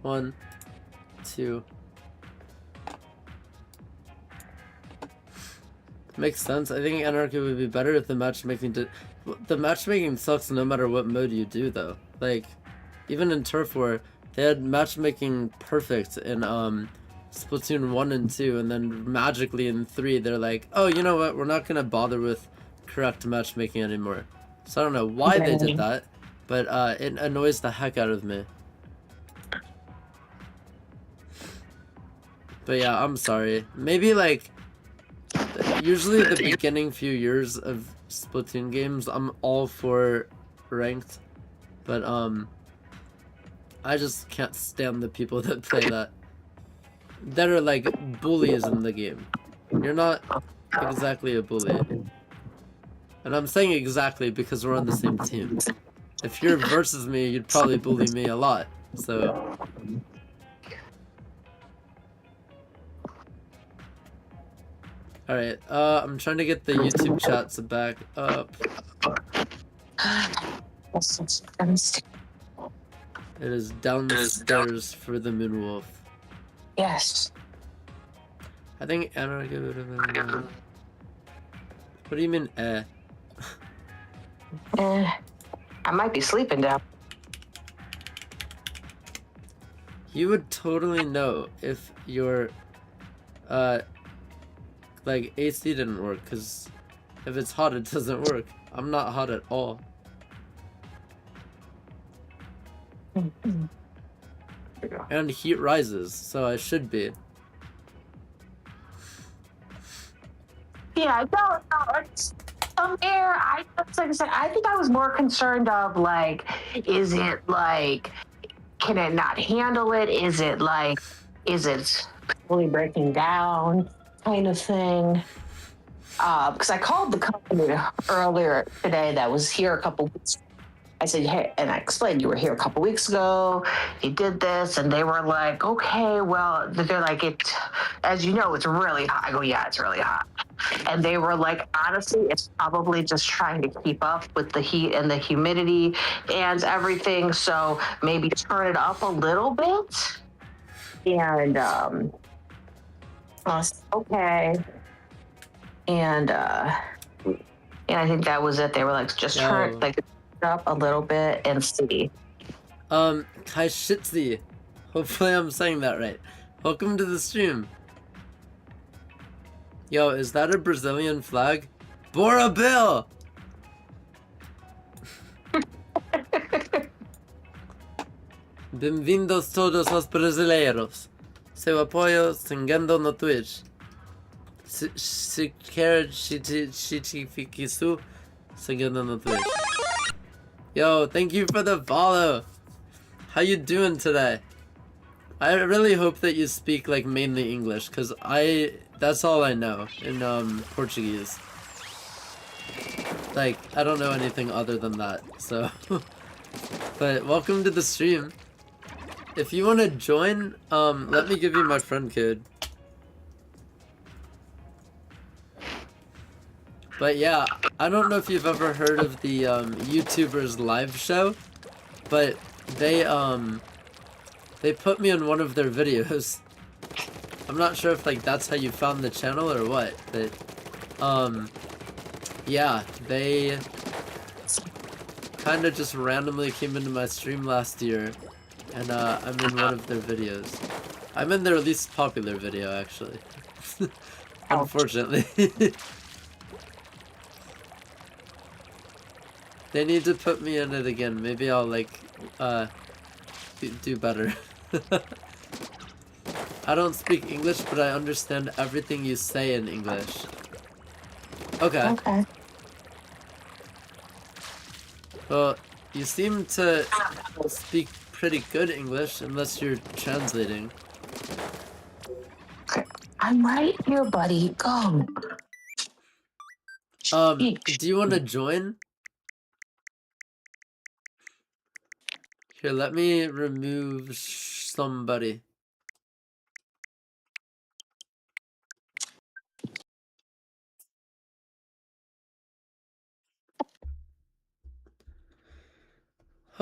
1, 2. Makes sense. I think Anarchy would be better if the matchmaking did. The matchmaking sucks no matter what mode you do, though. Like, even in Turf War, they had matchmaking perfect in Splatoon 1 and 2, and then magically in 3, they're like, oh, you know what? We're not gonna bother with correct matchmaking anymore. So I don't know why they did that, but it annoys the heck out of me. But yeah, I'm sorry. Maybe like. Usually the beginning few years of Splatoon games, I'm all for ranked, but I just can't stand the people that play that. That are like bullies in the game. You're not exactly a bully. And I'm saying exactly because we're on the same team. If you're versus me, you'd probably bully me a lot, so... Alright, I'm trying to get the YouTube chats back up. It is downstairs for the Moonwolf. Yes. I think Anarchy would have been... What do you mean, I might be sleeping now. You would totally know if your, like, AC didn't work, because if it's hot, it doesn't work. I'm not hot at all. And heat rises, so I should be. Yeah, I don't know. It's some air. I just like I said, I think I was more concerned of like, is it like, can it not handle it? Is it really breaking down kind of thing? Because I called the company earlier today that was here a couple weeks. I said, hey, and I explained you were here a couple weeks ago. You did this, and they were like, okay, well, they're like, it, as you know, it's really hot. I go, yeah, it's really hot. And they were like, honestly, it's probably just trying to keep up with the heat and the humidity and everything. So maybe turn it up a little bit. And I was okay. And I think that was it. They were like, just turn like up a little bit and see. Kaishitzi. Hopefully I'm saying that right. Welcome to the stream. Yo, is that a Brazilian flag? Bora Bill! Bem-vindos todos os brasileiros. Seu apoio seguindo no Twitch. Se quer isso, seguindo no Twitch. Yo, thank you for the follow. How you doing today? I really hope that you speak like mainly English, cause that's all I know in Portuguese. Like, I don't know anything other than that, so. But welcome to the stream. If you wanna join, let me give you my friend code. But yeah, I don't know if you've ever heard of the YouTubers live show, but they put me in one of their videos. I'm not sure if like that's how you found the channel or what, but yeah, they kind of just randomly came into my stream last year, and I'm in one of their videos. I'm in their least popular video, actually. Unfortunately. They need to put me in it again. Maybe I'll like do better. I don't speak English, but I understand everything you say in English. Okay. Okay. Well, you seem to speak pretty good English, unless you're translating. I'm right here, buddy. Go. Do you want to join? Here, let me remove somebody.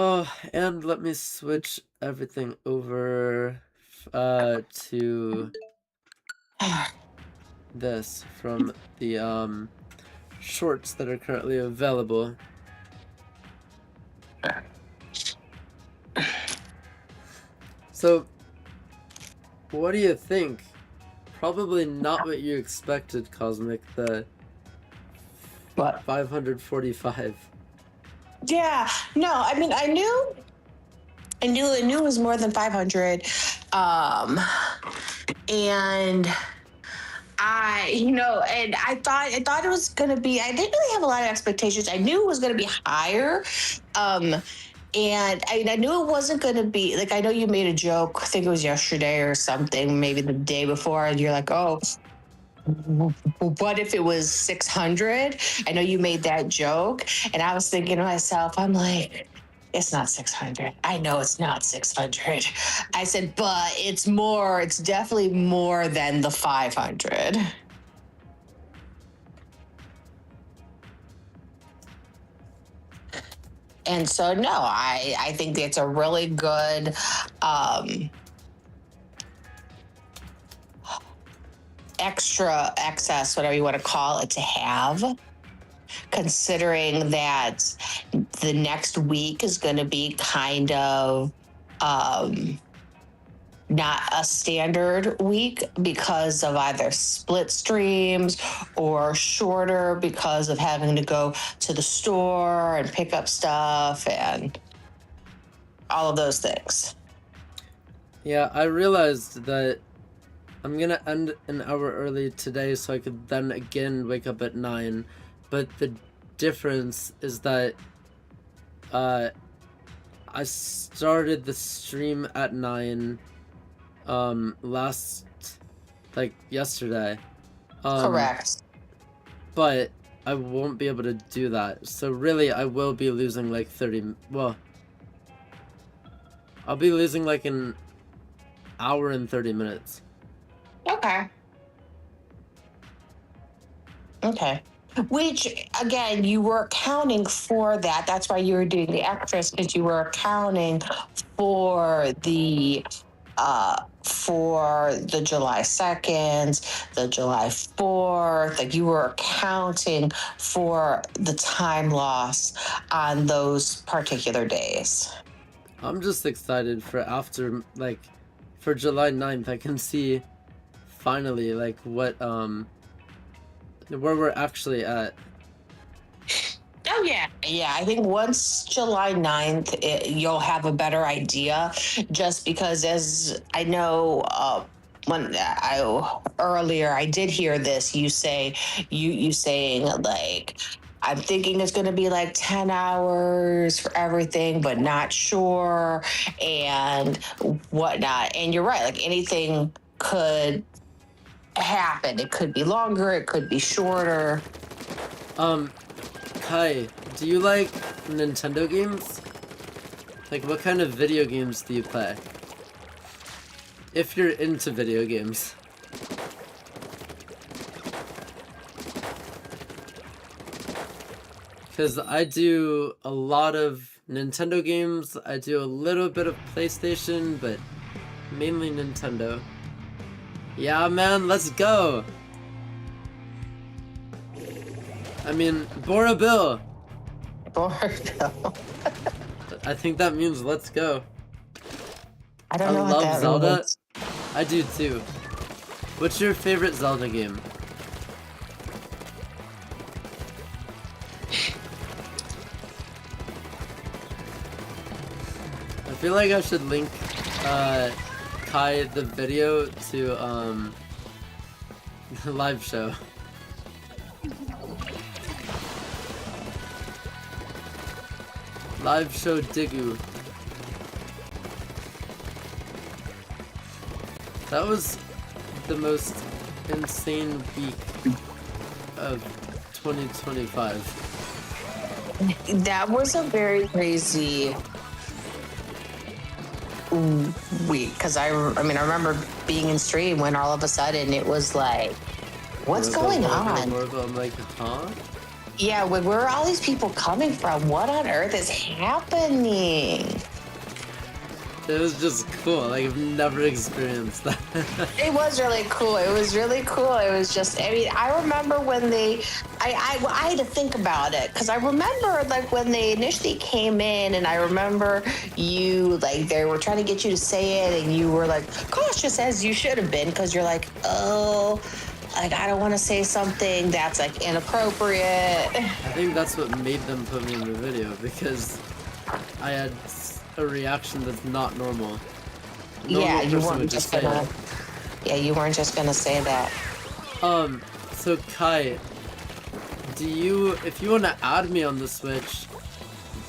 Oh, and let me switch everything over to this from the shorts that are currently available. So, what do you think? Probably not what you expected, Cosmic, the What? 545. Yeah, no, I mean, I knew it was more than 500. And I thought it was going to be, I didn't really have a lot of expectations. I knew it was going to be higher. And I knew it wasn't going to be like, I know you made a joke, I think it was yesterday or something, maybe the day before, and you're like, oh, what if it was 600? I know you made that joke. And I was thinking to myself, I'm like, it's not 600. I know it's not 600. I said, but it's definitely more than the 500. And so, no, I think it's a really good extra excess, whatever you want to call it, to have, considering that the next week is going to be kind of not a standard week because of either split streams or shorter because of having to go to the store and pick up stuff and all of those things. Yeah, I realized that I'm gonna end an hour early today so I could then again wake up at 9. But the difference is that I started the stream at 9 yesterday. Correct. But I won't be able to do that. So really I will be losing like 30, well, I'll be losing like an hour and 30 minutes. Okay. Which, again, you were accounting for that. That's why you were doing the extras, because you were accounting for the July 2nd, the July 4th. Like, you were accounting for the time loss on those particular days. I'm just excited for after, like, for July 9th, I can see finally, like, what, where we're actually at. Oh, yeah. Yeah, I think once July 9th, you'll have a better idea, just because, as I know, when earlier I did hear this, you saying like, I'm thinking it's going to be like 10 hours for everything, but not sure and whatnot. And you're right, like anything could happen. It could be longer, it could be shorter. Kai, do you like Nintendo games? Like, what kind of video games do you play? If you're into video games. Because I do a lot of Nintendo games, I do a little bit of PlayStation, but mainly Nintendo. Yeah, man, let's go! I mean, Bora Bill! Bora Bill. I think that means let's go. I don't know what that Zelda. means. I do too. What's your favorite Zelda game? I feel like I should link Kai the video to the live show. Live show Digu. That was the most insane week of 2025. That was a very crazy week, because I remember being in stream when all of a sudden it was like, what's going on? I'm like, huh? Yeah, where are all these people coming from? What on earth is happening? It was just cool. Like, I've never experienced that. It was really cool. It was really cool. It was just, I mean, I remember when I had to think about it because I remember like when they initially came in, and I remember you, like, they were trying to get you to say it, and you were like cautious as you should have been because you're like, oh, like, I don't want to say something that's like inappropriate. I think that's what made them put me in the video, because I had a reaction that's not normal. A normal Yeah, you person weren't would just say gonna. it. Yeah, you weren't just gonna say that. So Kai, if you want to add me on the Switch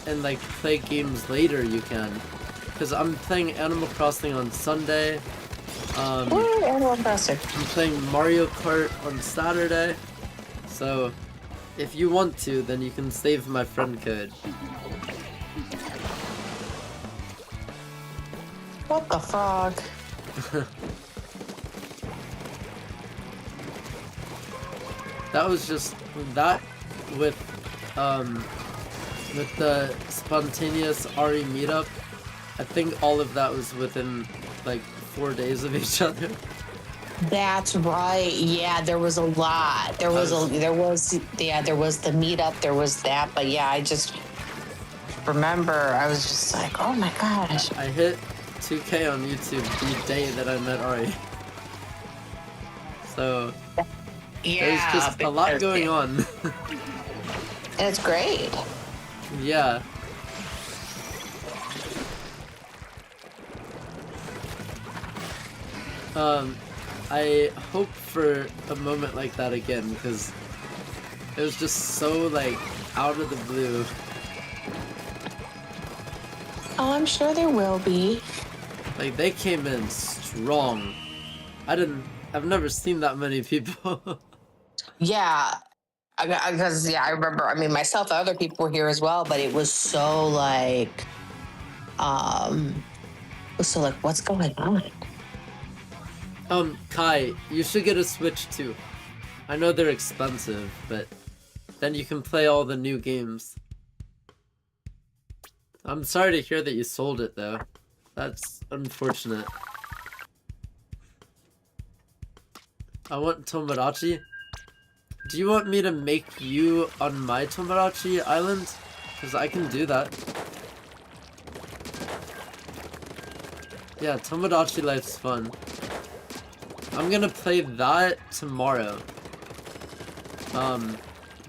and like play games later, you can. Because I'm playing Animal Crossing on Sunday. Woo, Animal Crossing. I'm playing Mario Kart on Saturday. So if you want to, then you can save my friend code. What the frog? That was just that with the spontaneous Ari meetup. I think all of that was within like 4 days of each other. That's right. Yeah, there was a lot. There was the meetup, there was that, but yeah, I just remember I was just like, oh my gosh. I hit 2K on YouTube the day that I met Ari. So Yeah, there's just a lot going on. And it's great. Yeah. I hope for a moment like that again, because it was just so like out of the blue. Oh, I'm sure there will be. Like, they came in strong. I've never seen that many people. Yeah, because I remember. I mean, myself, other people were here as well, but it was so like, what's going on? Kai, you should get a Switch too. I know they're expensive, but then you can play all the new games. I'm sorry to hear that you sold it though. That's unfortunate. I want Tomodachi. Do you want me to make you on my Tomodachi island? Because I can do that. Yeah, Tomodachi life's fun. I'm gonna play that tomorrow.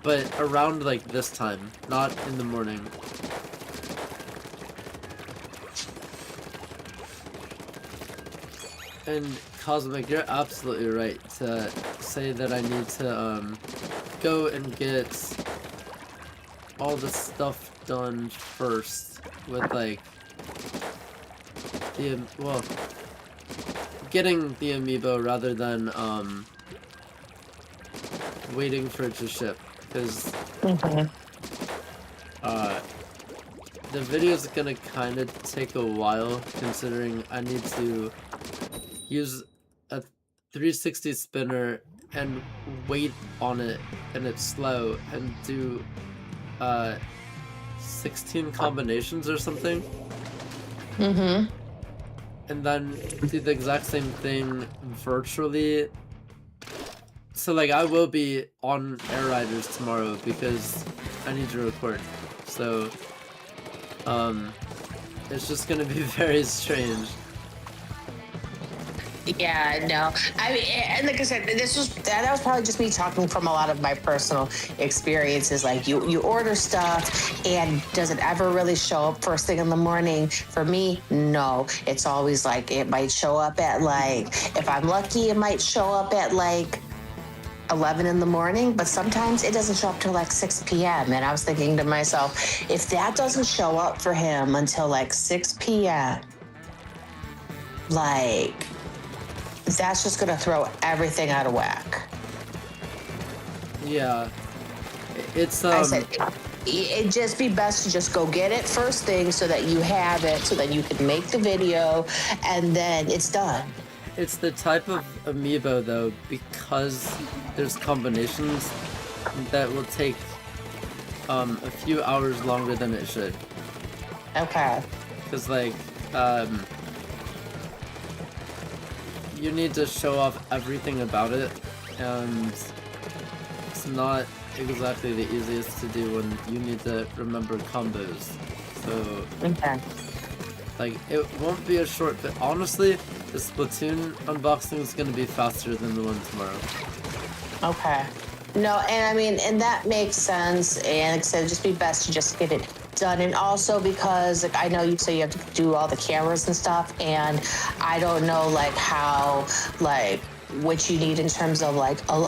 But around like this time, not in the morning. And Cosmic, you're absolutely right to say that I need to go and get all the stuff done first with like getting the amiibo rather than waiting for it to ship, because the video's gonna kind of take a while, considering I need to use a 360 spinner and wait on it, and it's slow, and do 16 combinations or something. And then do the exact same thing virtually. So like, I will be on Air Riders tomorrow because I need to record. So it's just gonna be very strange. Yeah, no. I mean, and like I said, that was probably just me talking from a lot of my personal experiences. Like, you order stuff, and does it ever really show up first thing in the morning? For me, no. It's always like, it might show up at like, if I'm lucky, it might show up at like 11 in the morning, but sometimes it doesn't show up till like 6 p.m. And I was thinking to myself, if that doesn't show up for him until like 6 p.m., like, that's just gonna throw everything out of whack. Yeah, it's I said, it'd just be best to just go get it first thing so that you have it, so that you can make the video, and then it's done. It's the type of amiibo though, because there's combinations that will take a few hours longer than it should. Okay. Because, like, you need to show off everything about it, and it's not exactly the easiest to do when you need to remember combos. So, Okay. like, it won't be a short, but honestly, the Splatoon unboxing is going to be faster than the one tomorrow. Okay. No, and I mean, and that makes sense. And like I said, it'd just be best to just get it done. And also because like, I know you say you have to do all the cameras and stuff, and I don't know like how like what you need in terms of like a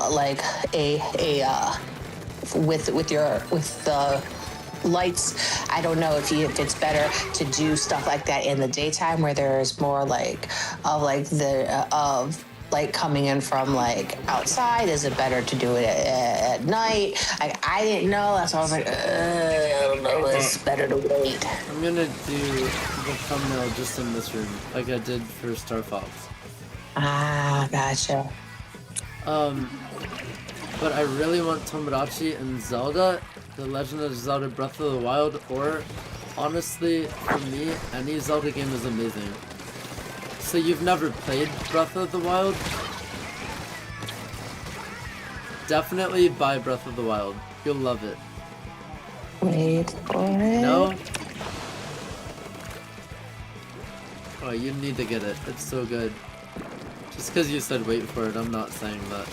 with the lights. I don't know if it's better to do stuff like that in the daytime where there's more like of like the of light coming in from like outside. Is it better to do it at night? Like I didn't know. That's why I was like, I don't know. It's better to wait. I'm gonna do the thumbnail just in this room, like I did for Star Fox. Ah, gotcha. But I really want Tomodachi and Zelda, The Legend of Zelda Breath of the Wild, or honestly, for me, any Zelda game is amazing. So you've never played Breath of the Wild? Definitely buy Breath of the Wild. You'll love it. Wait for it. No? Oh, you need to get it. It's so good. Just because you said wait for it, I'm not saying that.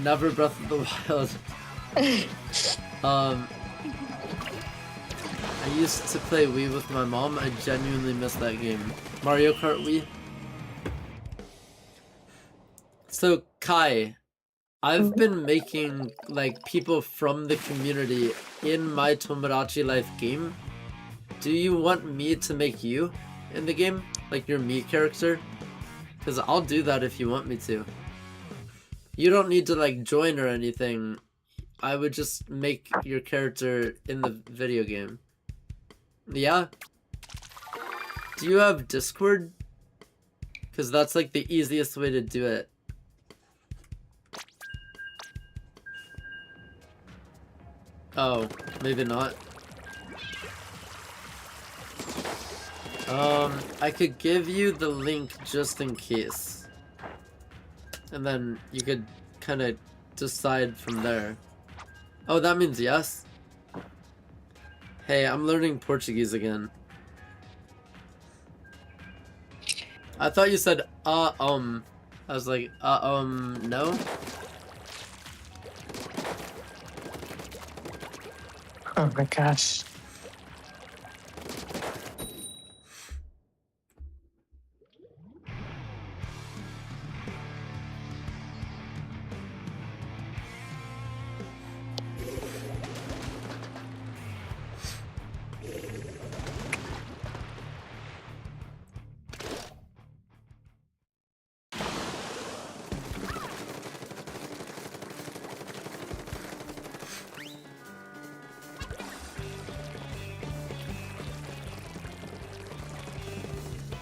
Never Breath of the Wild. I used to play Wii with my mom. I genuinely miss that game. Mario Kart Wii. So Kai, I've been making like people from the community in my Tomodachi Life game. Do you want me to make you in the game? Like your me character? Because I'll do that if you want me to. You don't need to like join or anything. I would just make your character in the video game. Yeah? Do you have Discord? Because that's like the easiest way to do it. Oh, maybe not. I could give you the link just in case. And then you could kind of decide from there. Oh, that means yes? Hey, I'm learning Portuguese again. I thought you said, I was like, no? Oh my gosh.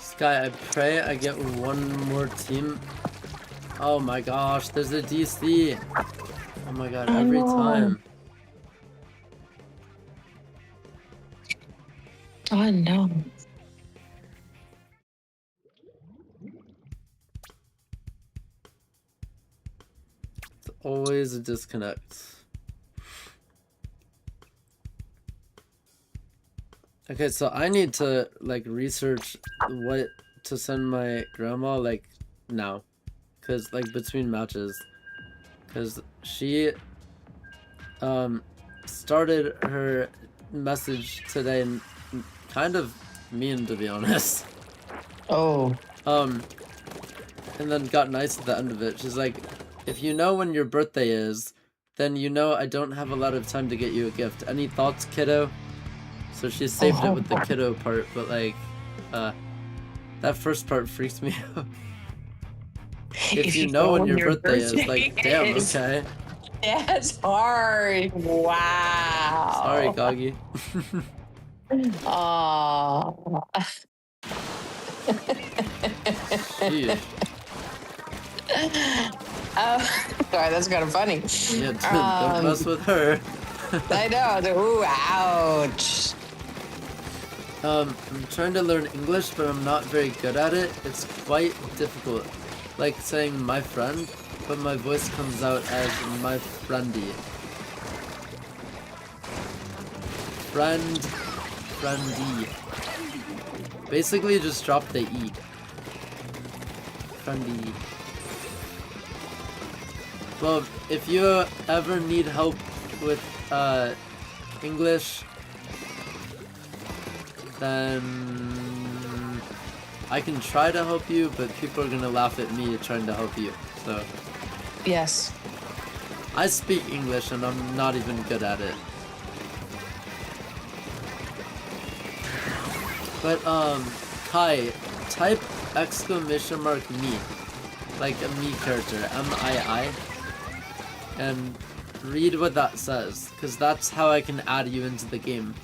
Sky, I pray I get one more team. Oh my gosh, there's a DC. Oh my god, every time. Oh no. It's always a disconnect. Okay, so I need to like research what to send my grandma like now, cause like between matches, cause she started her message today kind of mean, to be honest. Oh. And then got nice at the end of it. She's like, if you know when your birthday is, then you know I don't have a lot of time to get you a gift. Any thoughts, kiddo? So she saved it with the kiddo part, but like, that first part freaks me out. If you know when your birthday is, like, damn, okay. That's hard. Wow. Sorry, Goggy. Oh. Jeez. Sorry, that's kind of funny. Yeah, don't mess with her. I know. Ooh, ouch. I'm trying to learn English, but I'm not very good at it. It's quite difficult. Like saying my friend, but my voice comes out as my friendy. Friendy. Basically, just drop the E. Friendy. Well, if you ever need help with English, then I can try to help you, but people are gonna laugh at me trying to help you. So Yes. I speak English and I'm not even good at it. But Kai, type exclamation mark me, like a me character, M-I-I, and read what that says, because that's how I can add you into the game.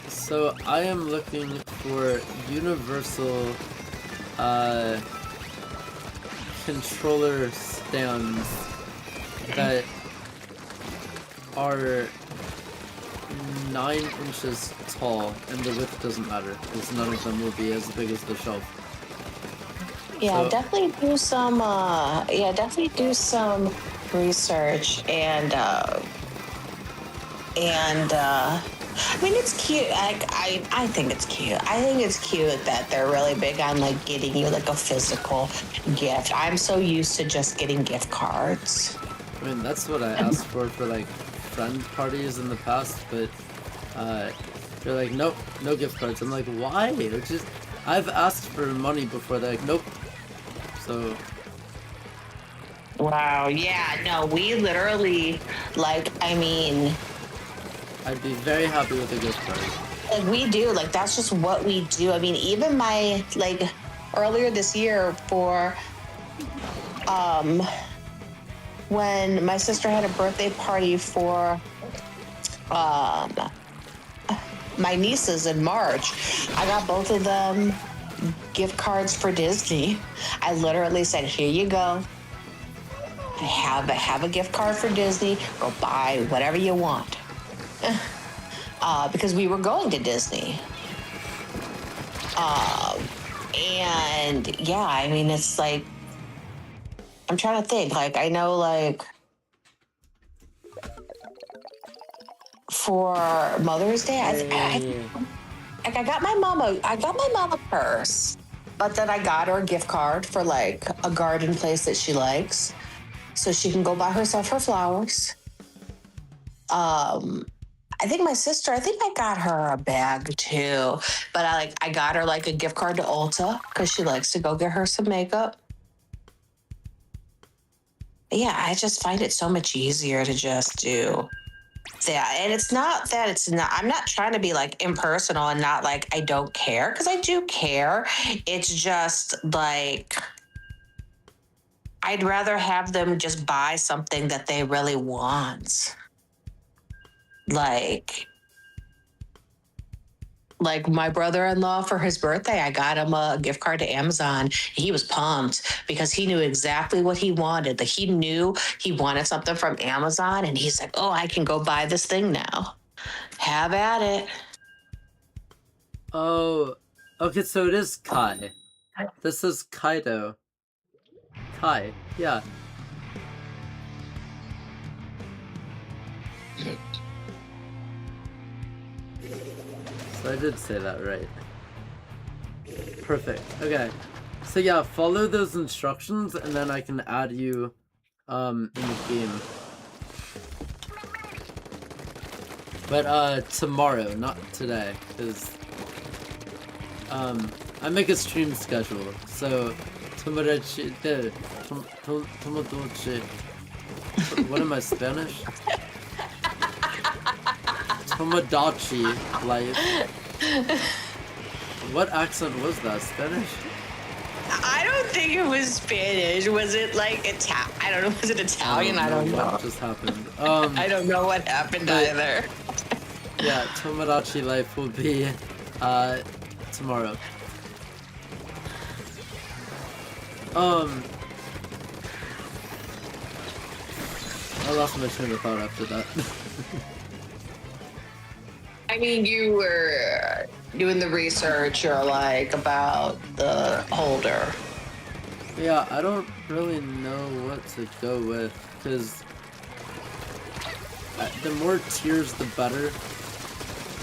So I am looking for universal controller stands that are 9 inches tall, and the width doesn't matter, because none of them will be as big as the shelf. Yeah, So- definitely do some. Definitely do some research I mean, it's cute. I think it's cute. I think it's cute that they're really big on like getting you like a physical gift. I'm so used to just getting gift cards. I mean, that's what I asked for like friend parties in the past, but they're like, nope, no gift cards. I'm like, why? It's just, I've asked for money before. They're like, nope. So Wow. Yeah. No, we literally like. I mean, I'd be very happy with a gift card. like we do. Like that's just what we do. I mean, even my like earlier this year for when my sister had a birthday party for my nieces in March, I got both of them gift cards for Disney. I literally said, "Here you go. Have a gift card for Disney. Go buy whatever you want." Because we were going to Disney. And yeah, I mean, it's like, I'm trying to think. Like, I know, like, for Mother's Day, I got my mom a purse, but then I got her a gift card for like a garden place that she likes, so she can go buy herself her flowers. I think my sister, I think I got her a bag too, but I got her like a gift card to Ulta because she likes to go get her some makeup. Yeah, I just find it so much easier to just do that. And it's not that I'm not trying to be like impersonal and not like I don't care, because I do care. It's just like I'd rather have them just buy something that they really want. Like my brother-in-law for his birthday, I got him a gift card to Amazon. He was pumped because he knew exactly what he wanted. Like he knew he wanted something from Amazon, and he's like, "Oh, I can go buy this thing now. Have at it." Oh, okay, so it is Kai. This is Kaido. Kai, yeah. So I did say that right. Perfect. Okay. So yeah, follow those instructions and then I can add you in the game. But tomorrow, not today, because I make a stream schedule. So tomodachi what am I, Spanish? Tomodachi life. What accent was that? Spanish? I don't think it was Spanish. Was it like Italian? I don't know. Was it Italian? I don't know. what just happened. I don't know what happened but- either. Yeah, Tomodachi Life will be tomorrow. I lost my train of thought after that. I mean, you were doing the research or like about the holder. Yeah, I don't really know what to go with, because the more tiers the better.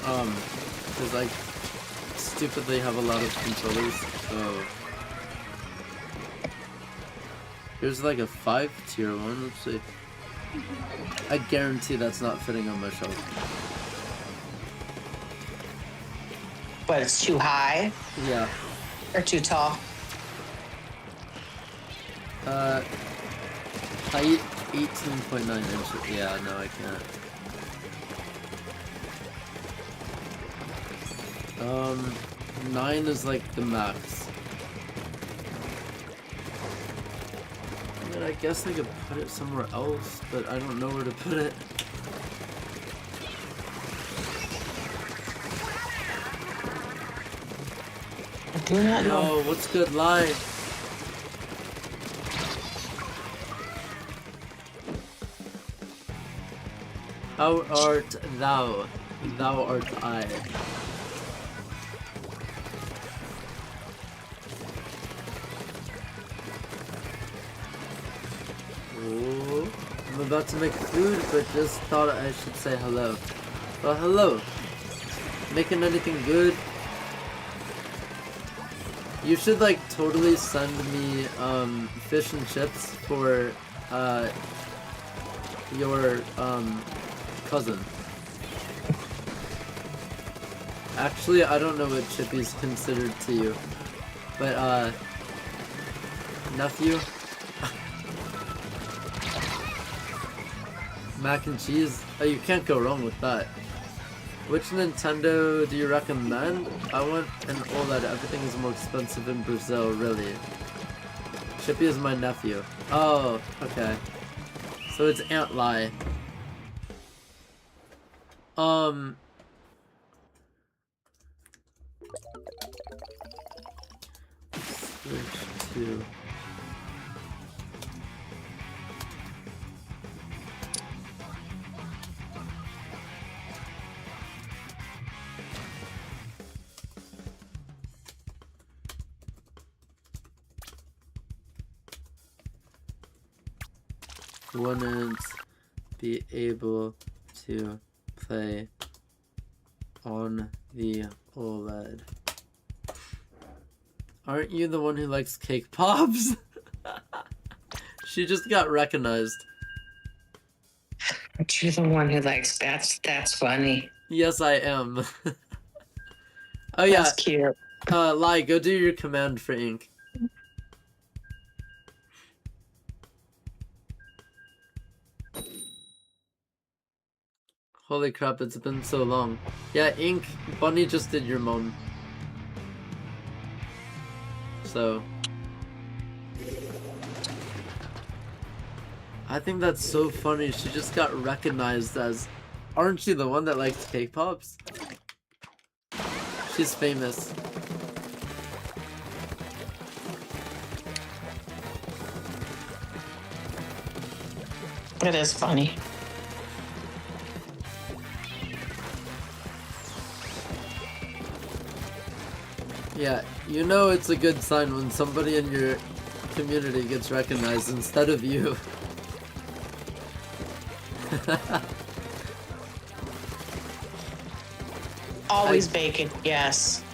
Because I stupidly have a lot of controllers, so... Here's like a 5-tier one, let's see. I guarantee that's not fitting on my shelf. But it's too high Yeah. or too tall? Height 18.9 inches. Yeah, no, I can't. 9 is like the max. I mean, I guess I could put it somewhere else, but I don't know where to put it. I do not know. Yo, what's good line? How art thou? Thou art I. Ooh, I'm about to make food, but just thought I should say hello. Well, hello. Making anything good? You should like totally send me fish and chips for your cousin. Actually, I don't know what Chippy's considered to you, but nephew. Mac and cheese. Oh, you can't go wrong with that. Which Nintendo do you recommend? I want an OLED. Everything is more expensive in Brazil, really. Chippy is my nephew. Oh, okay. So it's Aunt Lai. Switch to... Wouldn't be able to play on the OLED. Aren't you the one who likes cake pops? She just got recognized. Aren't you the one who likes that's funny. Yes, I am. Oh yeah. That's cute. Lai, go do your command for ink. Holy crap, it's been so long. Yeah, ink, Bunny just did your mom. So... I think that's so funny, she just got recognized as... Aren't you the one that likes cake pops? She's famous. It is funny. Yeah, you know it's a good sign when somebody in your community gets recognized instead of you. Always bacon, yes.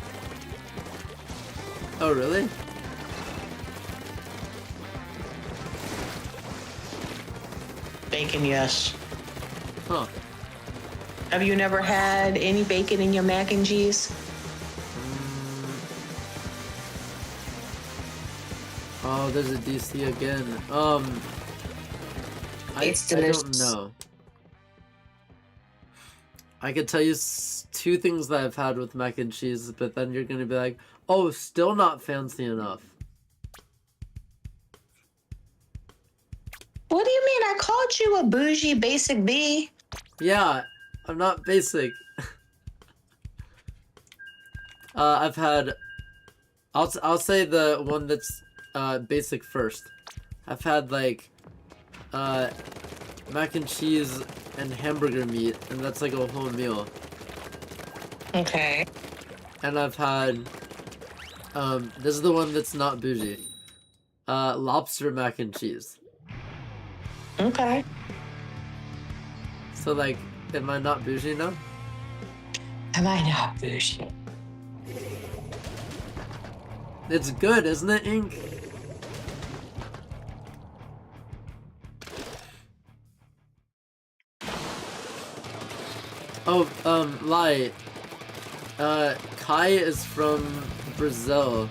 Oh, really? Bacon, yes. Huh. Have you never had any bacon in your mac and cheese? Oh, there's a DC again. It's I don't delicious. know. I could tell you two things that I've had with mac and cheese, but then you're gonna be like, oh, still not fancy enough. What do you mean? I called you a bougie basic B. Yeah, I'm not basic. I've had. I'll say the one that's basic first. I've had like mac and cheese and hamburger meat, and that's like a whole meal. Okay. And I've had this is the one that's not bougie. Lobster mac and cheese. Okay. So like, am I not bougie now? Am I not bougie? It's good, isn't it, Ink? Oh, lie. Kai is from Brazil.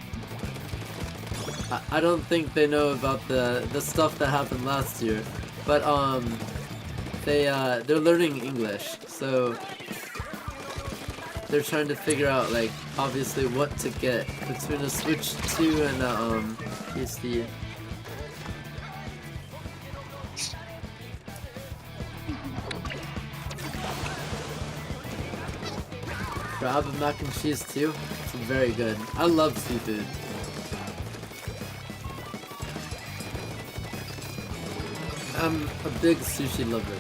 I don't think they know about the stuff that happened last year, but they're learning English, so they're trying to figure out like obviously what to get between a Switch 2 and a PC. Crab and mac and cheese too. It's very good. I love seafood. I'm a big sushi lover.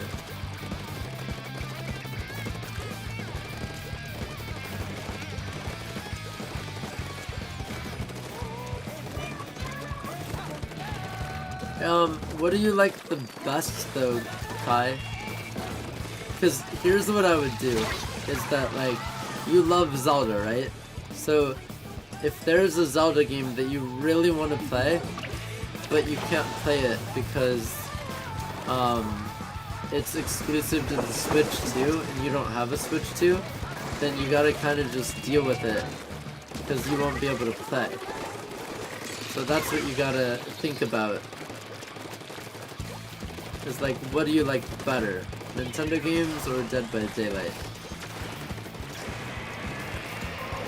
What do you like the best though, Kai? Because here's what I would do, is that like, you love Zelda, right? So, if there's a Zelda game that you really want to play, but you can't play it because it's exclusive to the Switch 2 and you don't have a Switch 2, then you gotta kind of just deal with it because you won't be able to play. So that's what you gotta think about. Is like, what do you like better? Nintendo games or Dead by Daylight?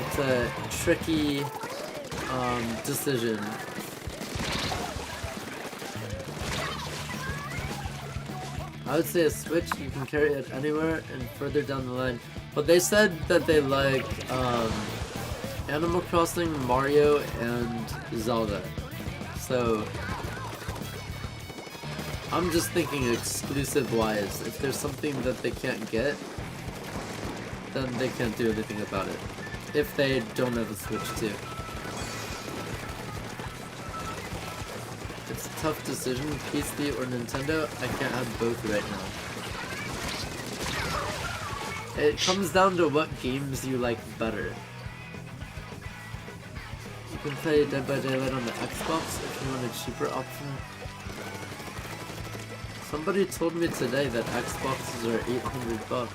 It's a tricky decision. I would say a Switch, you can carry it anywhere and further down the line. But they said that they like Animal Crossing, Mario, and Zelda. So I'm just thinking exclusive wise. If there's something that they can't get, then they can't do anything about it. If they don't have a Switch 2. It's a tough decision, PC or Nintendo. I can't have both right now. It comes down to what games you like better. You can play Dead by Daylight on the Xbox if you want a cheaper option. Somebody told me today that Xboxes are $800.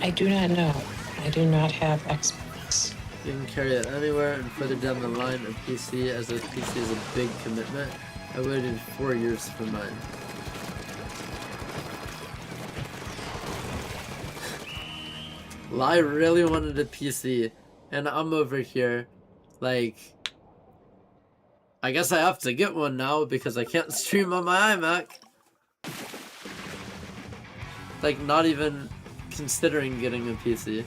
I do not know. I do not have Xbox. You can carry it anywhere, and further down the line, a PC, as a PC is a big commitment. I waited 4 years for mine. I really wanted a PC, and I'm over here, like, I guess I have to get one now because I can't stream on my iMac. Like, not even considering getting a PC.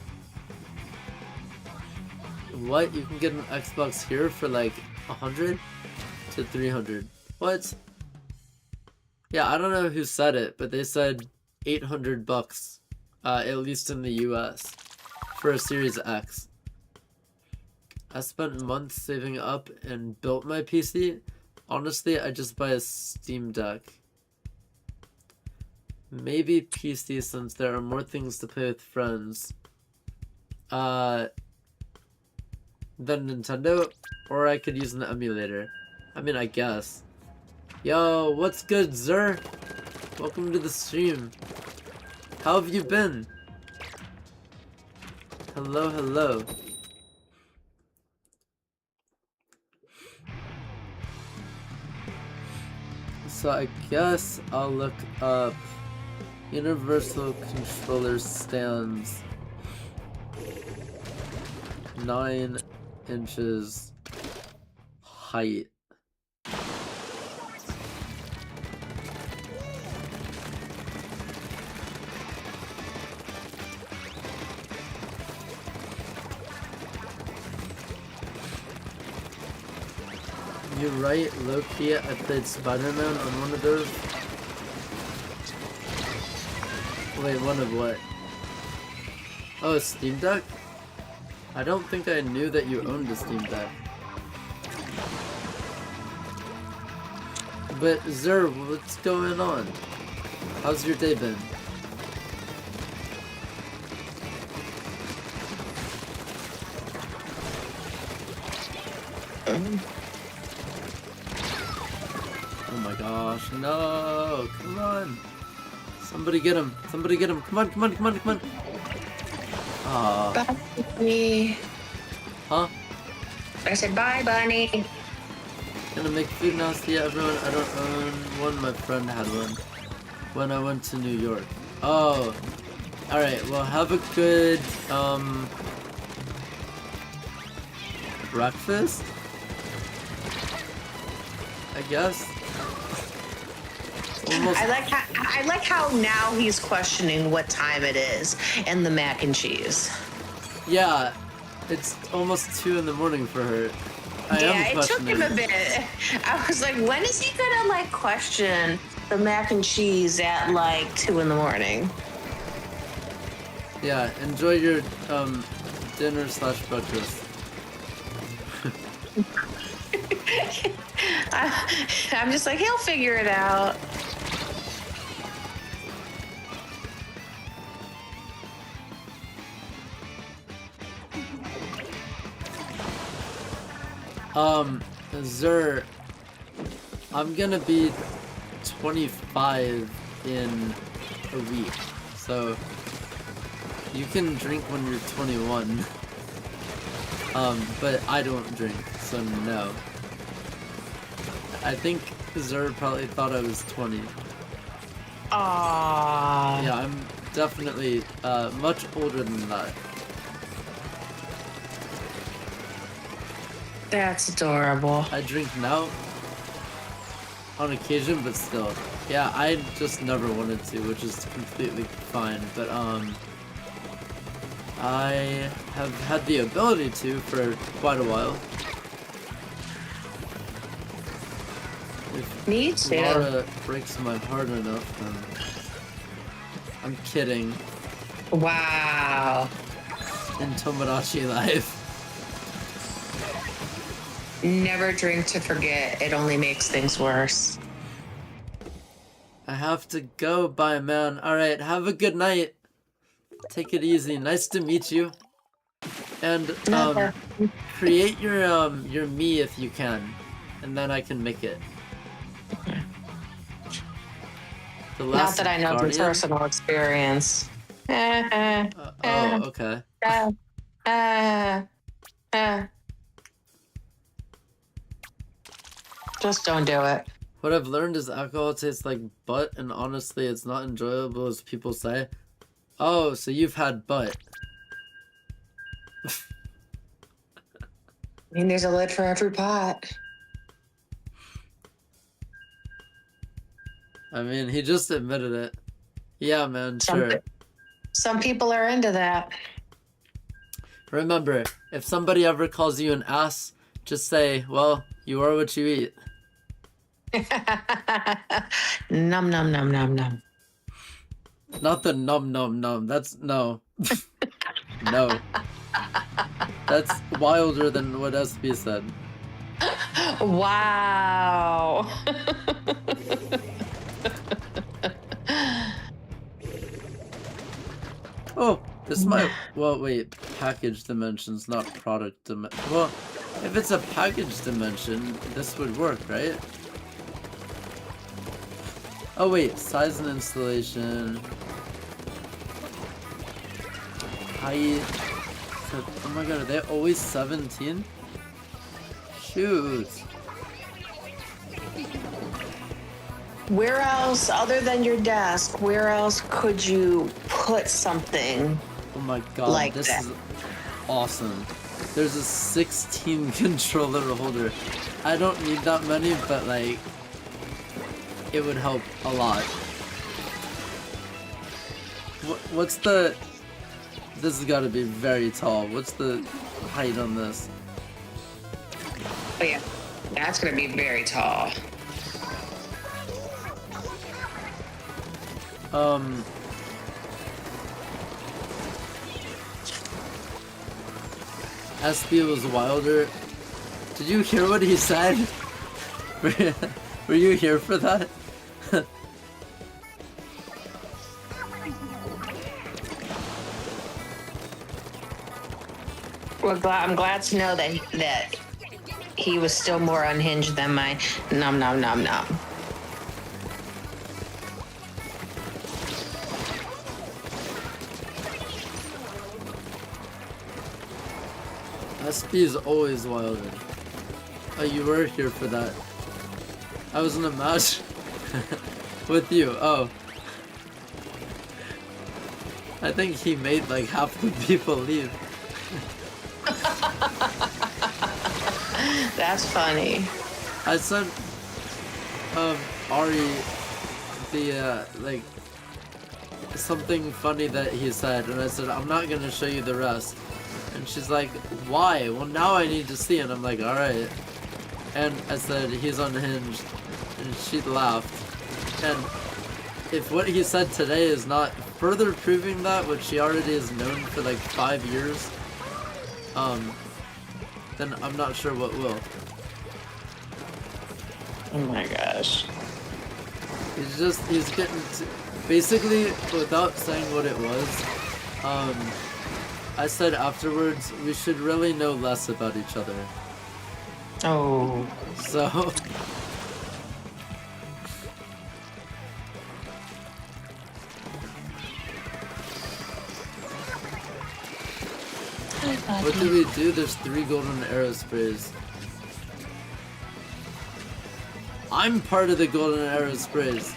What? You can get an Xbox here for like 100 to 300. What? Yeah, I don't know who said it, but they said $800, at least in the US, for a Series X. I spent months saving up and built my PC. Honestly, I just buy a Steam Deck. Maybe PC since there are more things to play with friends. Than Nintendo, or I could use an emulator. I mean, I guess. Yo, what's good, Zer? Welcome to the stream. How have you been? Hello, hello. So I guess I'll look up Universal controller stands 9 inches height. You're right, low-key, I played Spider-Man on one of those. Wait, one of what? Oh, a Steam Deck? I don't think I knew that you owned a Steam Deck. But, Zer, what's going on? How's your day been? Oh my gosh, no! Come on! Somebody get him! Somebody get him! Come on, come on, come on, come on! Aww. Bye, Bunny. Huh? I said bye, Bunny. Gonna make food now, see everyone. I don't own one, my friend had one when I went to New York. Oh. Alright, well have a good, breakfast? I guess? Almost. I like how now he's questioning what time it is and the mac and cheese. Yeah, it's almost 2 in the morning for her. Yeah, it took him a bit. I was like, when is he gonna like question the mac and cheese at like 2 in the morning? Yeah, enjoy your dinner/breakfast. I'm just like, he'll figure it out. Zer, I'm gonna be 25 in a week, so you can drink when you're 21. But I don't drink, so no. I think Zer probably thought I was 20. Aww. Yeah, I'm definitely much older than that. That's adorable. I drink now on occasion, but still. Yeah, I just never wanted to, which is completely fine, but I have had the ability to for quite a while. If Me too. Laura breaks my heart enough, then I'm kidding. Wow. In Tomodachi life. Never drink to forget. It only makes things worse. I have to go, bye man. Alright, have a good night. Take it easy. Nice to meet you. And create your me if you can. And then I can make it. The Not last that I know from Guardian? personal experience. Oh, okay. Just don't do it. What I've learned is alcohol tastes like butt, and honestly, it's not enjoyable as people say. Oh, so you've had butt. I mean, there's a lid for every pot. I mean, he just admitted it. Yeah, man, sure. Some people are into that. Remember, if somebody ever calls you an ass, just say, well, you are what you eat. Num num num num num. Not the num num num. That's no. No. That's wilder than what SB said. Wow. Oh, this might. Well, wait. Package dimensions, not product dimension. Well, if it's a package dimension, this would work, right? Oh wait, size and installation. Height. Oh my god, are they always 17? Shoot. Where else, other than your desk, where else could you put something? Oh my god, Like this that. is awesome. There's a 16 controller holder. I don't need that many, but like, it would help a lot. What's the... This has got to be very tall. What's the height on this? Oh yeah, that's gonna be very tall. SB was wilder. Did you hear what he said? Were you here for that? Well, I'm glad to know that he was still more unhinged than my nom nom nom nom. SB is always wilder. Oh, you were here for that. I was in a match with you. Oh. I think he made like half the people leave. That's funny. I sent Ari the like something funny that he said, and I said I'm not gonna show you the rest. And she's like, why? Well, now I need to see. And I'm like, alright. And I said, he's unhinged. And she laughed. And if what he said today is not further proving that, which she already has known for like 5 years, then I'm not sure what will. Oh my gosh. He's getting basically, without saying what it was, I said afterwards, we should really know less about each other. Oh. So... What do we do? There's 3 golden arrow sprays. I'm part of the golden arrow sprays.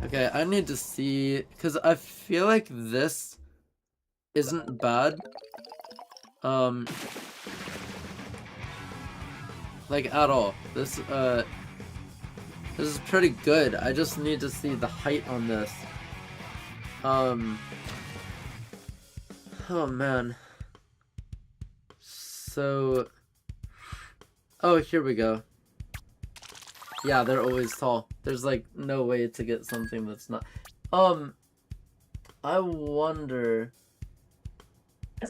Okay, I need to see, because I feel like this isn't bad. Like at all. This is pretty good. I just need to see the height on this. Oh man. So, oh, here we go. Yeah, they're always tall. There's like no way to get something that's not. I wonder.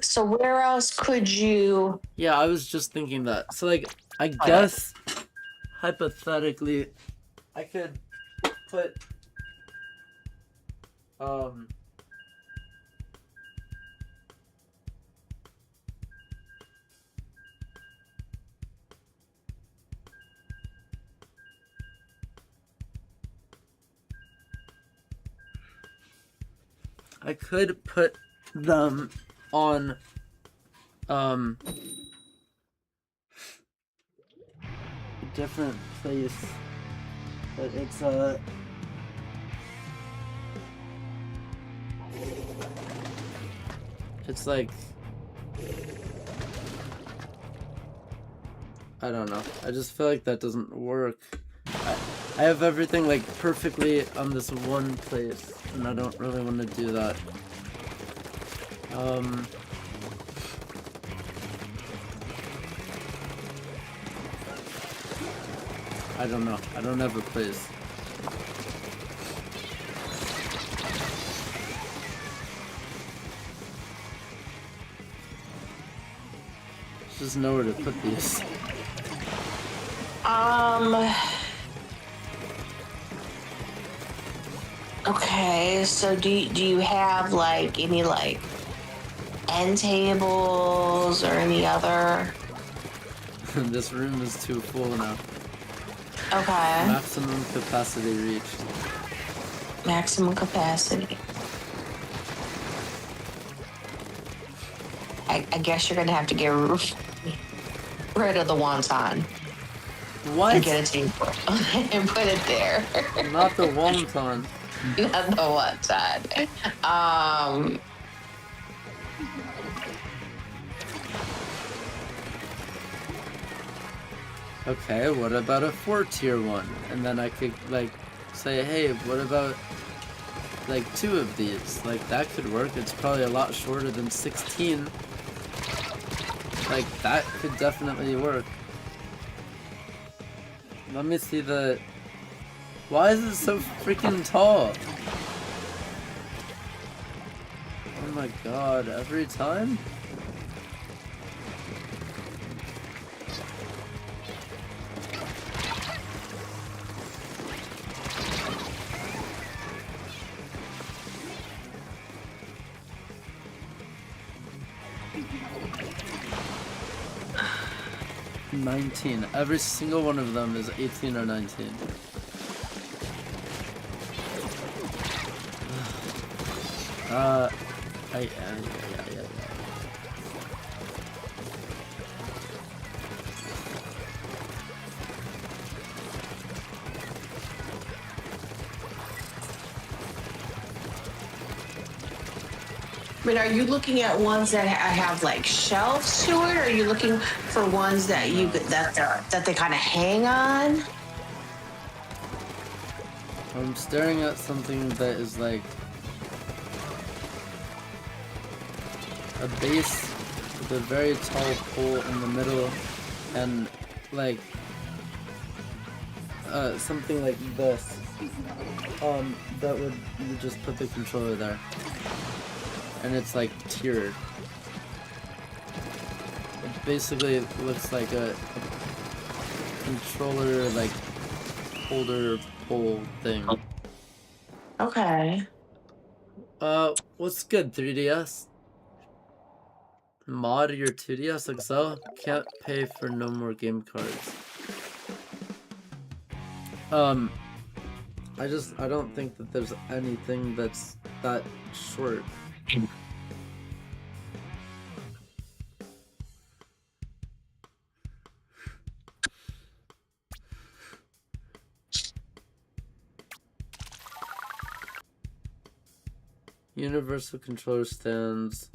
So where else could you? Yeah, I was just thinking that. So like, I guess hypothetically, I could put I could put them on a different place, but it's like, I don't know. I just feel like that doesn't work. I have everything like perfectly on this one place, and I don't really want to do that. I don't know. I don't have a place. Just know where to put these. Okay, so do you have like any like end tables or any other? This room is too full now. Okay. Maximum capacity reached. Maximum capacity. I guess you're gonna have to get rid of the wonton What? and get a table and put it there. Not the wonton. Not the wonton. Okay, what about a 4-tier one? And then I could like say, hey, what about like 2 of these? Like that could work. It's probably a lot shorter than 16. Like that could definitely work. Let me see the... Why is it so freaking tall? Oh my god, every time? $19. Every single one of them is 18 or 19. Yeah. I mean, are you looking at ones that have like shelves to it, or are you looking for ones that you that they kind of hang on? I'm staring at something that is like a base with a very tall pole in the middle, and like something like this. That would, you just put the controller there, and it's like tiered. It basically looks like a controller like holder pole thing. Okay. What's good, 3DS? Mod your 2DS XL? Can't pay for no more game cards. I don't think that there's anything that's that short. Universal controller stands.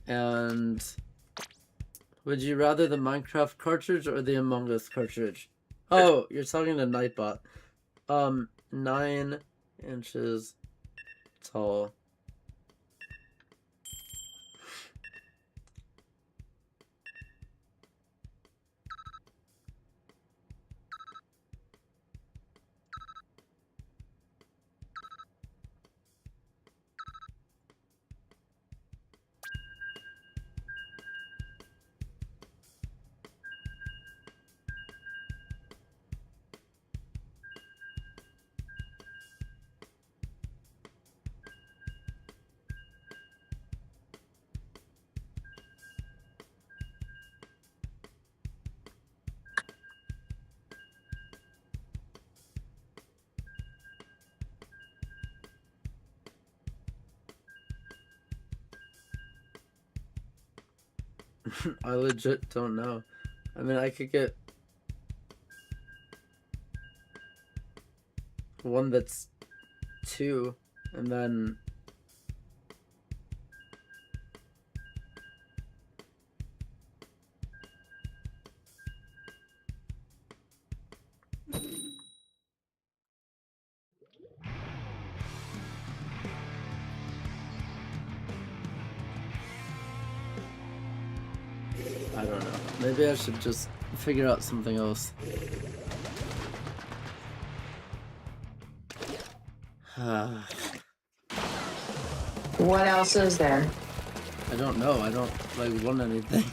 And would you rather the Minecraft cartridge or the Among Us cartridge? Oh, you're talking to Nightbot. 9 inches tall. I legit don't know. I mean, I could get one that's 2, and then I don't know. Maybe I should just figure out something else. What else is there? I don't know. I don't like want anything.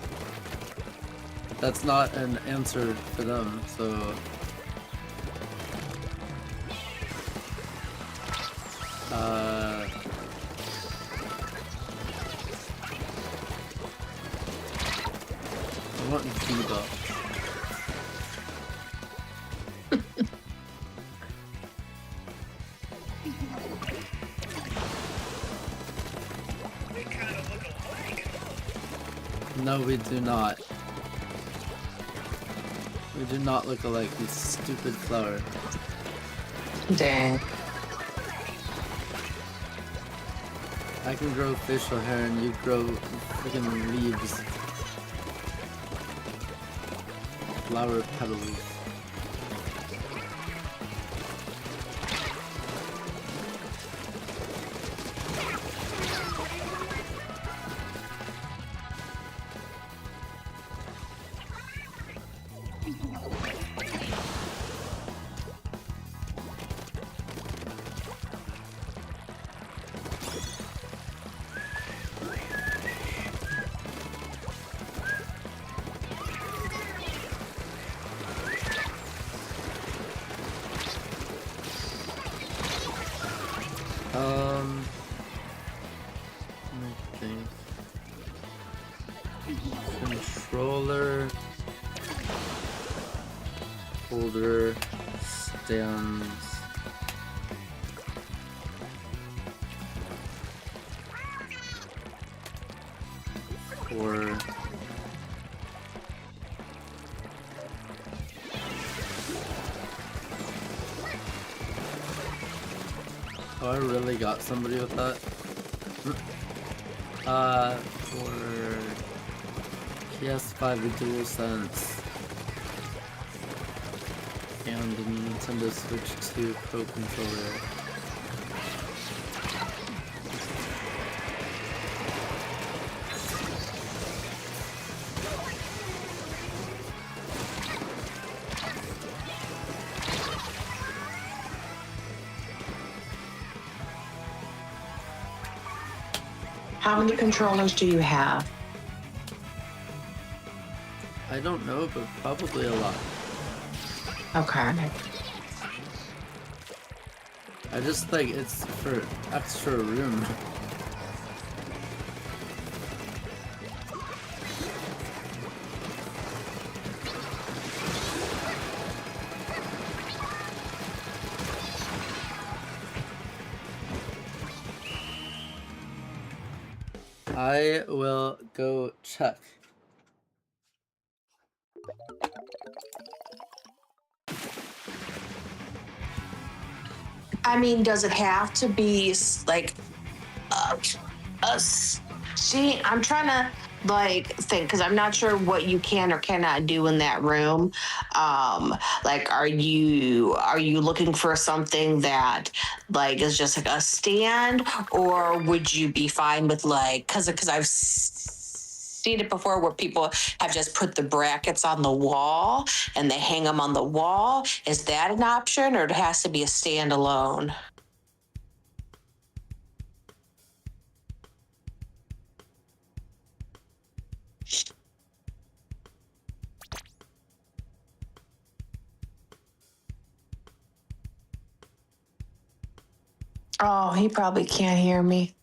But that's not an answer for them, so I want V-Bucks. No, we do not. We do not look alike, you stupid flower. Dang. I can grow facial hair and you grow freaking leaves. Flower petals. Let me think. Controller, holder, stands. Or oh, I really got somebody with that. For PS5 DualSense and the Nintendo Switch 2 Pro Controller. How many controllers do you have? I don't know, but probably a lot. Okay. I just like it's for extra room. I will go check. I mean, does it have to be like see, I'm trying to like think because I'm not sure what you can or cannot do in that room. Like, are you looking for something that like is just like a stand, or would you be fine with like because I've seen it before where people have just put the brackets on the wall and they hang them on the wall. Is that an option, or it has to be a standalone? Oh, he probably can't hear me.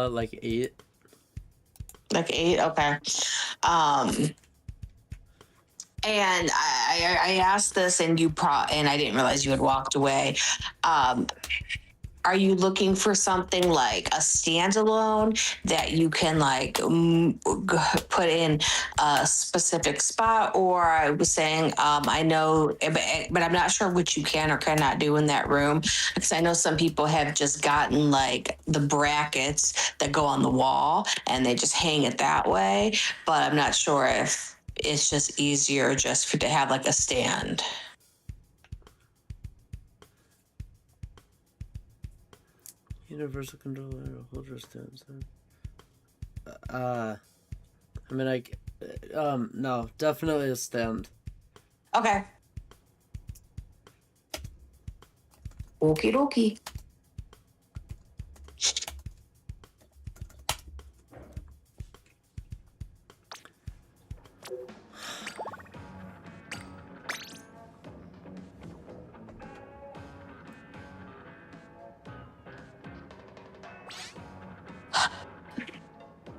Like 8. Like 8? Okay. And I asked this, and and I didn't realize you had walked away. Are you looking for something like a standalone that you can like put in a specific spot? Or I was saying, I know, but I'm not sure what you can or cannot do in that room, because I know some people have just gotten like the brackets that go on the wall and they just hang it that way. But I'm not sure if it's just easier just to have like a stand. Universal controller holder stands. I mean, no, definitely a stand. Okay. Okie dokie.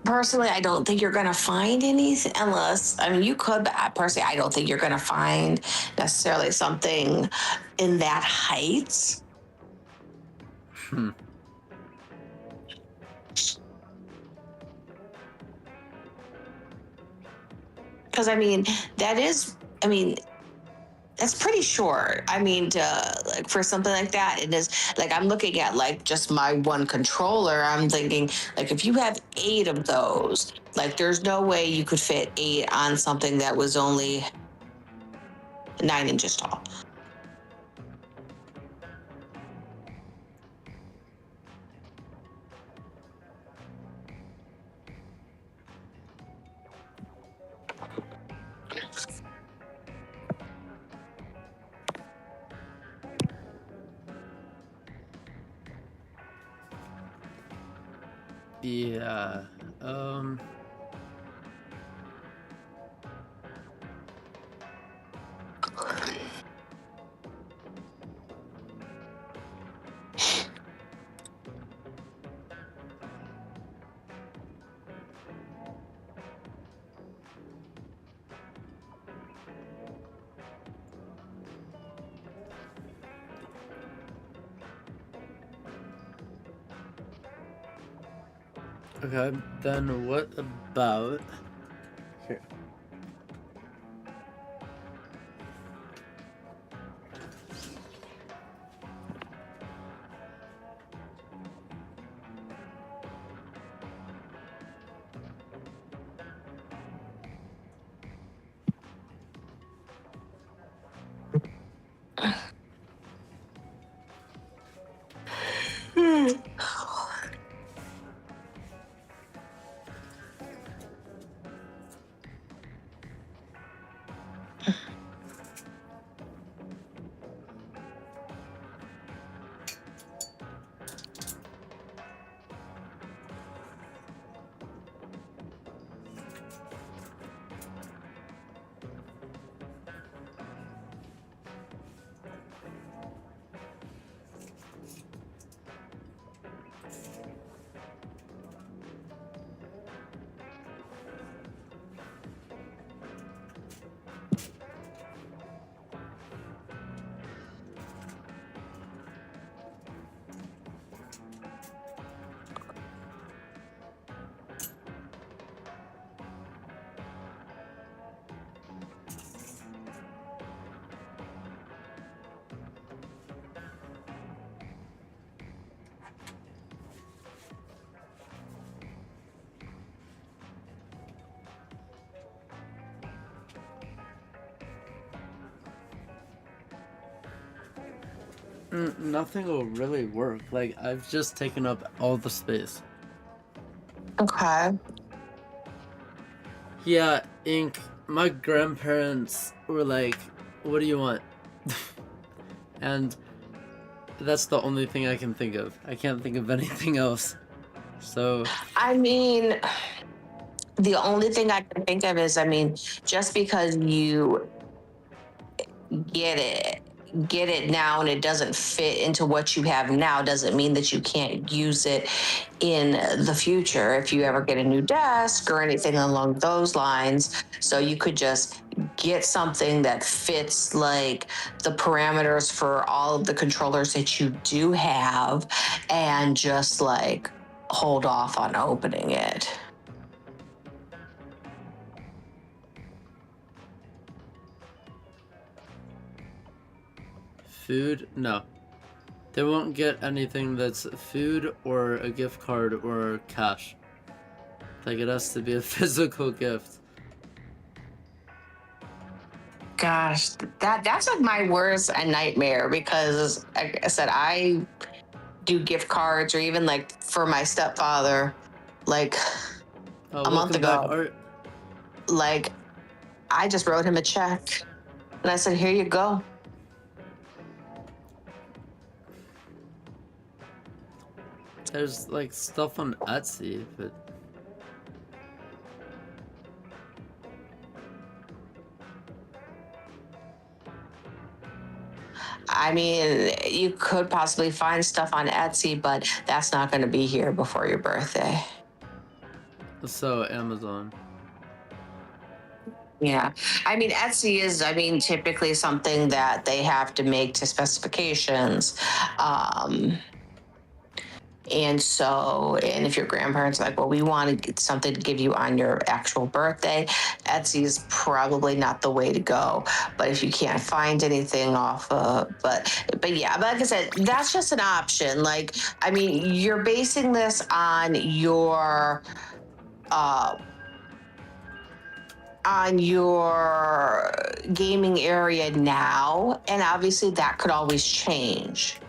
Personally, I don't think you're going to find anything unless, I mean, you could, but personally, I don't think you're going to find necessarily something in that height. Hmm. Because, I mean, that's pretty short. I mean, like for something like that, it is like I'm looking at like just my one controller. I'm thinking like if you have 8 of those, like there's no way you could fit 8 on something that was only 9 inches tall. Yeah. Okay, then what about here? Nothing will really work. Like, I've just taken up all the space. Okay. Yeah, Ink, my grandparents were like, what do you want? And that's the only thing I can think of. I can't think of anything else. So, I mean, the only thing I can think of is, I mean, just because you get it get it now and it doesn't fit into what you have now doesn't mean that you can't use it in the future if you ever get a new desk or anything along those lines. So you could just get something that fits like the parameters for all of the controllers that you do have and just like hold off on opening it. food? No. They won't get anything that's food or a gift card or cash. Like, it has to be a physical gift. Gosh, that's like my worst nightmare because, like I said, I do gift cards or even like for my stepfather, like Oh, a month welcome back, ago, Art. like I just wrote him a check and I said, "Here you go." There's like stuff on Etsy, but I mean, you could possibly find stuff on Etsy, but that's not going to be here before your birthday. so Amazon. Yeah. I mean, Etsy is, typically something that they have to make to specifications. And so, and if your grandparents are like, well, we want to get something to give you on your actual birthday, Etsy is probably not the way to go. But if you can't find anything off but yeah, but like I said, that's just an option. Like, I mean, you're basing this uh, on your gaming area now, and obviously that could always change.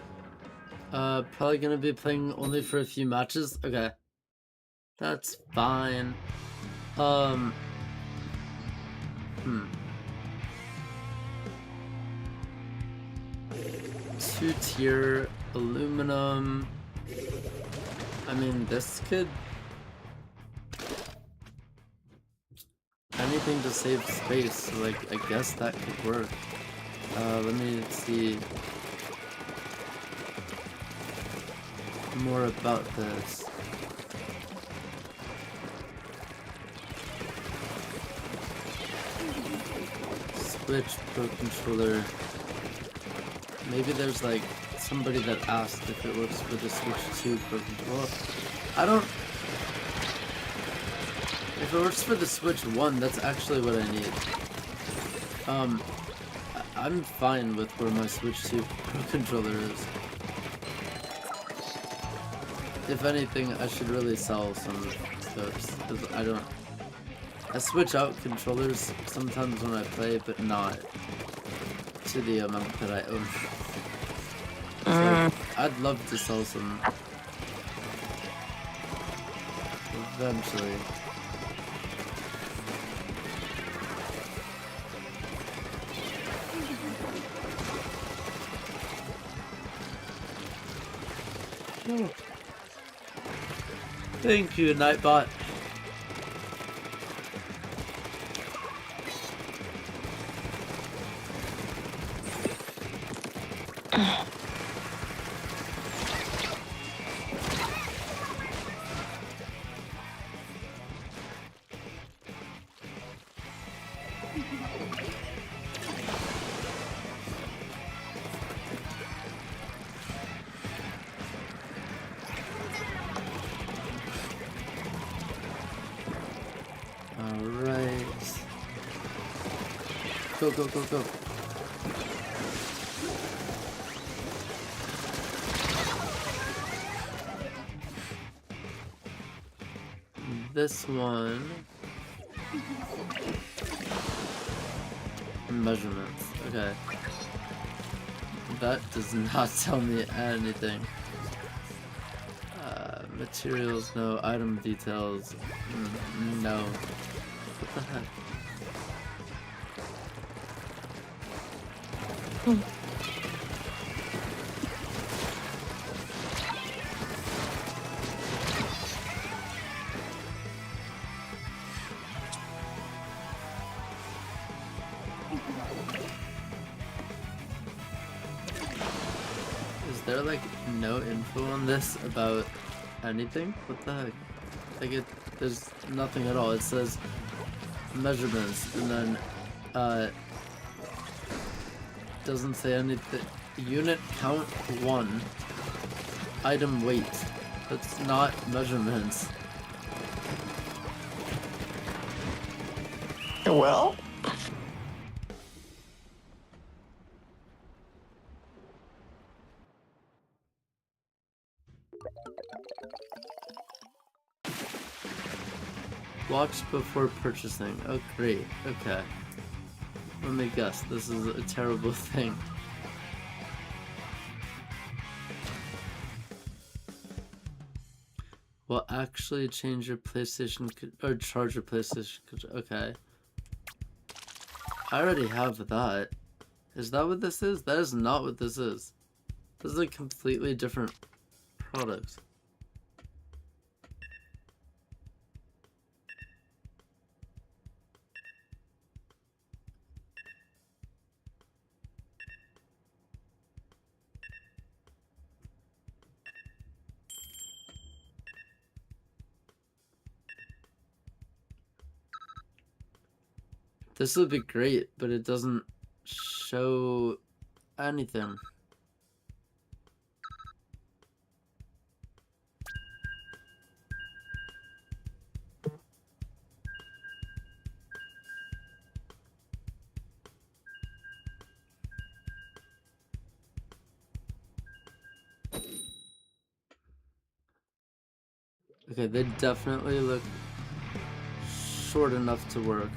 Probably gonna be playing only for a few matches. Okay. That's fine. Hmm. 2-tier aluminum. I mean, this could... anything to save space, so like, I guess that could work. Let me see more about this. Switch Pro Controller. Maybe there's like somebody that asked if it works for the Switch 2 Pro Controller. I don't... if it works for the Switch 1, that's actually what I need. I'm fine with where my Switch 2 Pro Controller is. If anything, I should really sell some of those, because I switch out controllers sometimes when I play, but not to the amount that I own. So I'd love to sell some eventually. Oh. Thank you, Nightbot. Alright. Go, go, go, go. This one... measurements. Okay. That does not tell me anything. Materials, no. Item details, no. What the heck? Is there like no info on this about anything? What the heck? Like there's nothing at all. It says measurements and then doesn't say anything. Unit count 1. Item weight. That's not measurements. Well, Watch before purchasing. Oh, great. Okay. Let me guess. This is a terrible thing. Will actually change your PlayStation or charge your PlayStation. Okay. I already have that. Is that what this is? That is not what this is. This is a completely different product. This would be great, but it doesn't show anything. Okay, they definitely look short enough to work.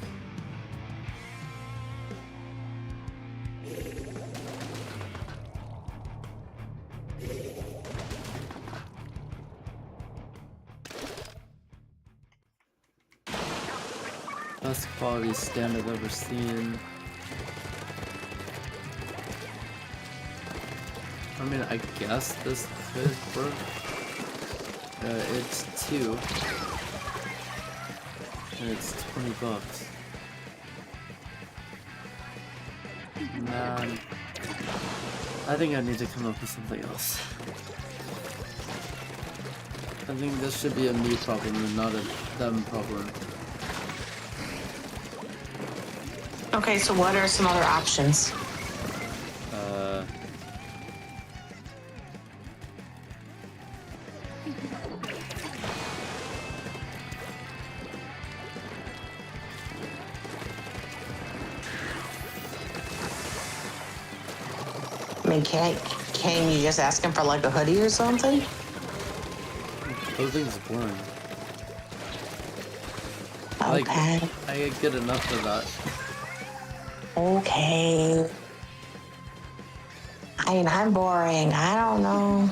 Best quality stand I've ever seen. I mean, I guess this could work. It's 2. And it's $20. Man, I think I need to come up with something else. I think this should be a me problem and not a them problem. Okay, so what are some other options? I mean, can you just ask him for like a hoodie or something? Clothing's boring. Okay. Like, I get enough of that. Okay. I mean, I'm boring. I don't know.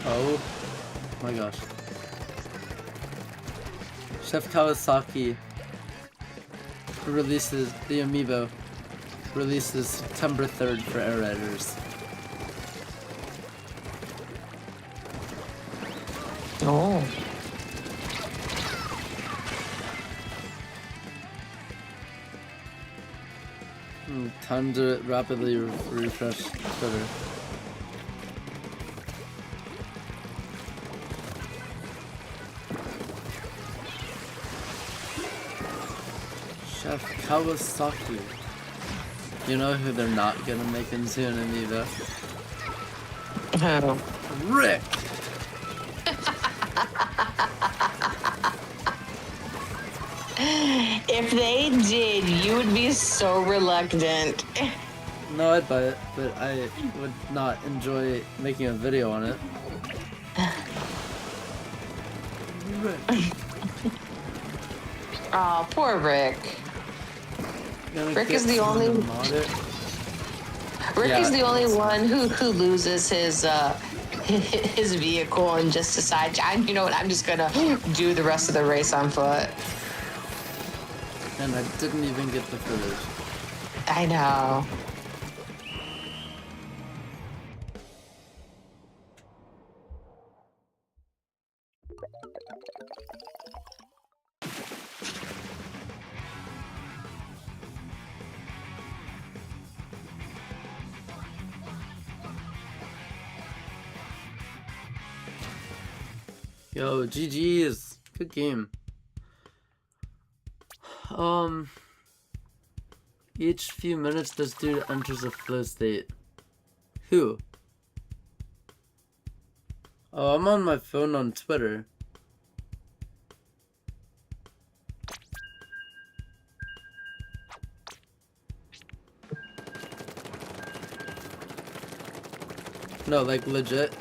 Oh my gosh. Chef Kawasaki releases the amiibo. Releases September 3rd for Air Riders. Oh. Time to rapidly refresh Twitter. Chef Kawasaki. You know who they're not gonna make into an amiibo? Oh. Rick! If they did, you would be so reluctant. No, I'd buy it, but I would not enjoy making a video on it. Rick. Oh, poor Rick. Rick is the only. Rick Yeah, is the only that's one who loses his his vehicle and just decides, you know what, I'm just gonna do the rest of the race on foot. And I didn't even get the footage. I know. Yo, GG's. Good game. Each few minutes this dude enters a flow state. Who? Oh, I'm on my phone on Twitter. No, like legit.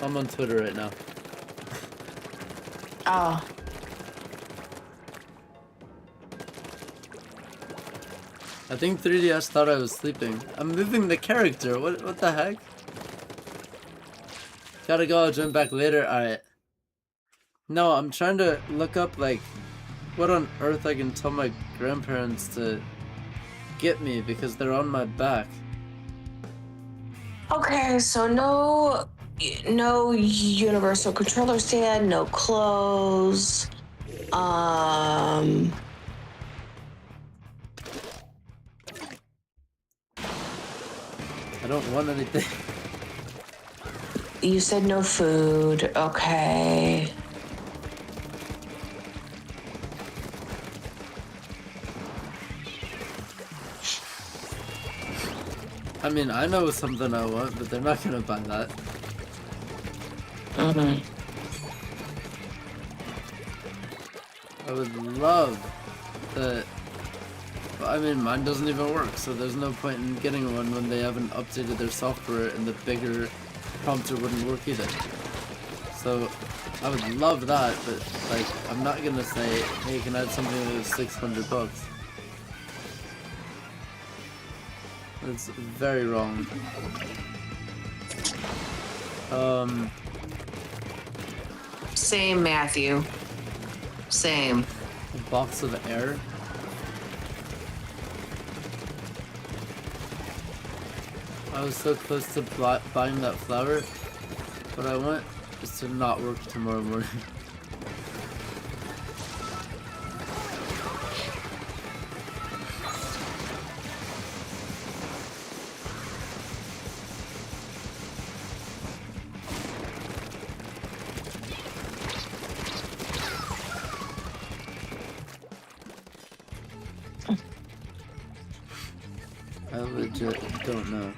I'm on Twitter right now. Oh. I think 3DS thought I was sleeping. I'm moving the character. What the heck? Gotta go, I'll join back later. Alright. No, I'm trying to look up like what on earth I can tell my grandparents to get me because they're on my back. Okay, so no universal controller stand, no clothes. I don't want anything. You said no food. Okay. I mean, I know something I want, but they're not gonna buy that. Mm-hmm. I would love that. I mean, mine doesn't even work, so there's no point in getting one when they haven't updated their software and the bigger prompter wouldn't work either. So, I would love that, but, like, I'm not gonna say, hey, can I have something that is $600? That's very wrong. Same, Matthew. Same. A box of air? I was so close to buying that flower. What I want is to not work tomorrow morning. I legit don't know.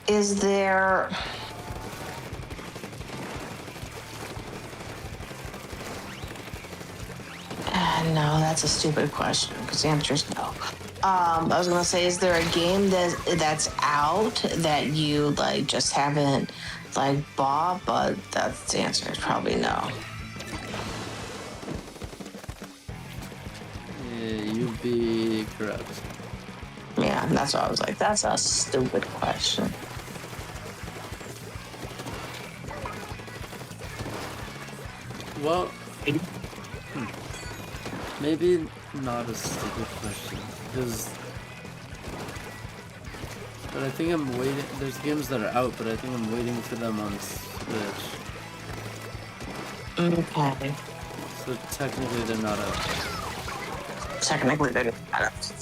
Is there... No, that's a stupid question because the answer is no. I was gonna say, is there a game that's out that you like just haven't like bought? But that's the answer is probably no. Yeah, you'd be correct. Yeah, that's what I was like. That's a stupid question. Well, maybe not a stupid question, because... But I think I'm waiting... There's games that are out, but I think I'm waiting for them on Switch. Okay. So technically they're not out. Technically, they're not out.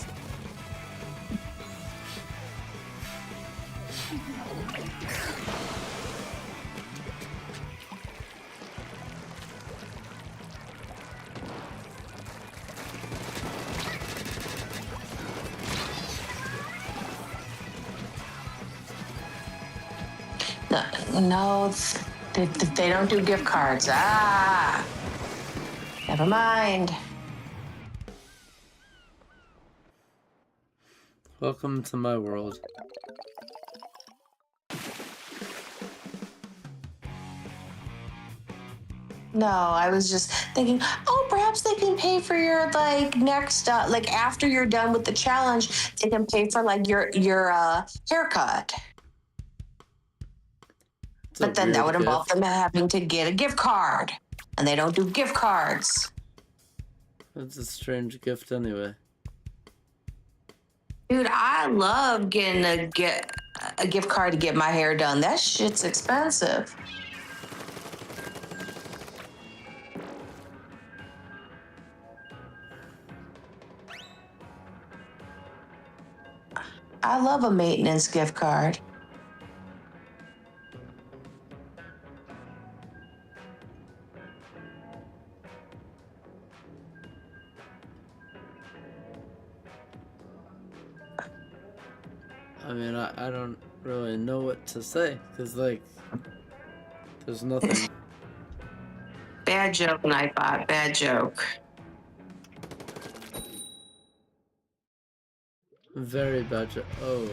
No, they don't do gift cards. Ah, never mind. Welcome to my world. No, I was just thinking, oh, perhaps they can pay for your like next, like after you're done with the challenge, they can pay for like your haircut. It's a But then that weird would involve gift. them having to get a gift card, and they don't do gift cards. It's a strange gift anyway. Dude, I love getting a gift card to get my hair done. That shit's expensive. I love a maintenance gift card. I mean, I don't really know what to say, because, like, there's nothing. Bad joke, Nightbot. Bad joke. Very bad oh.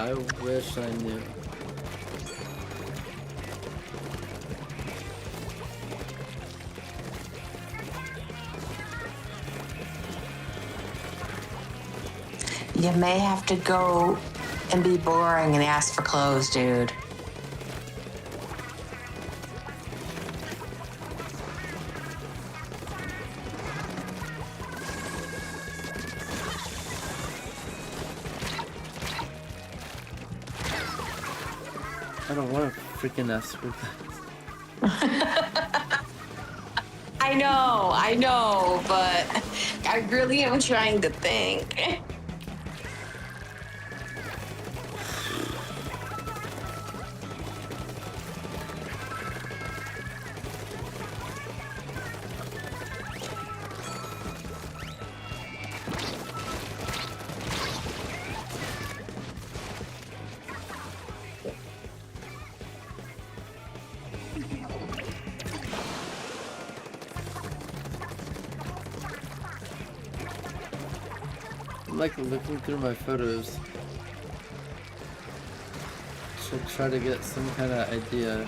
I wish I knew. You may have to go and be boring and ask for clothes, dude. I don't want to freaking ask for that. I know, but I really am trying to think. I'm like looking through my photos to try to get some kind of idea.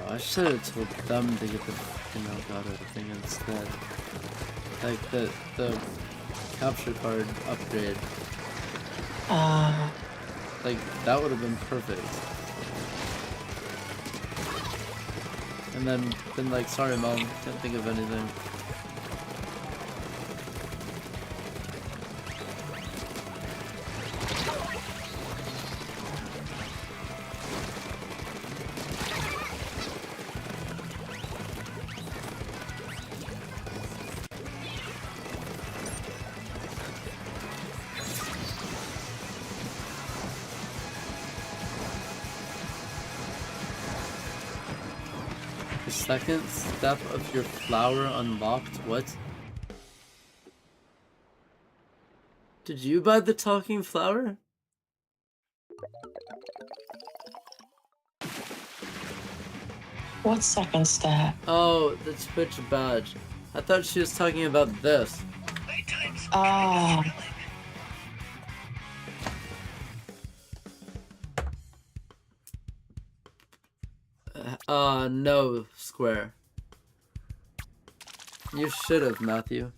I should have told them to get the fucking Elgato thing instead. Like the capture card upgrade. Like that would have been perfect. And then been like, sorry mom, can't think of anything. Second step of your flower unlocked. What? Did you buy the talking flower? What second step? Oh, the Twitch badge. I thought she was talking about this. Oh. No, Square. You should have, Matthew.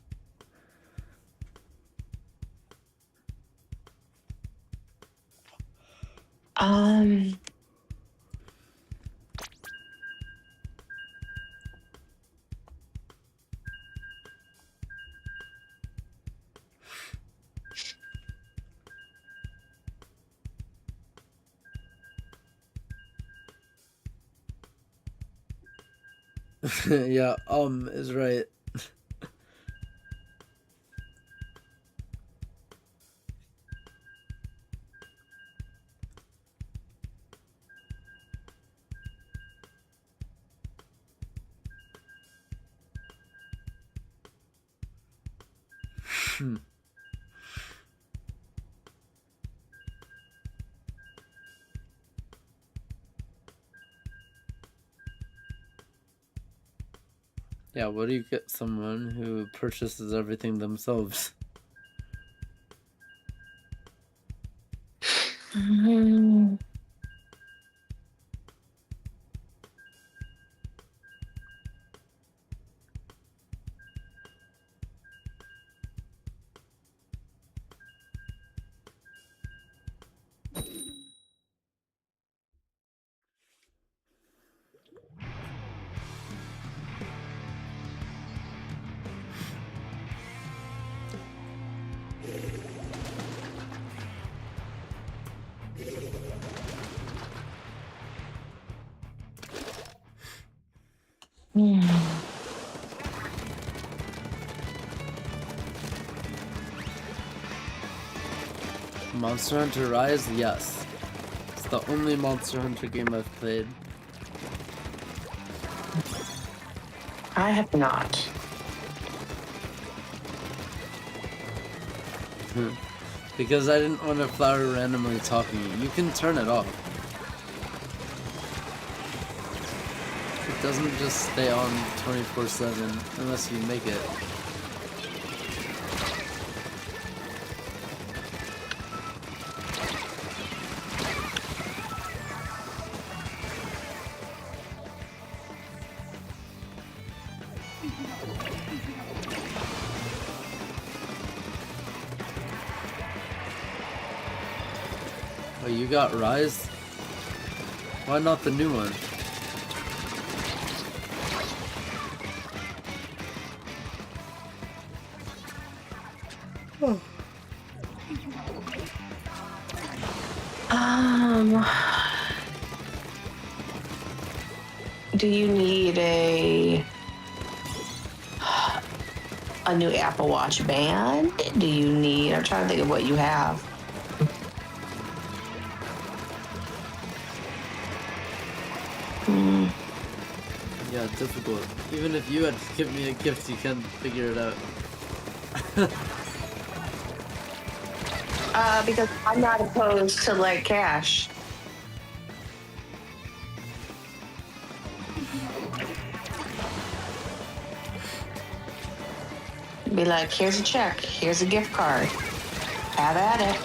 Yeah, is right. Yeah, what do you get someone who purchases everything themselves? Monster Hunter Rise? Yes. It's the only Monster Hunter game I've played. I have not. Because I didn't want a flower randomly talking to you. You can turn it off. It doesn't just stay on 24/7 unless you make it. Oh, you got Rise? Why not the new one? Do you need a new Apple Watch band? Do you need? I'm trying to think of what you have. Yeah, difficult. Even if you had to give me a gift, you can't figure it out. Because I'm not opposed to like cash. Be like, here's a check, here's a gift card. Have at it.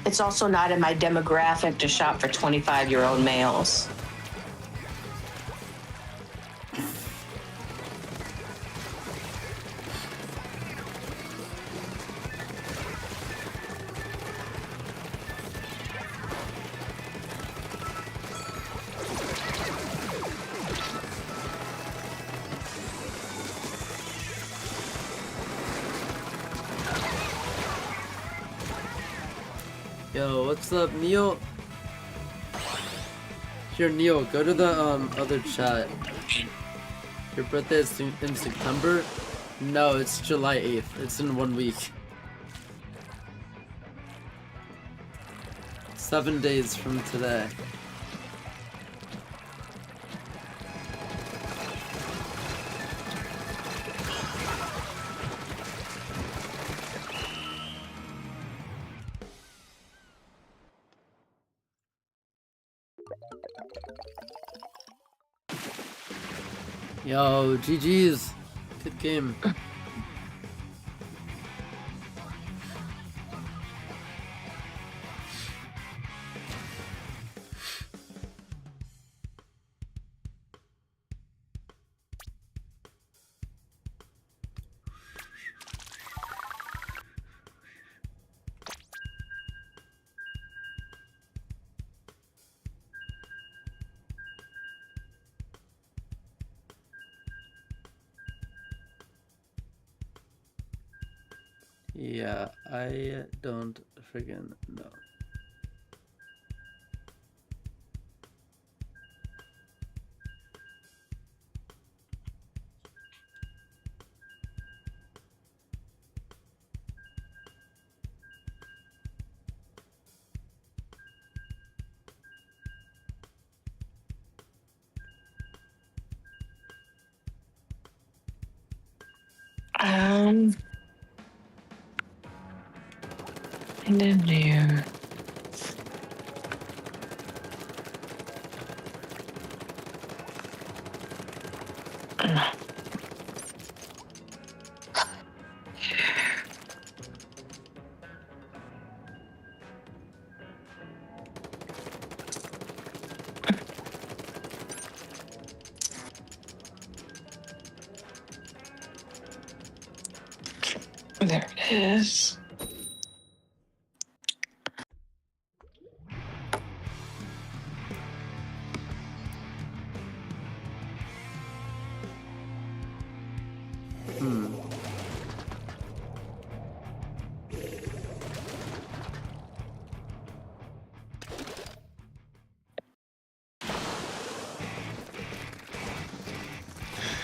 It's also not in my demographic to shop for 25-year-old males. Yo, what's up, Neil? Here, Neil, go to the other chat. Your birthday is in September? No, it's July 8th. It's in 1 week. 7 days from today. Yo, GG's. Good game. Yeah, I don't friggin' know. And then there. There it is.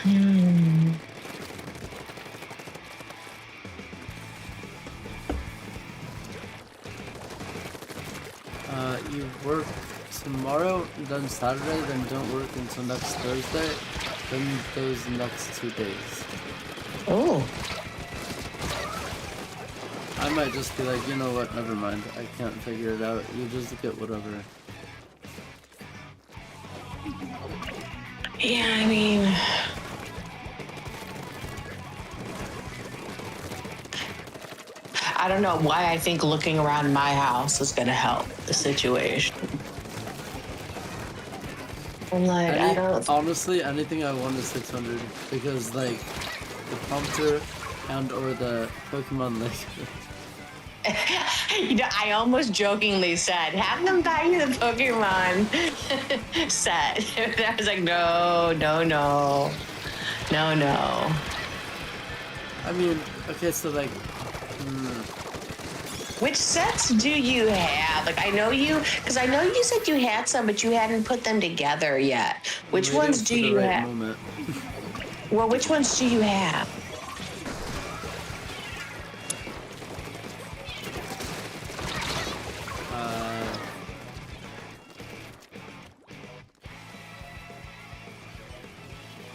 Hmm. You work tomorrow, then Saturday, then don't work until next Thursday, then those next 2 days. Oh. I might just be like, you know what, never mind, I can't figure it out, you just get whatever. Yeah, I mean, I don't know why I think looking around my house is going to help the situation. I'm like, I don't. Honestly, anything I want is 600, because like, the prompter and or the Pokemon Lego. You know, I almost jokingly said, have them buy you the Pokemon set. I was like, no. I mean, okay, so like, Which sets do you have? Like, I know you said you had some, but you hadn't put them together yet. Which waiting ones for do the you right have? moment. Well, which ones do you have?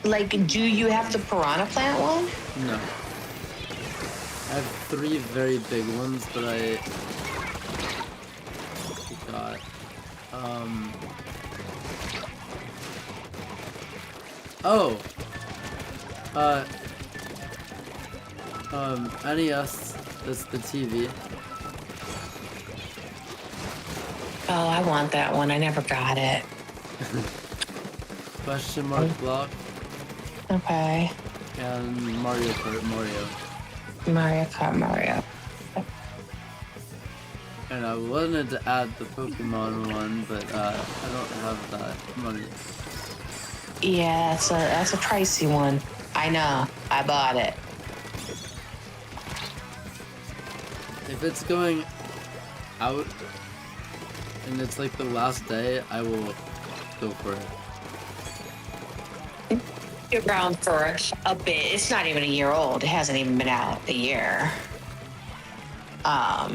Like, do you have the Piranha Plant one? No. I have 3 very big ones, but I got, oh! NES, that's the TV. Oh, I want that one. I never got it. Question mark block, Okay. and Mario Kart Mario. Mario Kart Mario. And I wanted to add the Pokemon one, but I don't have that money. Yeah, that's a pricey one. I know. I bought it. If it's going out and it's like the last day, I will go for it. Been around for a bit. It's not even a year old. It hasn't even been out a year. Are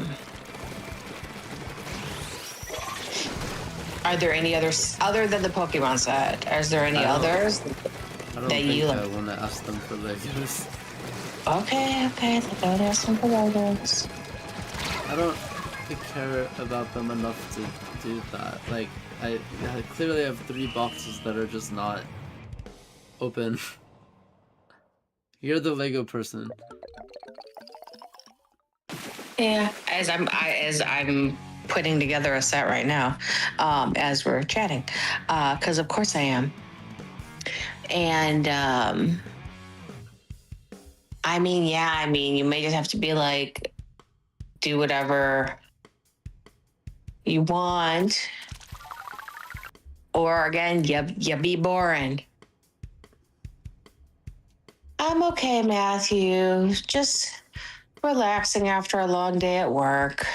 there any others other than the Pokemon set? Is there any others I don't that think you I want to ask them for Legos. Okay, don't ask them for Legos. I don't care about them enough to do that. Like, I clearly have 3 boxes that are just not open. You're the Lego person. Yeah, as I'm putting together a set right now, as we're chatting, because of course I am. And I mean, you may just have to be like, do whatever you want, or again, you be boring. I'm okay, Matthew. Just relaxing after a long day at work.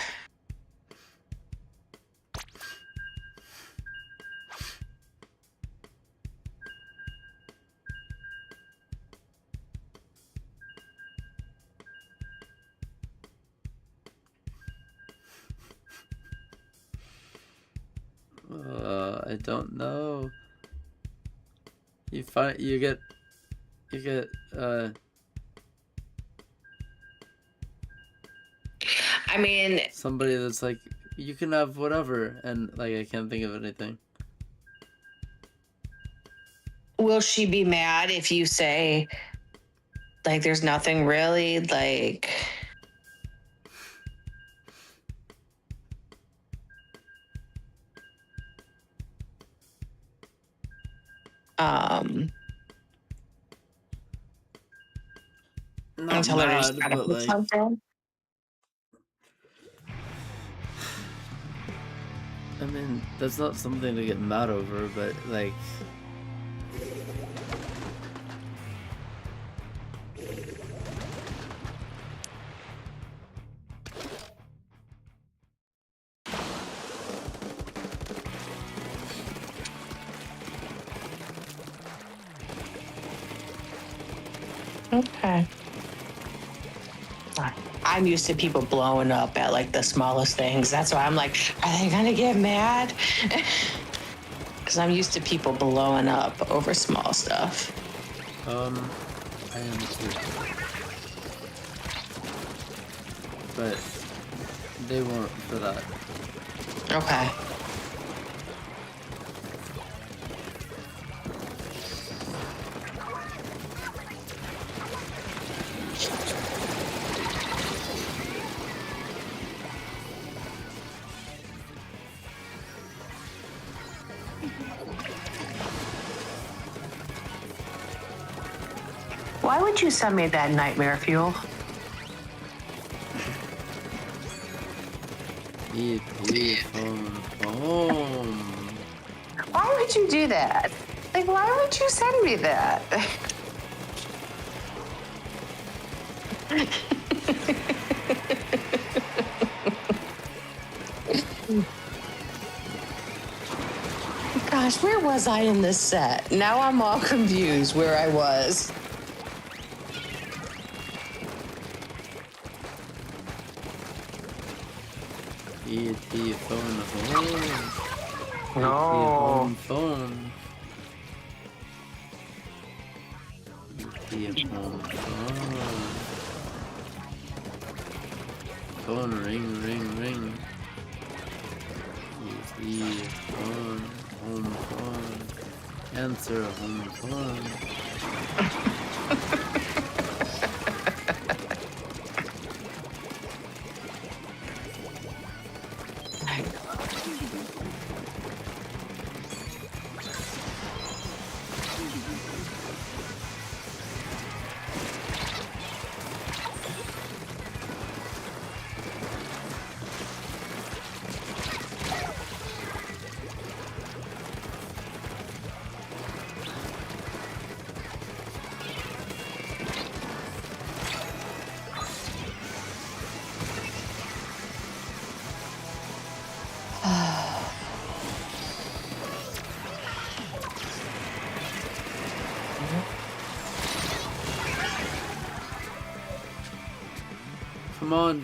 I don't know. You get I mean, somebody that's like, you can have whatever, and like, I can't think of anything. will she be mad if you say, like, there's nothing really, like... Not Until mad, just gotta but put like, something? I mean, that's not something to get mad over, but like, Okay. I'm used to people blowing up at like the smallest things. That's why I'm like, are they gonna get mad? Because I'm used to people blowing up over small stuff. I am too. But they won't for that. Okay. Why would you send me that nightmare fuel? Beep, beep, home. Why would you do that? Like, why would you send me that? Gosh, where was I in this set? Now I'm all confused where I was. Beep, beep, home. No. Phone. Beep, home, phone. Phone, ring, ring, ring. Beep, phone, home, phone. Answer, home, phone.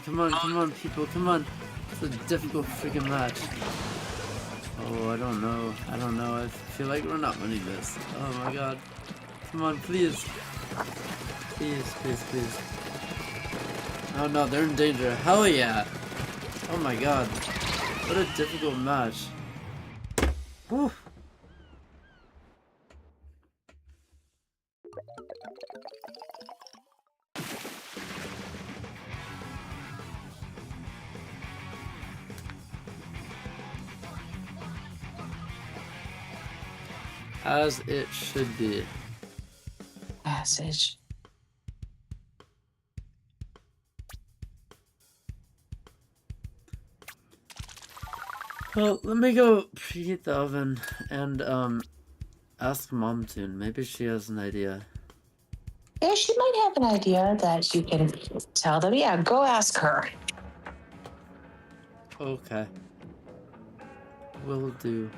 Come on, people, come on. It's a difficult freaking match. Oh, I don't know. I feel like we're not winning this. Oh my god. Come on, please. Please, please, please. Oh no, they're in danger. Hell yeah. Oh my god. What a difficult match. Whew. As it should be. Passage. Well, let me go preheat the oven and ask Mom to. Maybe she has an idea. Yeah, she might have an idea that you can tell them. Yeah, go ask her. Okay. Will do.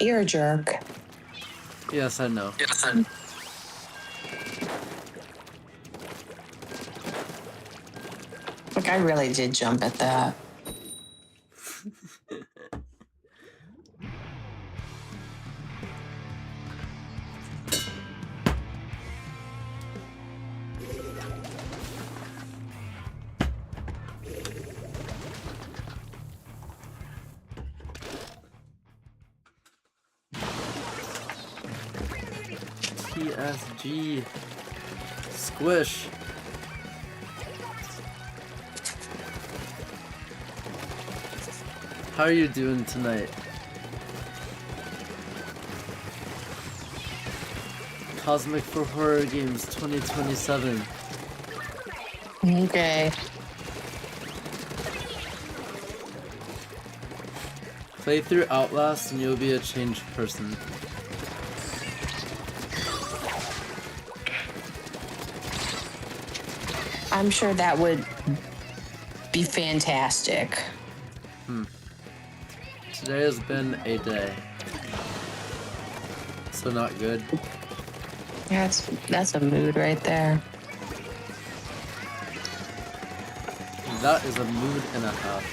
You're a jerk. Yes, I know. Look, I really did jump at that. TSG. Squish. How are you doing tonight? Cosmic for Horror Games 2027. Okay. Play through Outlast and you'll be a changed person. I'm sure that would be fantastic. Today has been a day. So not good. That's a mood right there. That is a mood and a half.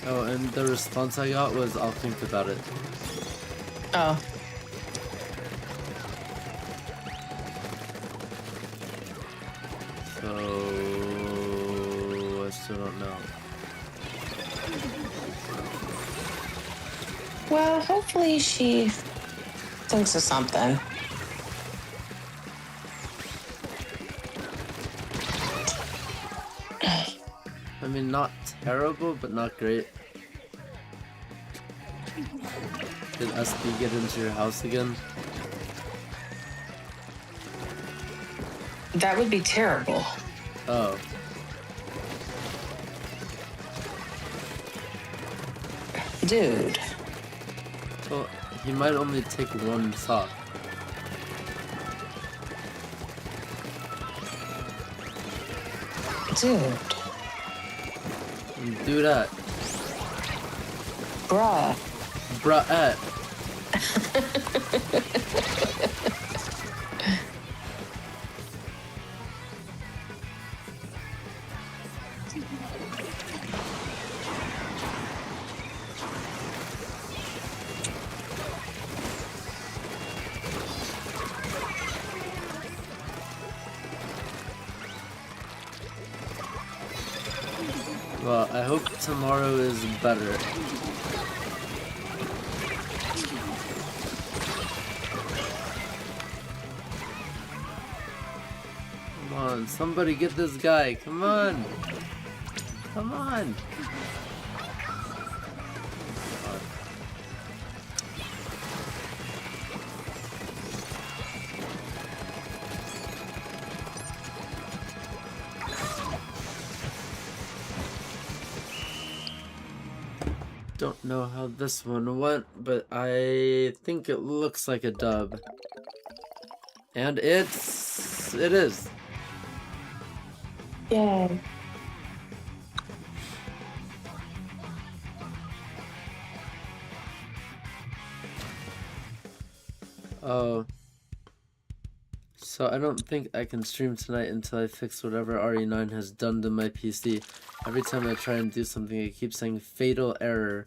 Oh, and the response I got was, I'll think about it. Oh. So, I still don't know. Well, hopefully she thinks of something. I mean, not terrible, but not great. Did SB get into your house again? That would be terrible. Oh. Dude. Well, he might only take one sock. Dude. Do that. Bruh. Bruh. Well, I hope tomorrow is better. Come on, somebody get this guy. Come on. Come on. Don't know how this one went, but I think it looks like a dub. And it is. Yay. Oh. So I don't think I can stream tonight until I fix whatever RE9 has done to my PC. Every time I try and do something, it keeps saying fatal error.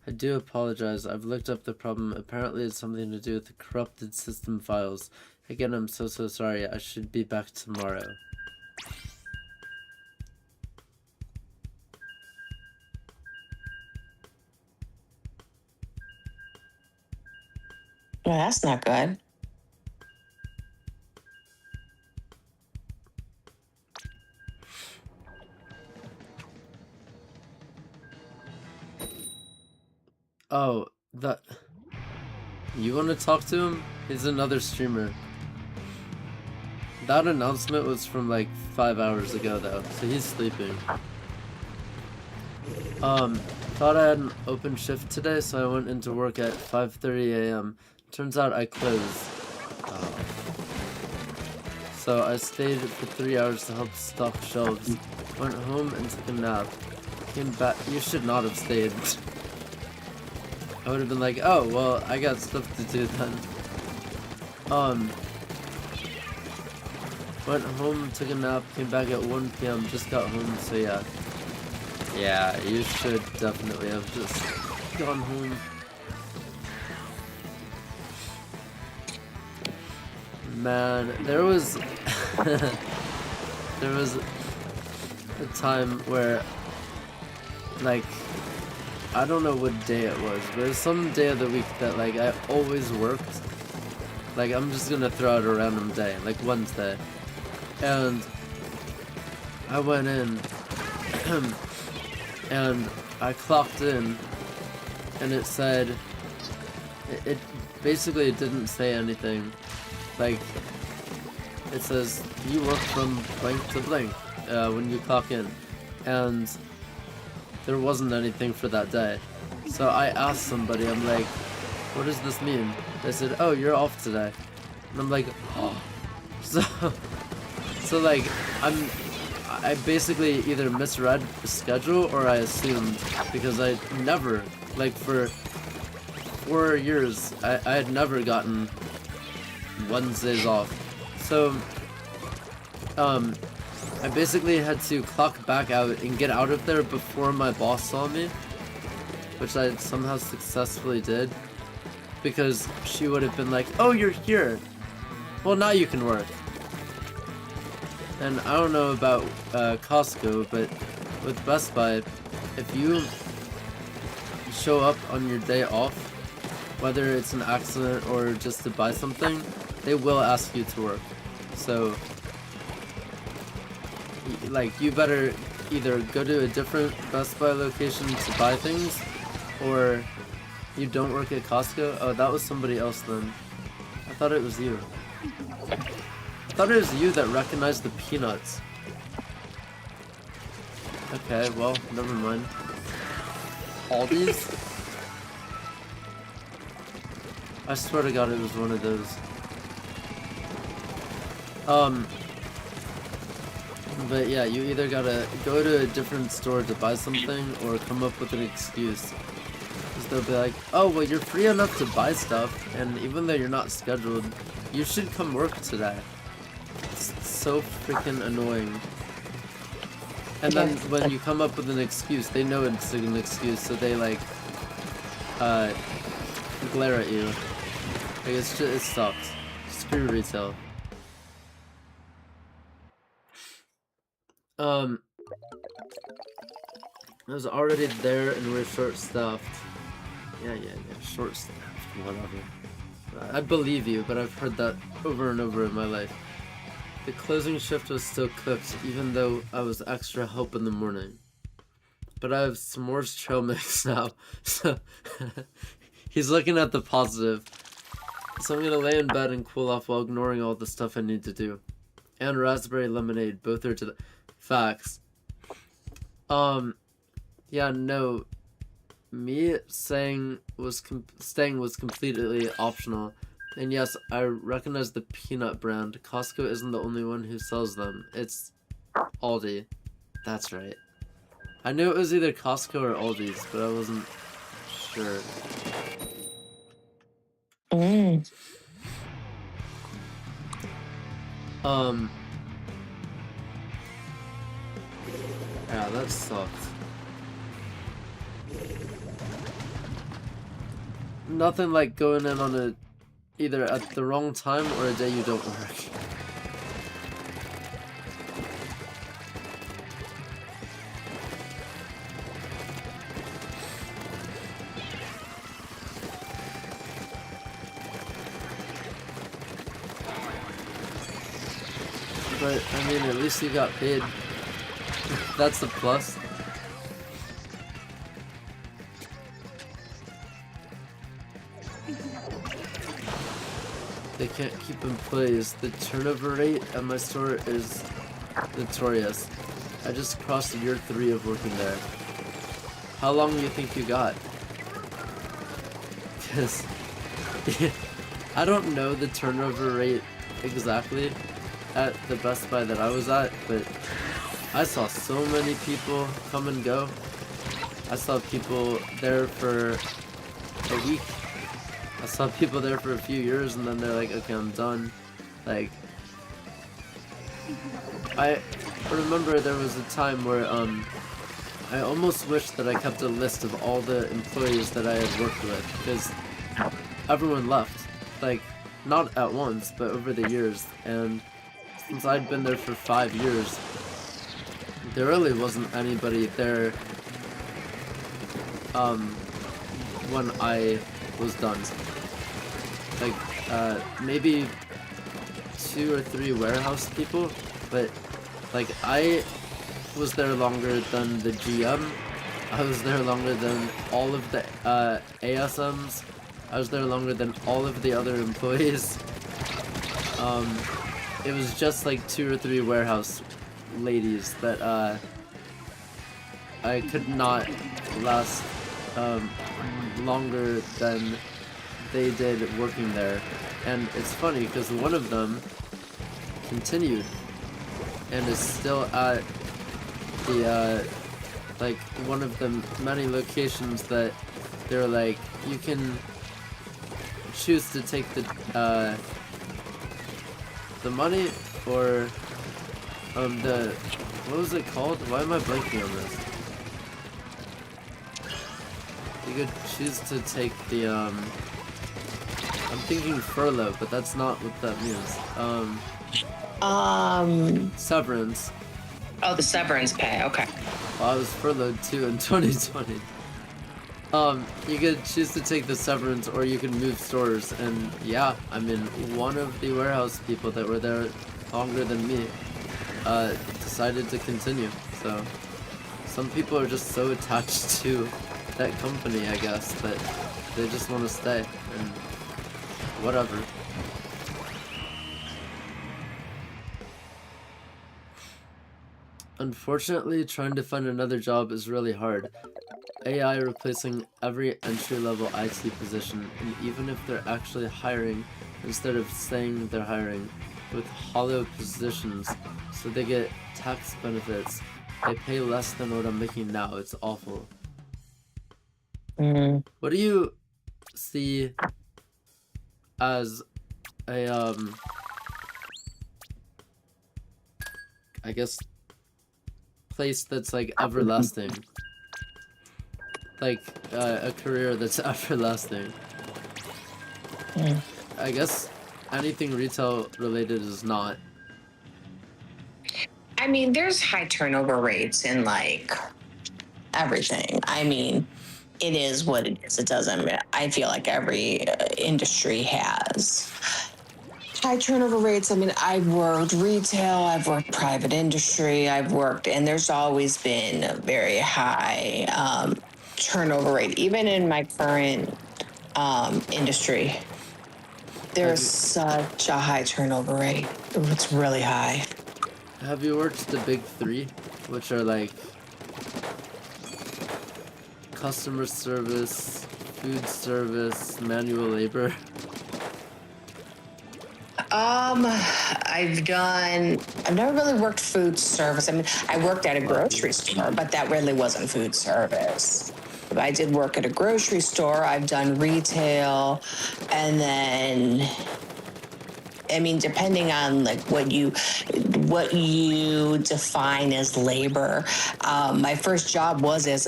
I do apologize. I've looked up the problem. Apparently it's something to do with the corrupted system files. Again, I'm so sorry. I should be back tomorrow. Well, that's not good. Oh, that... You want to talk to him? He's another streamer. That announcement was from like 5 hours ago though, so he's sleeping. Thought I had an open shift today, so I went into work at 5:30 a.m. Turns out I closed. So I stayed for 3 hours to help stock shelves. Went home and took a nap. Came back. You should not have stayed. I would have been like, oh, well, I got stuff to do then. Went home, took a nap, came back at 1 p.m., just got home, so yeah. Yeah, you should definitely have just gone home. Man, there was there was a time where, like, I don't know what day it was, but it was some day of the week that, like, I always worked. Like, I'm just gonna throw out a random day, like Wednesday. And I went in and I clocked in and it said, it basically it didn't say anything. Like, it says, you work from blank to blank when you clock in. And there wasn't anything for that day. So I asked somebody, I'm like, what does this mean? They said, oh, you're off today. And I'm like, oh. So like, I basically either misread the schedule or I assumed, because I never, like for 4 years, I had never gotten Wednesdays off. So, I basically had to clock back out and get out of there before my boss saw me, which I somehow successfully did, because she would have been like, oh, you're here. Well, now you can work. And I don't know about Costco, but with Best Buy, if you show up on your day off, whether it's an accident or just to buy something, they will ask you to work. So, like, you better either go to a different Best Buy location to buy things, or you don't work at Costco. Oh, that was somebody else then. I thought it was you. I thought it was you that recognized the peanuts. Okay, well, never mind. Aldi's? I swear to God it was one of those. But yeah, you either gotta go to a different store to buy something or come up with an excuse. Because they'll be like, oh, well, you're free enough to buy stuff, and even though you're not scheduled, you should come work today. It's so freaking annoying. And then when you come up with an excuse, they know it's an excuse, so they like glare at you. Like, it's just, it sucks. Screw retail. I was already there and we're short-staffed. Yeah, short-staffed, whatever. I believe you, but I've heard that over and over in my life. The closing shift was still cooked, even though I was extra help in the morning. But I have s'mores trail mix now, so he's looking at the positive. So I'm gonna lay in bed and cool off while ignoring all the stuff I need to do. And raspberry lemonade, both are to the facts. Yeah, no. Me staying was completely optional. And yes, I recognize the peanut brand. Costco isn't the only one who sells them. It's Aldi. That's right. I knew it was either Costco or Aldi's, but I wasn't sure. Yeah, that sucked. Nothing like going in on a either at the wrong time or a day you don't work. But I mean, at least you got paid. That's the plus. They can't keep employees. The turnover rate at my store is notorious. I just crossed year 3 of working there. How long do you think you got? Because I don't know the turnover rate exactly at the Best Buy that I was at, but I saw so many people come and go. I saw people there for a week. I saw people there for a few years, and then they're like, okay, I'm done. Like, I remember there was a time where I almost wished that I kept a list of all the employees that I had worked with, because everyone left. Like, not at once, but over the years. And since I'd been there for 5 years, there really wasn't anybody there when I was done. Like, maybe 2 or 3 warehouse people, but like I was there longer than the GM. I was there longer than all of the ASMs. I was there longer than all of the other employees. It was just like 2 or 3 warehouse ladies that I could not last longer than they did working there. And it's funny because one of them continued and is still at the like one of the many locations that they're like, you can choose to take the money or the, what was it called? Why am I blanking on this? You could choose to take the I'm thinking furlough, but that's not what that means. Severance. Oh, the severance pay. Okay. Well, I was furloughed too in 2020. You could choose to take the severance or you can move stores, and yeah, I mean, one of the warehouse people that were there longer than me decided to continue. So some people are just so attached to that company, I guess, that they just want to stay, and whatever. Unfortunately, trying to find another job is really hard. AI replacing every entry-level IT position, and even if they're actually hiring, instead of saying they're hiring, with hollow positions, so they get tax benefits, they pay less than what I'm making now. It's awful. What do you see as a, I guess, place that's like everlasting? Like, a career that's everlasting. I guess anything retail related is not. I mean, there's high turnover rates in like everything. I mean, it is what it is. It doesn't. I feel like every industry has high turnover rates. I mean, I've worked retail, I've worked private industry, and there's always been a very high turnover rate. Even in my current industry, there's such a high turnover rate. It's really high. Have you worked the big 3, which are like customer service, food service, manual labor? I've never really worked food service. I mean, I worked at a grocery store, but that really wasn't food service. I did work at a grocery store. I've done retail, and then, I mean, depending on like what you define as labor. My first job was as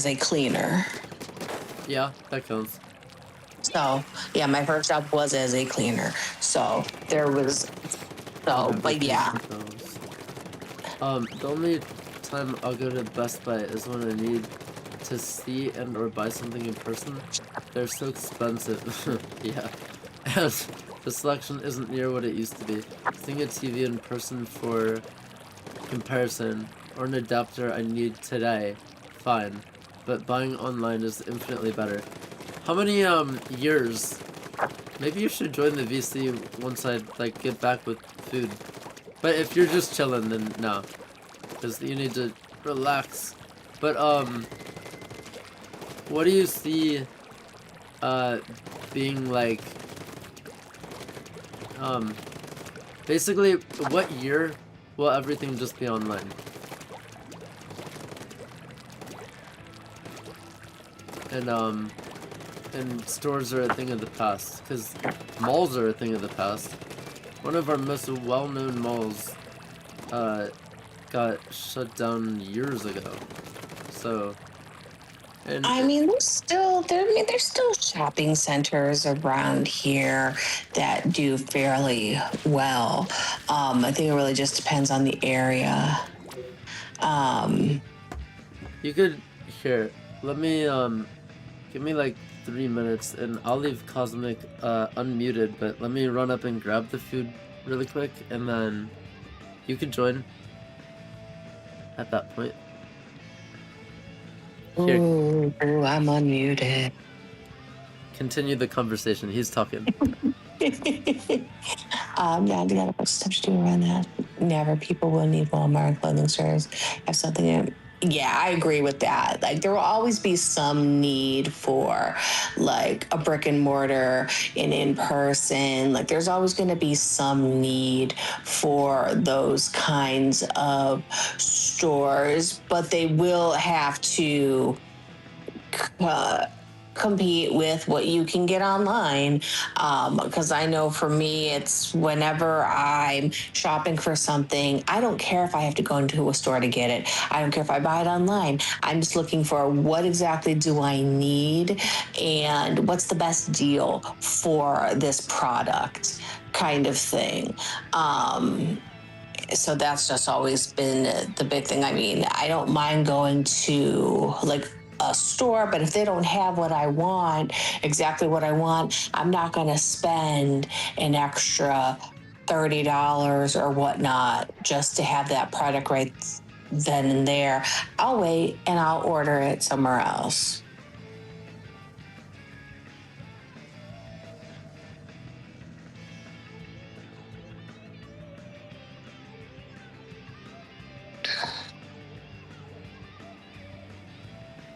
a cleaner. Yeah, that counts. So yeah, my first job was as a cleaner. So there was, but yeah. The only time I'll go to Best Buy is when I need to see and or buy something in person. They're so expensive. Yeah. And the selection isn't near what it used to be. Seeing a TV in person for comparison, or an adapter I need today, fine. But buying online is infinitely better. How many years? Maybe you should join the VC once I like get back with food. But if you're just chilling, then no, because you need to relax. But what do you see being like Basically, what year will everything just be online? And stores are a thing of the past, because malls are a thing of the past. One of our most well-known malls got shut down years ago. So, and I mean, there's still shopping centers around here that do fairly well. I think it really just depends on the area. you could here. Let me give me like 3 minutes, and I'll leave Cosmic unmuted. But let me run up and grab the food really quick, and then you could join at that point. Here, Ooh, I'm unmuted. continue the conversation. He's talking. Yeah, they got a bunch of stuff to do around that. Never people will need Walmart clothing stores have something in. Yeah, I agree with that. Like there will always be some need for like a brick and mortar and in person. Like there's always going to be some need for those kinds of stores, but they will have to uh, compete with what you can get online. Because I know for me, it's whenever I'm shopping for something, I don't care if I have to go into a store to get it. I don't care if I buy it online. I'm just looking for what exactly do I need and what's the best deal for this product kind of thing. So that's just always been the big thing. I mean, I don't mind going to like a store, but if they don't have what I want, exactly what I want, I'm not going to spend an extra $30 or whatnot just to have that product right then and there. I'll wait and I'll order it somewhere else.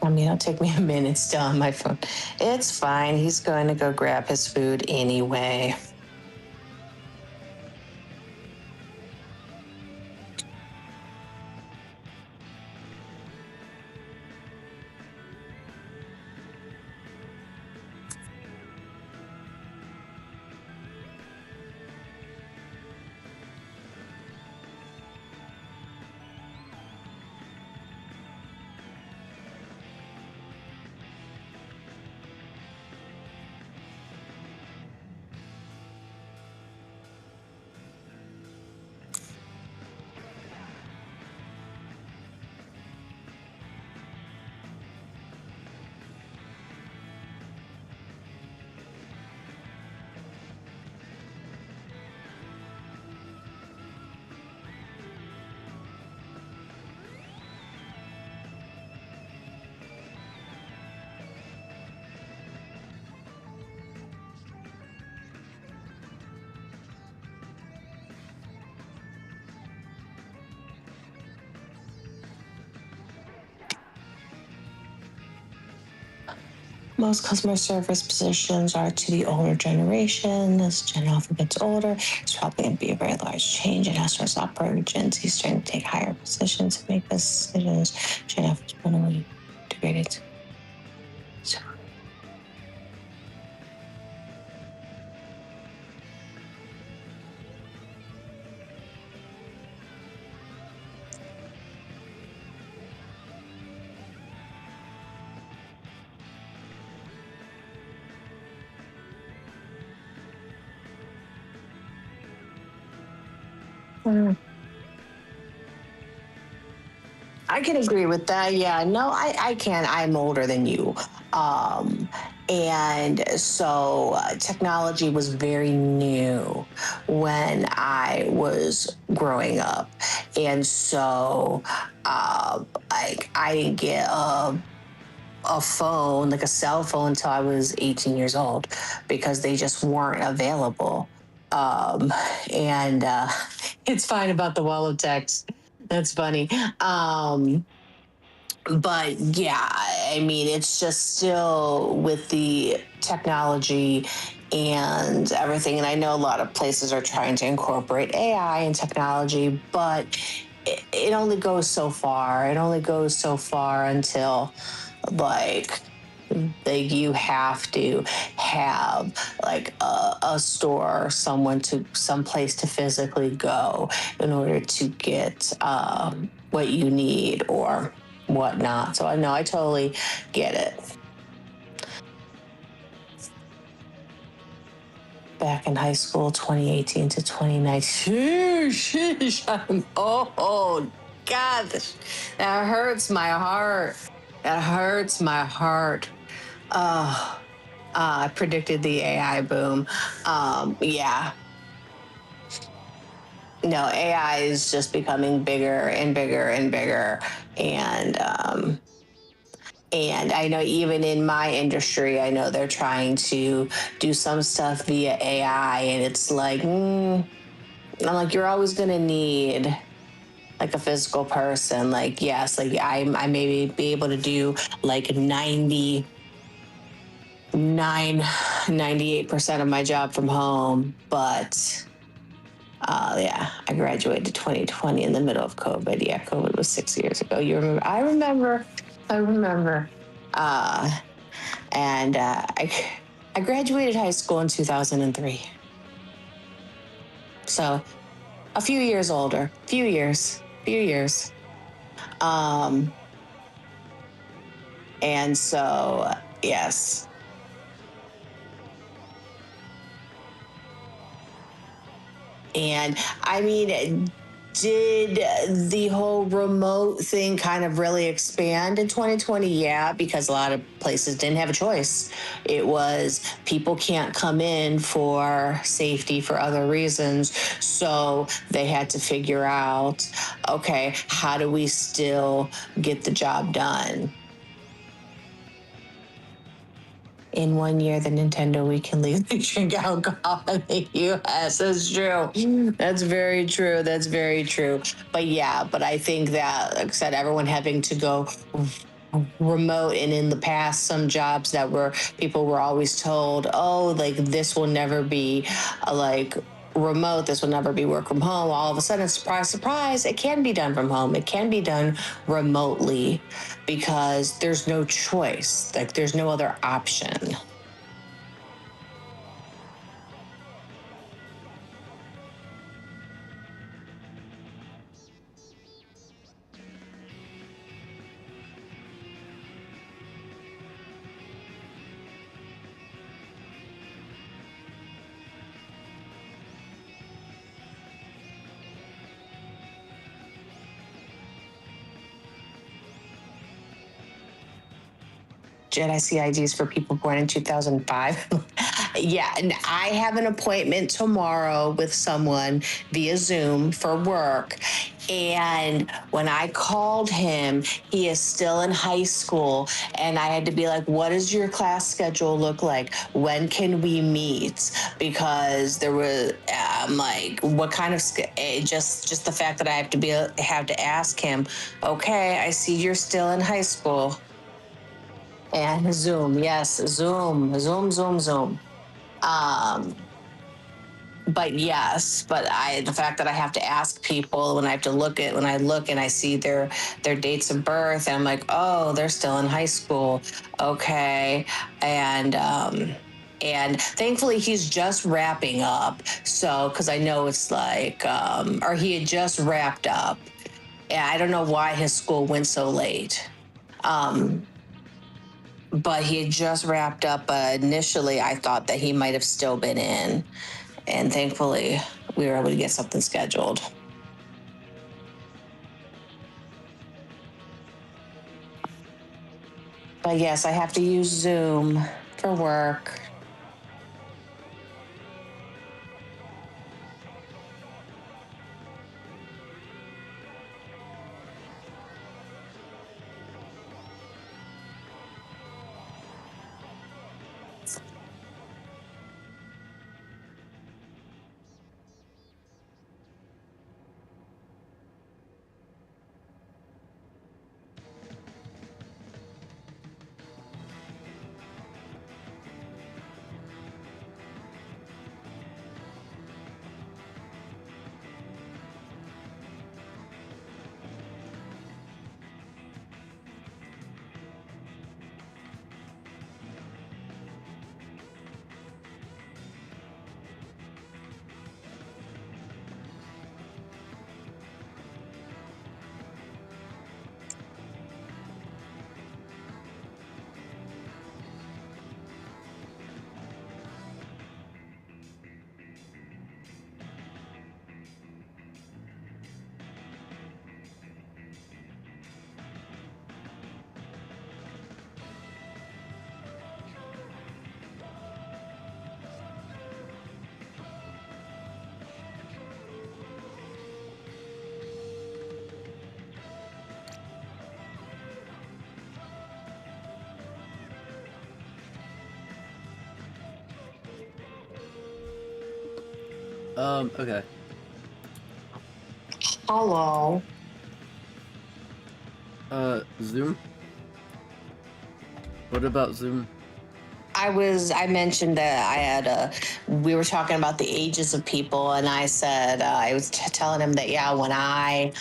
I mean, it'll take me a minute still on my phone. It's fine. He's going to go grab his food anyway. Most customer service positions are to the older generation. As Gen Alpha gets older, it's probably going to be a very large change in how stores operate. Gen Z is starting to take higher positions and make decisions. Gen Alpha is fundamentally integrated. So. I can agree with that. Yeah, no, I can. I'm older than you. Um, and so technology was very new when I was growing up. And so, like, I didn't get a phone, like a cell phone, until I was 18 years old because they just weren't available. Um, and it's fine about the wall of text. That's funny. But yeah, I mean, it's just still with the technology and everything. And I know a lot of places are trying to incorporate AI and technology, but it only goes so far. It only goes so far until like you have to have like a store or some place to physically go in order to get what you need or whatnot. So I know I totally get it. Back in high school, 2018 to 2019. Sheesh. Oh, God, that hurts my heart. That hurts my heart. Oh, I predicted the AI boom. Yeah. No, AI is just becoming bigger and bigger and bigger. And I know even in my industry, I know they're trying to do some stuff via AI, and it's like, I'm like, you're always gonna need like a physical person. Like, yes, like I may be able to do like 98% of my job from home, but yeah, I graduated 2020 in the middle of COVID. Yeah, COVID was 6 years ago. You remember? I remember. Uh, and I graduated high school in 2003. So a few years older, few years. Um, and so, yes. And I mean, did the whole remote thing kind of really expand in 2020? Yeah, because a lot of places didn't have a choice. It was people can't come in for safety for other reasons. So they had to figure out, okay, how do we still get the job done? In 1 year, the Nintendo Wii can legally drink alcohol in the U.S. That's true. That's very true. That's very true. But yeah, but I think that, like I said, everyone having to go remote, and in the past, some jobs that were people were always told, oh, like this will never be like remote, this will never be work from home. All of a sudden, surprise, surprise, it can be done from home. It can be done remotely because there's no choice. Like there's no other option. Jedi CIDs for people born in 2005. Yeah, and I have an appointment tomorrow with someone via Zoom for work. And when I called him, he is still in high school. And I had to be like, what does your class schedule look like? When can we meet? Because there was, I'm like, what kind of, just the fact that I have to ask him, okay, I see you're still in high school. And Zoom, yes, Zoom. Um, but yes, the fact that I have to ask people when I have to when I look and I see their dates of birth, and I'm like, oh, they're still in high school, okay, and thankfully he's just wrapping up, so because I know it's like, or he had just wrapped up, and I don't know why his school went so late. Um, but he had just wrapped up. Initially, I thought that he might have still been in, and thankfully, we were able to get something scheduled. But yes, I have to use Zoom for work. Okay. Hello. Zoom? What about Zoom? I mentioned that we were talking about the ages of people, and I said, I was telling him that, yeah, when I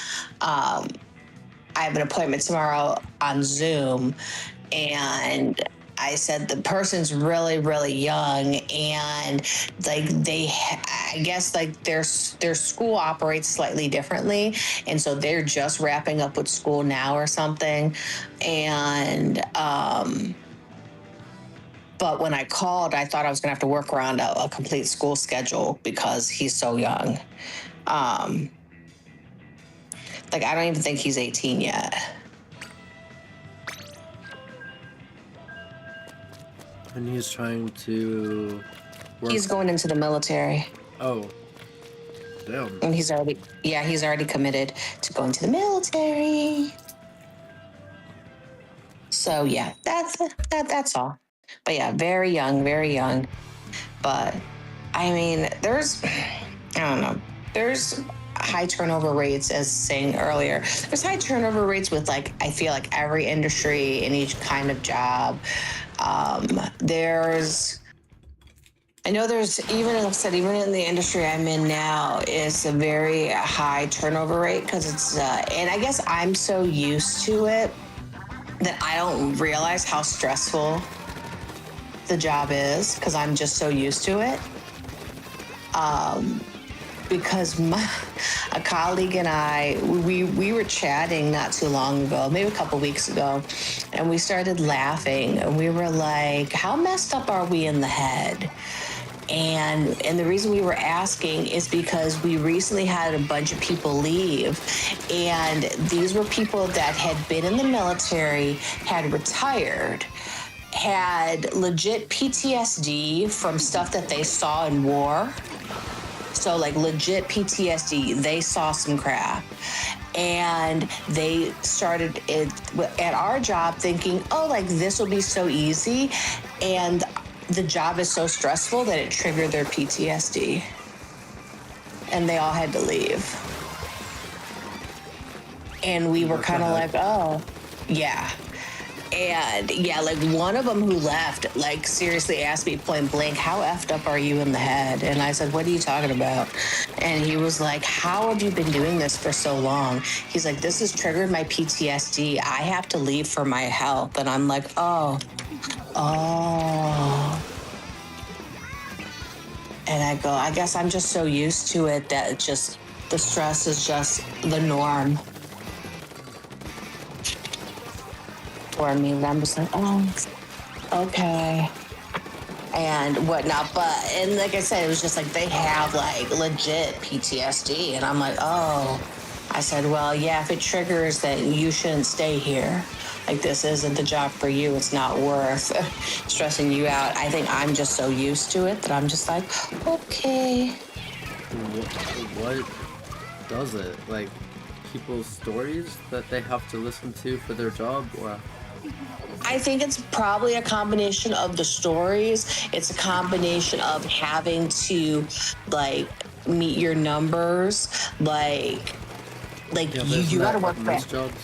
have an appointment tomorrow on Zoom, and I said the person's really, really young, and like I guess like their school operates slightly differently, and so they're just wrapping up with school now or something, and but when I called, I thought I was going to have to work around a complete school schedule because he's so young. Um, like I don't even think he's 18 yet. And he's trying to work. He's going into the military. Oh. Damn. And he's already committed to going to the military. So yeah, that's all. But yeah, very young, very young. But I mean, I don't know, there's high turnover rates, as saying earlier. There's high turnover rates with like I feel like every industry in each kind of job. I know there's even, like I said, even in the industry I'm in now, it's a very high turnover rate because it's, and I guess I'm so used to it that I don't realize how stressful the job is because I'm just so used to it. Because a colleague and I, we were chatting not too long ago, maybe a couple weeks ago, and we started laughing and we were like, how messed up are we in the head? And the reason we were asking is because we recently had a bunch of people leave, and these were people that had been in the military, had retired, had legit PTSD from stuff that they saw in war. So like legit PTSD, they saw some crap. And they started at our job thinking, oh, like this will be so easy. And the job is so stressful that it triggered their PTSD. And they all had to leave. And we were kind of like, oh, yeah. And yeah, like one of them who left, like seriously asked me point blank, how effed up are you in the head? And I said, what are you talking about? And he was like, how have you been doing this for so long? He's like, this has triggered my PTSD. I have to leave for my health. And I'm like, oh. And I go, I guess I'm just so used to it that it's just, the stress is just the norm. For me, I'm just like, oh, okay. And whatnot. And like I said, it was just like they have like legit PTSD. And I'm like, oh. I said, well, yeah, if it triggers, then you shouldn't stay here. Like, this isn't the job for you. It's not worth stressing you out. I think I'm just so used to it that I'm just like, okay. What does it? Like, people's stories that they have to listen to for their job? Or I think it's probably a combination of the stories. It's a combination of having to, like, meet your numbers. Like yeah, you gotta work most fast. jobs.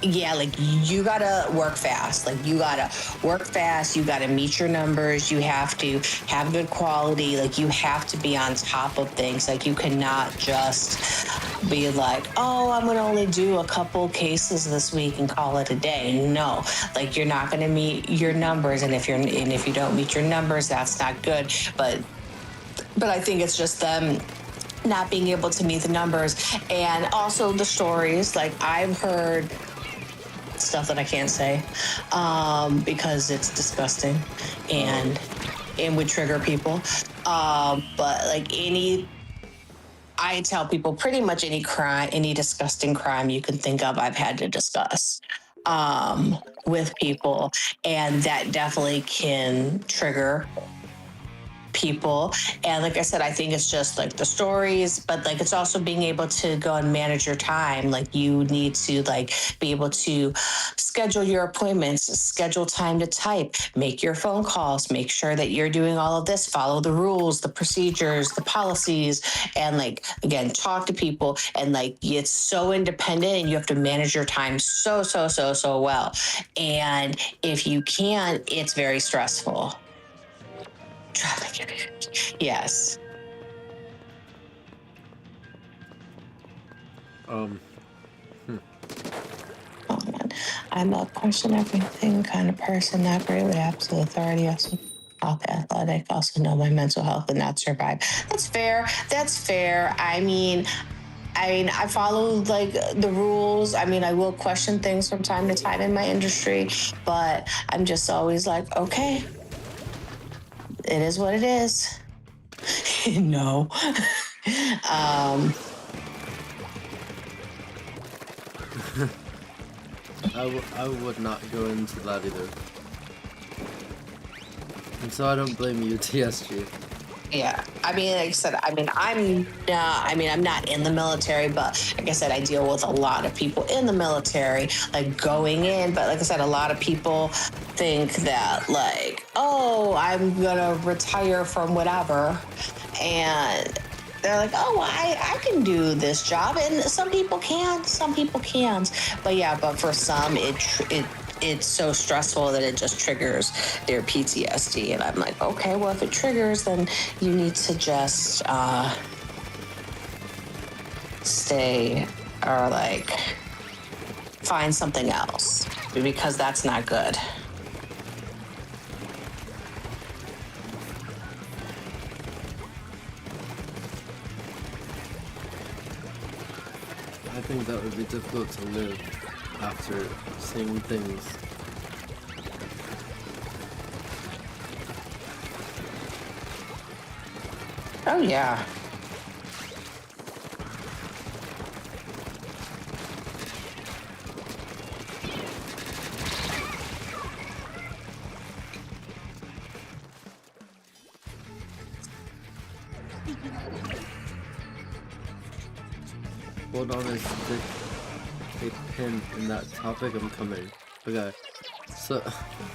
Yeah, like you gotta work fast. Like you gotta work fast. You gotta meet your numbers. You have to have good quality. Like you have to be on top of things. Like you cannot just be like, oh, I'm gonna only do a couple cases this week and call it a day. No, like you're not gonna meet your numbers. And if you don't meet your numbers, that's not good. But I think it's just them not being able to meet the numbers, and also the stories. Like I've heard stuff that I can't say because it's disgusting and would trigger people. But like I tell people pretty much any crime, any disgusting crime you can think of, I've had to discuss with people, and that definitely can trigger people. And like I said, I think it's just like the stories, but like it's also being able to go and manage your time. Like you need to like be able to schedule your appointments, schedule time to type, make your phone calls, make sure that you're doing all of this, follow the rules, the procedures, the policies, and like again, talk to people. And like it's so independent and you have to manage your time so well. And if you can't, it's very stressful. Traffic. Yes. Hmm. Oh man, I'm a question everything kind of person, not great with absolute authority. Also, athletic. Also know my mental health and not survive. That's fair. That's fair. I follow like the rules. I mean, I will question things from time to time in my industry, but I'm just always like, okay, it is what it is. No. I would not go into that either. And so I don't blame you, TSG. Yeah, I mean, like I said, I'm not in the military, but like I said, I deal with a lot of people in the military, like going in. But like I said, a lot of people think that like, oh, I'm gonna retire from whatever, and they're like, oh, I can do this job, and some people can, some people can't. But yeah, but for some, it's so stressful that it just triggers their PTSD. And I'm like, okay, well, if it triggers, then you need to just stay or like find something else because that's not good. I think that would be difficult to live after seeing things. Oh, yeah. Hold on a stick a pin in that topic, I'm coming. Okay. So,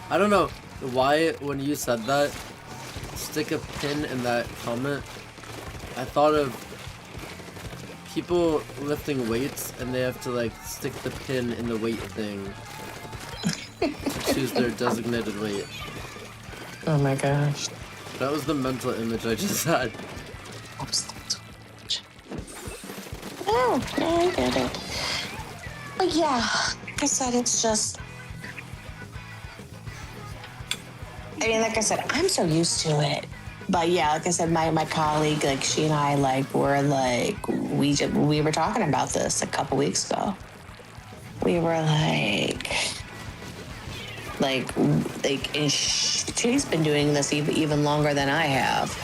I don't know why when you said that, stick a pin in that comment, I thought of people lifting weights and they have to like stick the pin in the weight thing to choose their designated weight. Oh my gosh. That was the mental image I just had. Oh, no, I get it. But yeah, like I said, it's just. I mean, like I said, I'm so used to it. But yeah, like I said, my colleague, like she and I, like we're like we were talking about this a couple weeks ago. We were and she's been doing this even longer than I have.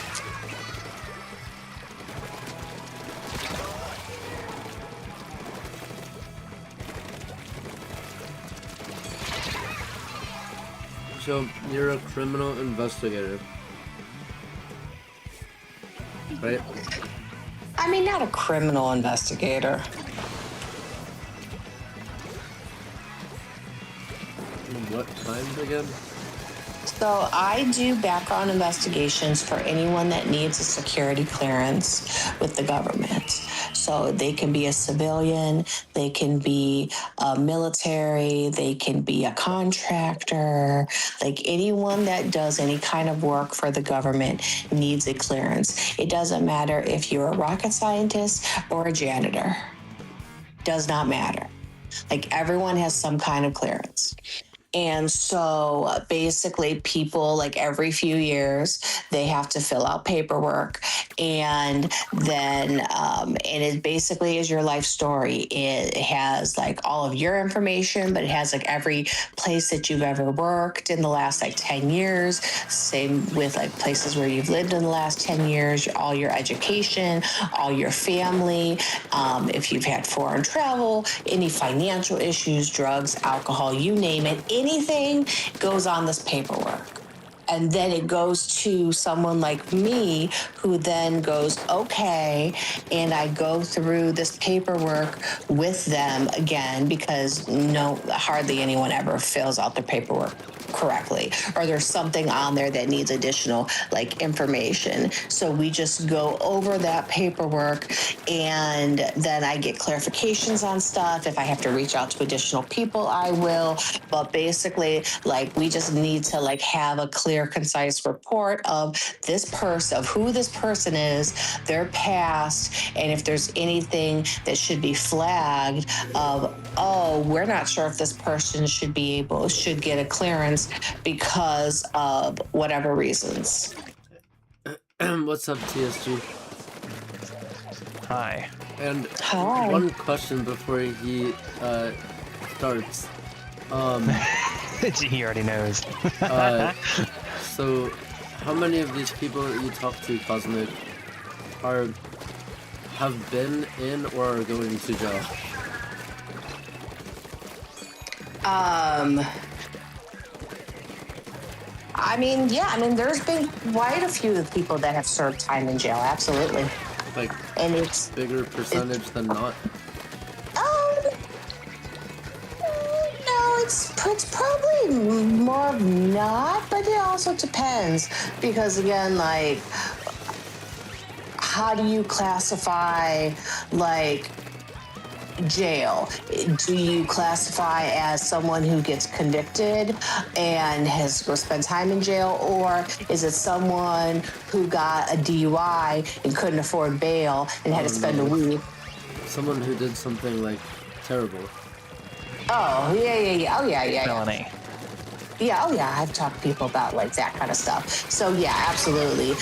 So, you're a criminal investigator, right? I mean, not a criminal investigator. What kind again? So I do background investigations for anyone that needs a security clearance with the government. So they can be a civilian, they can be a military, they can be a contractor, like anyone that does any kind of work for the government needs a clearance. It doesn't matter if you're a rocket scientist or a janitor. Does not matter. Like everyone has some kind of clearance. And so basically people like every few years, they have to fill out paperwork and then, and it basically is your life story. It has like all of your information, but it has like every place that you've ever worked in the last like 10 years. Same with like places where you've lived in the last 10 years, all your education, all your family, if you've had foreign travel, any financial issues, drugs, alcohol, you name it, anything goes on this paperwork. and then it goes to someone like me who then goes, okay, and I go through this paperwork with them again because hardly anyone ever fills out their paperwork correctly, or there's something on there that needs additional like information. So we just go over that paperwork, and then I get clarifications on stuff. If I have to reach out to additional people, I will. But basically, like, we just need to like have a clear, concise report of this person, of who this person is, their past, and if there's anything that should be flagged of, oh, we're not sure if this person should get a clearance because of whatever reasons. What's up, TSG? Hi. And Hi. one question before he starts. He already knows. So, how many of these people that you talk to, Cosmic, have been in or are going to jail? There's been quite a few people that have served time in jail, absolutely. Like, And it's bigger percentage than not? no, it's probably more of not, but it also depends because again, like, how do you classify like jail? Do you classify as someone who gets convicted and has spent time in jail, or is it someone who got a DUI and couldn't afford bail and had to spend a week? Someone who did something like terrible. Oh, yeah. Oh, yeah. Felony. Yeah, I've talked to people about like that kind of stuff. So yeah, absolutely.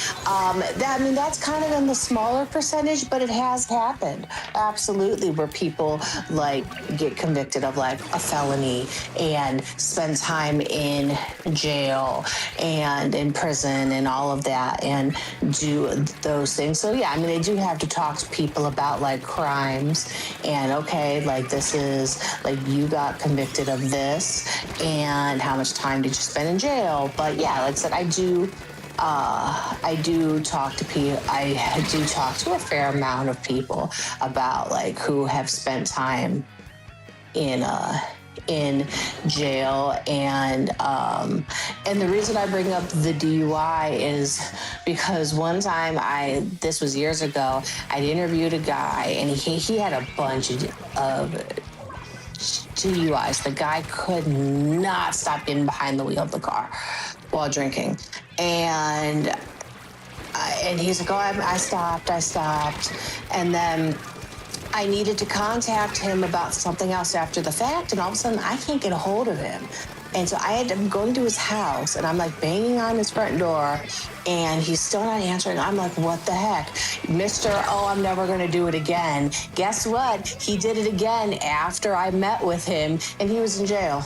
That's kind of in the smaller percentage, but it has happened. Absolutely, where people like get convicted of like a felony and spend time in jail and in prison and all of that and do those things. So yeah, they do have to talk to people about like crimes and okay, like this is like you got convicted of this and how much time did you spend in jail? But yeah, like I said, I do talk to people. I do talk to a fair amount of people about like who have spent time in jail, and the reason I bring up the DUI is because one time this was years ago, I'd interviewed a guy and he had a bunch of DUIs. The guy could not stop getting behind the wheel of the car while drinking. And he's like, oh, I stopped. And then I needed to contact him about something else after the fact. And all of a sudden, I can't get a hold of him. And so I'm going to his house and I'm like banging on his front door and he's still not answering. I'm like, what the heck? Mr. Oh, I'm never going to do it again. Guess what? He did it again after I met with him and he was in jail.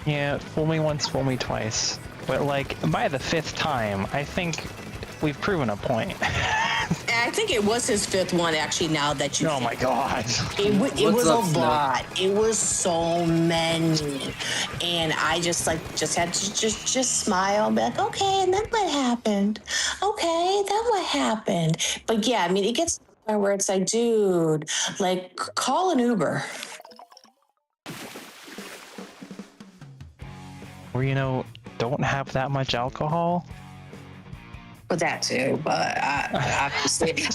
Yeah, fool me once, fool me twice. But like, by the fifth time, I think we've proven a point. I think it was his fifth one, actually, now that you... Oh my god. It was up, a lot. It was so many. And I just had to just smile and be like, okay, and then what happened? Okay, then what happened? But yeah, it gets to the point where it's like, dude, like, call an Uber. Or, don't have that much alcohol. But that too, but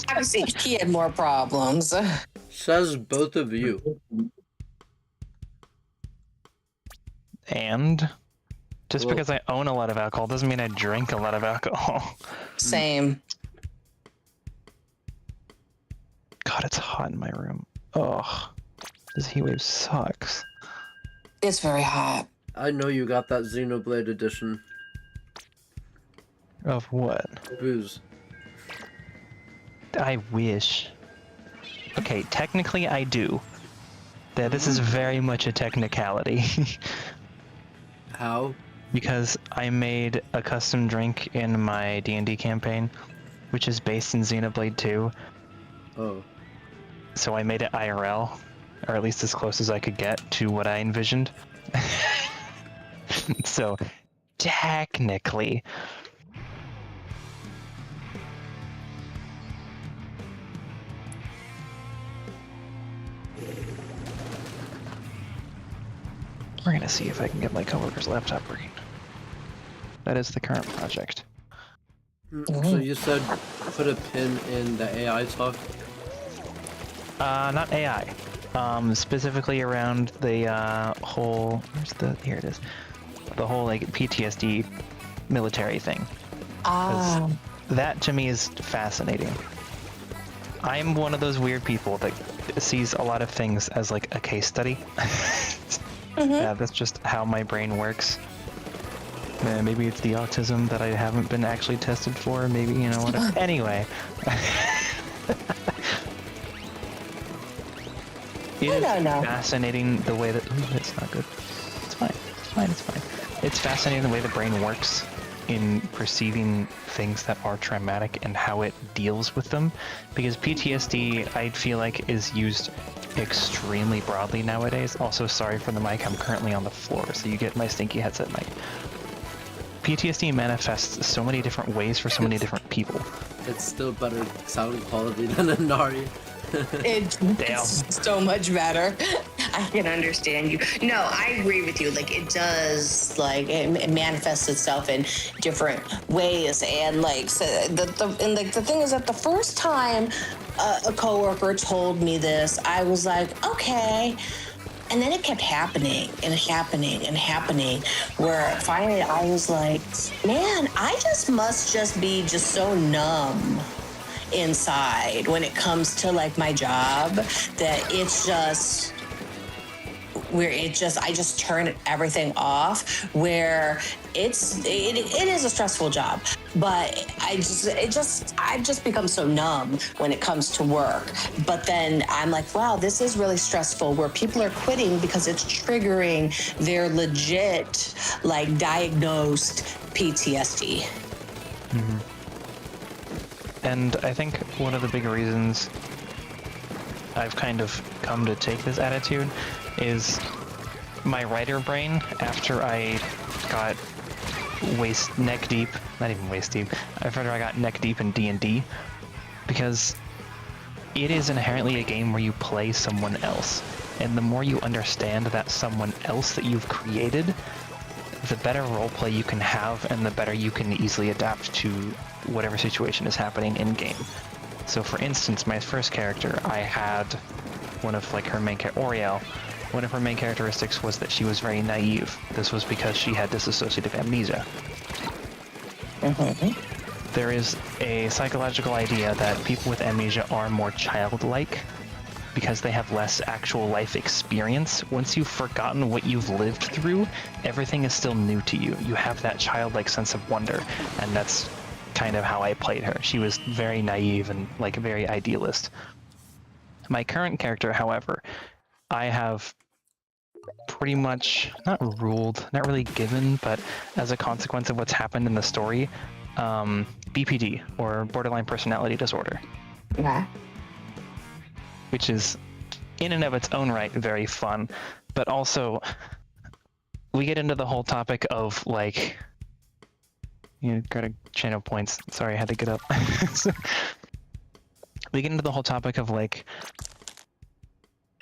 obviously he had more problems. Says both of you. And just Well, because I own a lot of alcohol doesn't mean I drink a lot of alcohol. Same. God, it's hot in my room. Ugh. This heat wave sucks. It's very hot. I know you got that Xenoblade edition. Of what? Booze. I wish. Okay, technically I do. This is very much a technicality. How? Because I made a custom drink in my D&D campaign, which is based in Xenoblade 2. Oh. So I made it IRL. or at least as close as I could get to what I envisioned. So, technically, we're gonna see if I can get my coworker's laptop working. That is the current project. So you said put a pin in the AI talk? Not AI. Specifically around the whole. Here it is. The whole like PTSD military thing. 'Cause that to me is fascinating. I'm one of those weird people that sees a lot of things as like a case study. Yeah, that's just how my brain works. Maybe it's the autism that I haven't been actually tested for. Maybe, you know, whatever. Anyway. It is fascinating the way that... Ooh, it's not good. It's fine. It's fine. It's fine. It's fascinating the way the brain works in perceiving things that are traumatic and how it deals with them. Because PTSD, I feel like, is used extremely broadly nowadays. Also, sorry for the mic. I'm currently on the floor, so you get my stinky headset mic. PTSD manifests so many different ways for so many different people. It's still better sound quality than a Nari. It's so much better. I can understand you. No, I agree with you. Like it does, like it manifests itself in different ways. And like so the thing is that the first time a coworker told me this, I was like, okay. And then it kept happening and happening and happening, where finally I was like, man, I must be so numb inside when it comes to like my job that it's just I just turn everything off, where it is a stressful job, but I've just become so numb when it comes to work. But then I'm like, wow, this is really stressful, where people are quitting because it's triggering their legit, like diagnosed PTSD. Mm-hmm. And I think one of the big reasons I've kind of come to take this attitude is my writer brain, after I got neck deep after I got neck deep in D&D, because it is inherently a game where you play someone else, and the more you understand that someone else that you've created, the better roleplay you can have, and the better you can easily adapt to whatever situation is happening in game. So for instance, my first character, I had one of like her main Oriel. One of her main characteristics was that she was very naive. This was because she had dissociative amnesia. Mm-hmm. There is a psychological idea that people with amnesia are more childlike because they have less actual life experience. Once you've forgotten what you've lived through, everything is still new to you. You have that childlike sense of wonder, and that's kind of how I played her. She was very naive and like very idealist. My current character, however, I have pretty much not really given, but as a consequence of what's happened in the story, BPD, or borderline personality disorder. Yeah. Which is in and of its own right very fun, but also we get into the whole topic of like, you got a chain of points. Sorry, I had to get up. We get into the whole topic of like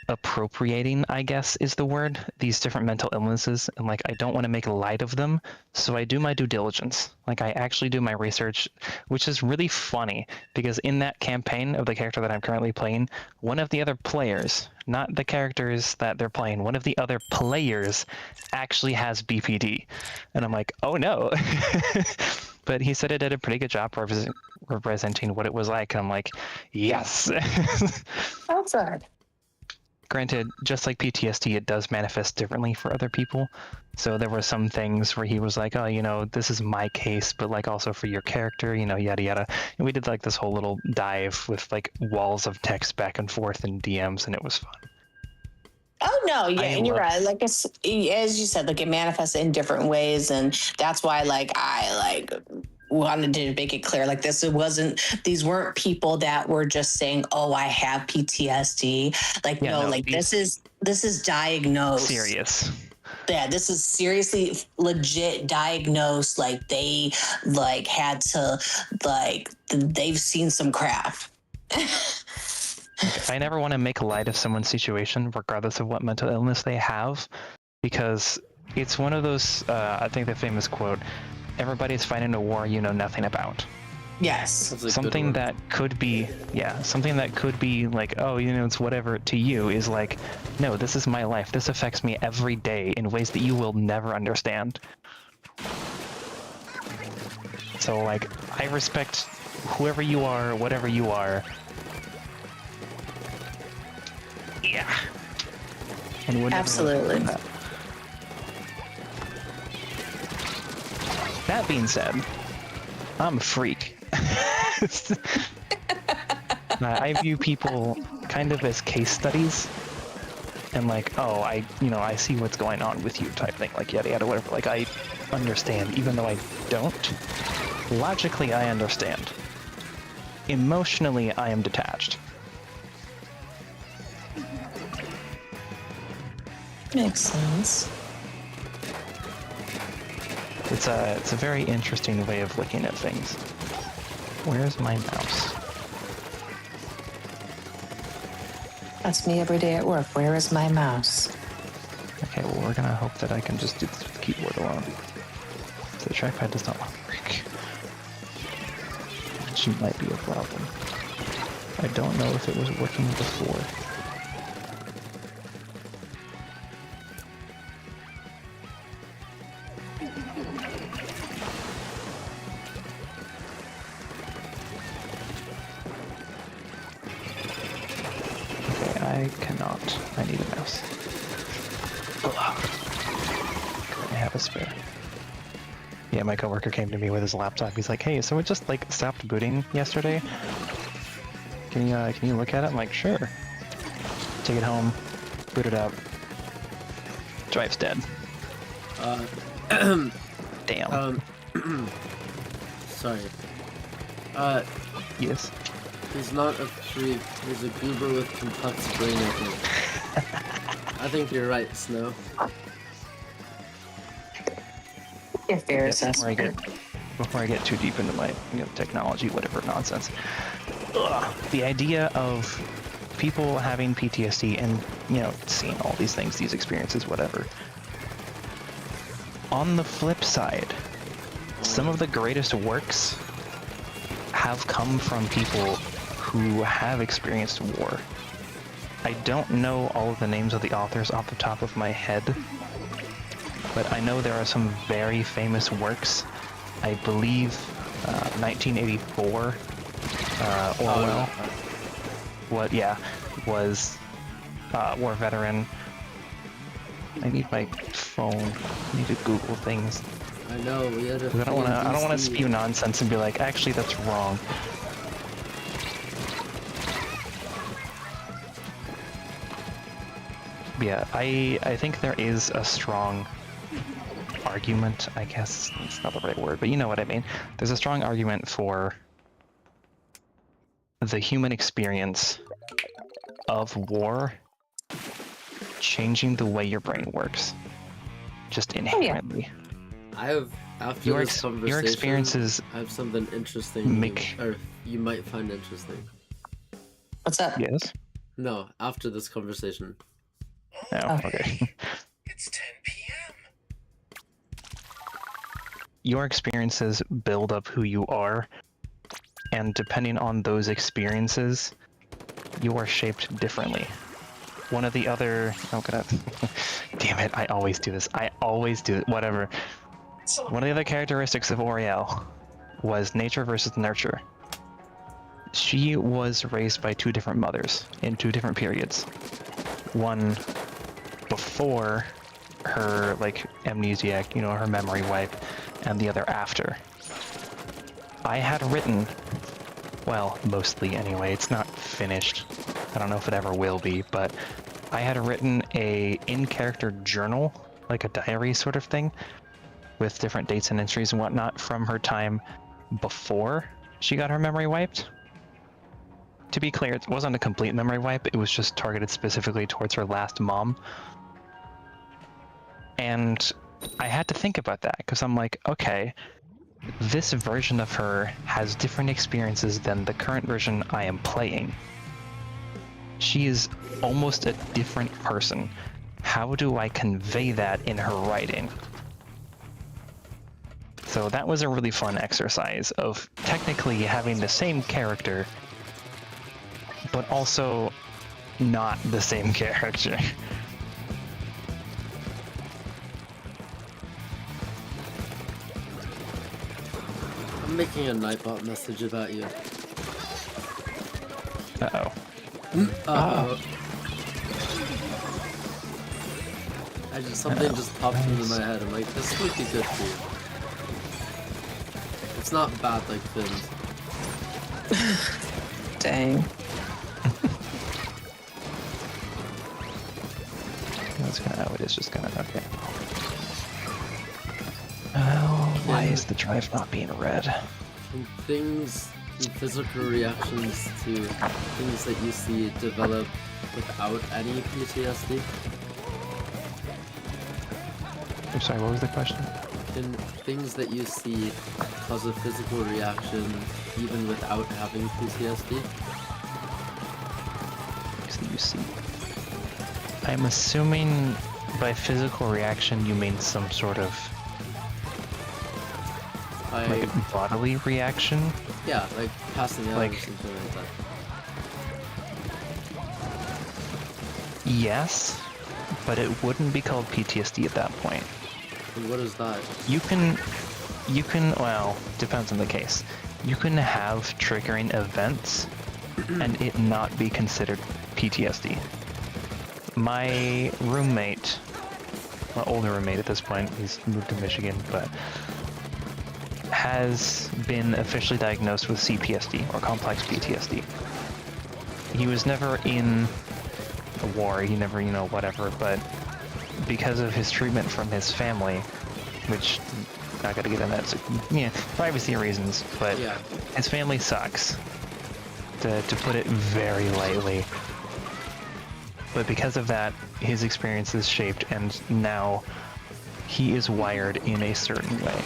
appropriating, I guess is the word, these different mental illnesses, and like I don't want to make light of them, so I do my due diligence. Like I actually do my research, which is really funny because in that campaign of the character that I'm currently playing, one of the other players, not the characters that they're playing, one of the other players actually has BPD, and I'm like, oh no. But he said it did a pretty good job representing what it was like, and I'm like, yes. That's good. Granted, just like PTSD, it does manifest differently for other people. So there were some things where he was like, oh, you know, this is my case, but like also for your character, you know, yada yada. And we did like this whole little dive with like walls of text back and forth in DMs, and it was fun. Oh no, yeah, and you're right. Like it's, as you said, like it manifests in different ways, and that's why like I like wanted to make it clear, like these weren't people that were just saying, "Oh, I have PTSD." Like, Yeah, no, no, like this is diagnosed. serious. Yeah, this is seriously legit diagnosed. Like they like had to they've seen some crap. I never want to make light of someone's situation, regardless of what mental illness they have, because it's one of those, I think the famous quote, everybody's fighting a war you know nothing about. Yes. That's a good Something one. that could be, something that could be like, oh, you know, it's whatever to you is like, no, this is my life. This affects me every day in ways that you will never understand. So, like, I respect whoever you are, whatever you are. Yeah. And would never Absolutely. that. That being said, I'm a freak. I view people kind of as case studies, and like, oh, I see what's going on with you type thing, like yada yada whatever. Like I understand, even though I don't. Logically, I understand. Emotionally, I am detached. Makes sense. It's a very interesting way of looking at things. Where's my mouse? That's me every day at work. Where is my mouse? Okay, well, we're gonna hope that I can just do this with the keyboard alone. So the trackpad does not want to work. Which might be a problem. I don't know if it was working before. Okay, I cannot. I need a mouse. I have a spare. Yeah, my coworker came to me with his laptop. He's like, "Hey, so it just like stopped booting yesterday. Can you look at it?" I'm like, "Sure." Take it home, boot it up. Drive's dead. Damn. Sorry. Yes. He's not a freak. He's a goober with complex brain, I think. I think you're right, Snow. Yeah, fair Before I get too deep into my technology, whatever nonsense. Ugh, the idea of people having PTSD and seeing all these things, these experiences, whatever. On the flip side, some of the greatest works have come from people who have experienced war. I don't know all of the names of the authors off the top of my head, but I know there are some very famous works. I believe 1984, Orwell. Was war veteran. I need my phone. I need to Google things. I know, we had a I don't want to spew nonsense and be like, actually, that's wrong. Yeah, I think there is a strong argument, I guess it's not the right word, but you know what I mean. There's a strong argument for the human experience of war changing the way your brain works. Just inherently. I have, after this conversation, your experiences I have something interesting make... you might find interesting. What's up? Yes? No, after this conversation. Oh, okay. It's 10 p.m. Your experiences build up who you are, and depending on those experiences, you are shaped differently. One of the other... Oh, God. Damn it, I always do this. Whatever. One of the other characteristics of Oriel was nature versus nurture. She was raised by two different mothers in two different periods. One before her, amnesiac, her memory wipe, and the other after. I had written, well, mostly anyway, it's not finished. I don't know if it ever will be, but I had written a in-character journal, like a diary sort of thing, with different dates and entries and whatnot from her time before she got her memory wiped. To be clear, it wasn't a complete memory wipe, it was just targeted specifically towards her last mom. And I had to think about that, because I'm like, okay, this version of her has different experiences than the current version I am playing. She is almost a different person. How do I convey that in her writing? So that was a really fun exercise of technically having the same character, but also not the same character. I'm making a Nightbot message about you. Uh-oh. Uh-oh. Something just popped into my head. I'm like, this would be good for you. It's not bad like Finn's. Dang. That's gonna, oh, it is just gonna, okay. Oh, why is the drive not being read? And things, and physical reactions to things that you see develop without any PTSD. I'm sorry, what was the question? Can things that you see cause a physical reaction even without having PTSD? Things that you see. I'm assuming by physical reaction you mean some sort of like a bodily reaction? Yeah, like passing out Like- or something like that. Yes, but it wouldn't be called PTSD at that point. And what is that? You can, well, depends on the case. You can have triggering events and it not be considered PTSD. My roommate, my older roommate at this point, he's moved to Michigan, but has been officially diagnosed with CPSD, or complex PTSD. He was never in a war, he never, whatever, but because of his treatment from his family, which not gonna get into that, so, yeah, privacy reasons, but Yeah. his family sucks, to put it very lightly. But because of that, his experience is shaped, and now he is wired in a certain way.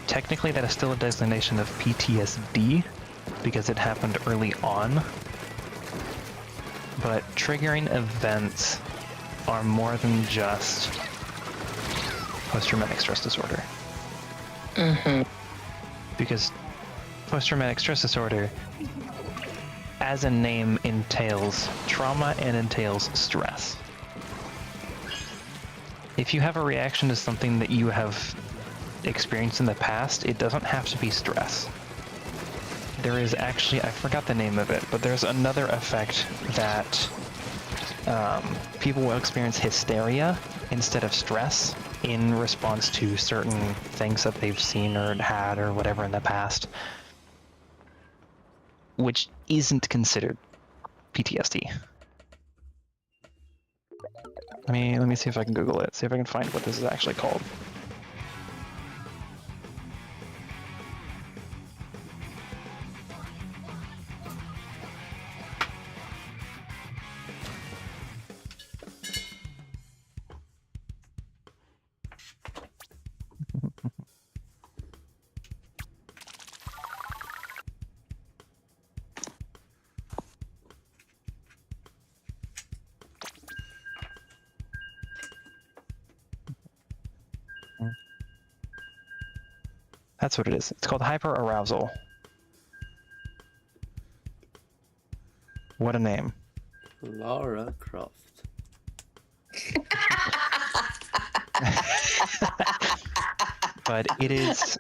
Technically, that is still a designation of PTSD, because it happened early on. But triggering events are more than just post-traumatic stress disorder. Because post-traumatic stress disorder, as a name, entails trauma and entails stress. If you have a reaction to something that you have experienced in the past, it doesn't have to be stress. There is actually, I forgot the name of it, but there's another effect that people will experience hysteria instead of stress in response to certain things that they've seen or had or whatever in the past, which isn't considered PTSD. Let me see if I can Google it, see if I can find what this is actually called. That's what it is. It's called hyperarousal. What a name. Lara Croft. But it is,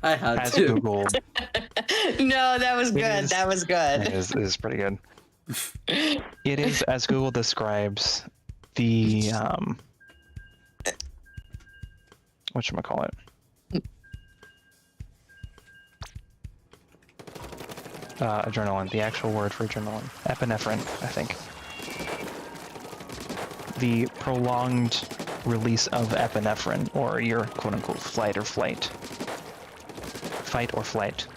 I had as to. Googled, No, that was It good. is- That was good. it is pretty good. It is, as Google describes, the, whatchamacallit? Adrenaline, the actual word for adrenaline. Epinephrine, I think. The prolonged release of epinephrine, or your quote-unquote fight or flight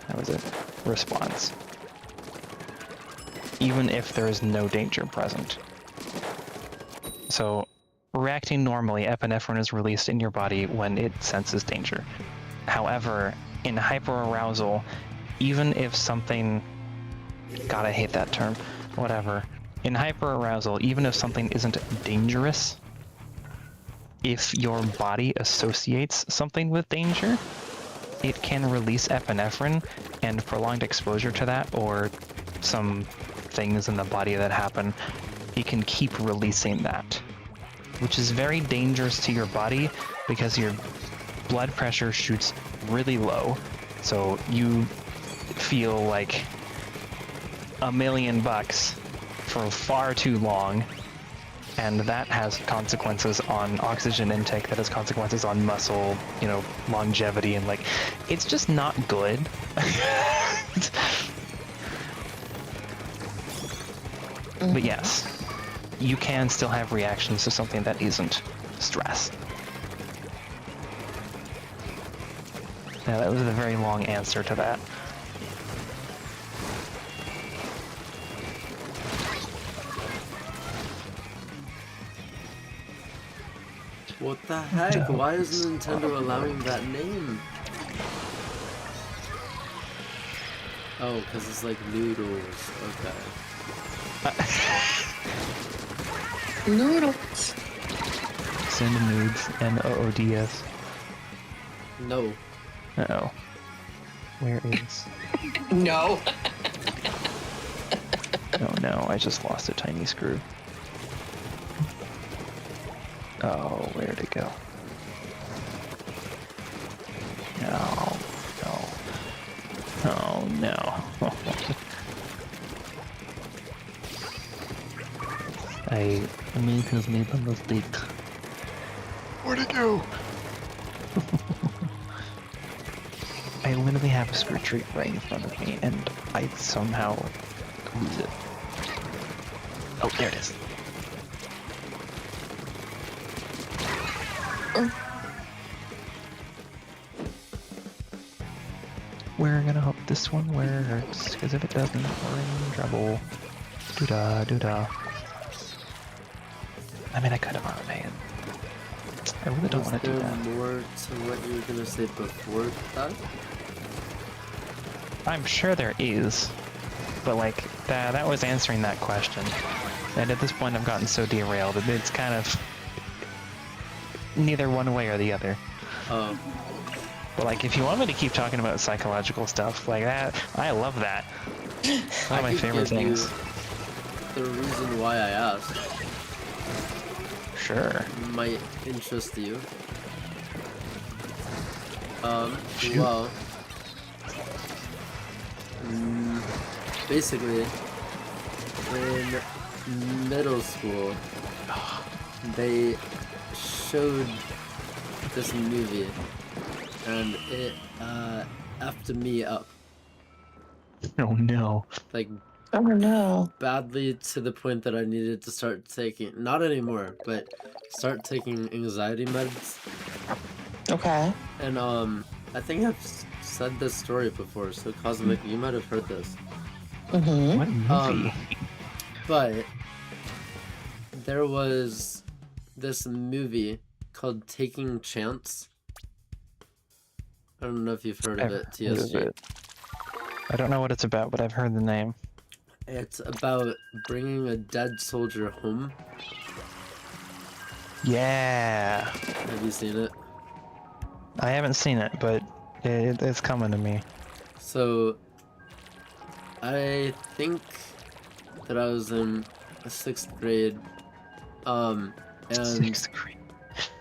that was it, response, even if there is no danger present. So, reacting normally, epinephrine is released in your body when it senses danger. However, in hyperarousal, even if something... God, I hate that term. Whatever. In hyperarousal, even if something isn't dangerous, if your body associates something with danger, it can release epinephrine, and prolonged exposure to that, or some things in the body that happen, it can keep releasing that, which is very dangerous to your body because your blood pressure shoots really low, so you feel like $1,000,000 for far too long, and that has consequences on oxygen intake, that has consequences on muscle, you know, longevity, and like, it's just not good. But yes, you can still have reactions to something that isn't stress. Yeah, that was a very long answer to that. What the heck? Why is Nintendo allowing that name? Oh, because it's like noodles. Okay. Noodles. Send nudes, N-O-O-D-S. No. Uh-oh. Where is... No. Oh no, I just lost a tiny screw. Oh, where'd it go? No, no. Oh no. I made a mistake. Where'd it go? I literally have a screw tree right in front of me, and I somehow lose it. Oh, there it is. We're gonna hope this one works, because if it doesn't, we're in trouble. Doo-da, doo-da. I mean, I could have automated. I really don't want to do Was that. there more to what you were gonna say before that? I'm sure there is, but like, that was answering that question. And at this point I've gotten so derailed that it's kind of neither one way or the other. Oh. But like, if you want me to keep talking about psychological stuff like that, I love that. One of my could favorite give you things. The reason why I asked Sure. might interest you. Shoot. Well, basically, in middle school, they showed this movie, and it effed me up, Oh no. like Oh no. badly, to the point that I needed to start taking, not anymore, but start taking anxiety meds. Okay. And I think I've said this story before, so Cosmic, you might have heard this. Mm-hmm. What movie? But there was this movie called Taking Chance. I don't know if you've heard of I've it, heard of TSG. it. I don't know what it's about, but I've heard the name. It's about bringing a dead soldier home. Yeah. Have you seen it? I haven't seen it, but it's coming to me. So, I think that I was in 6th grade, and Sixth grade.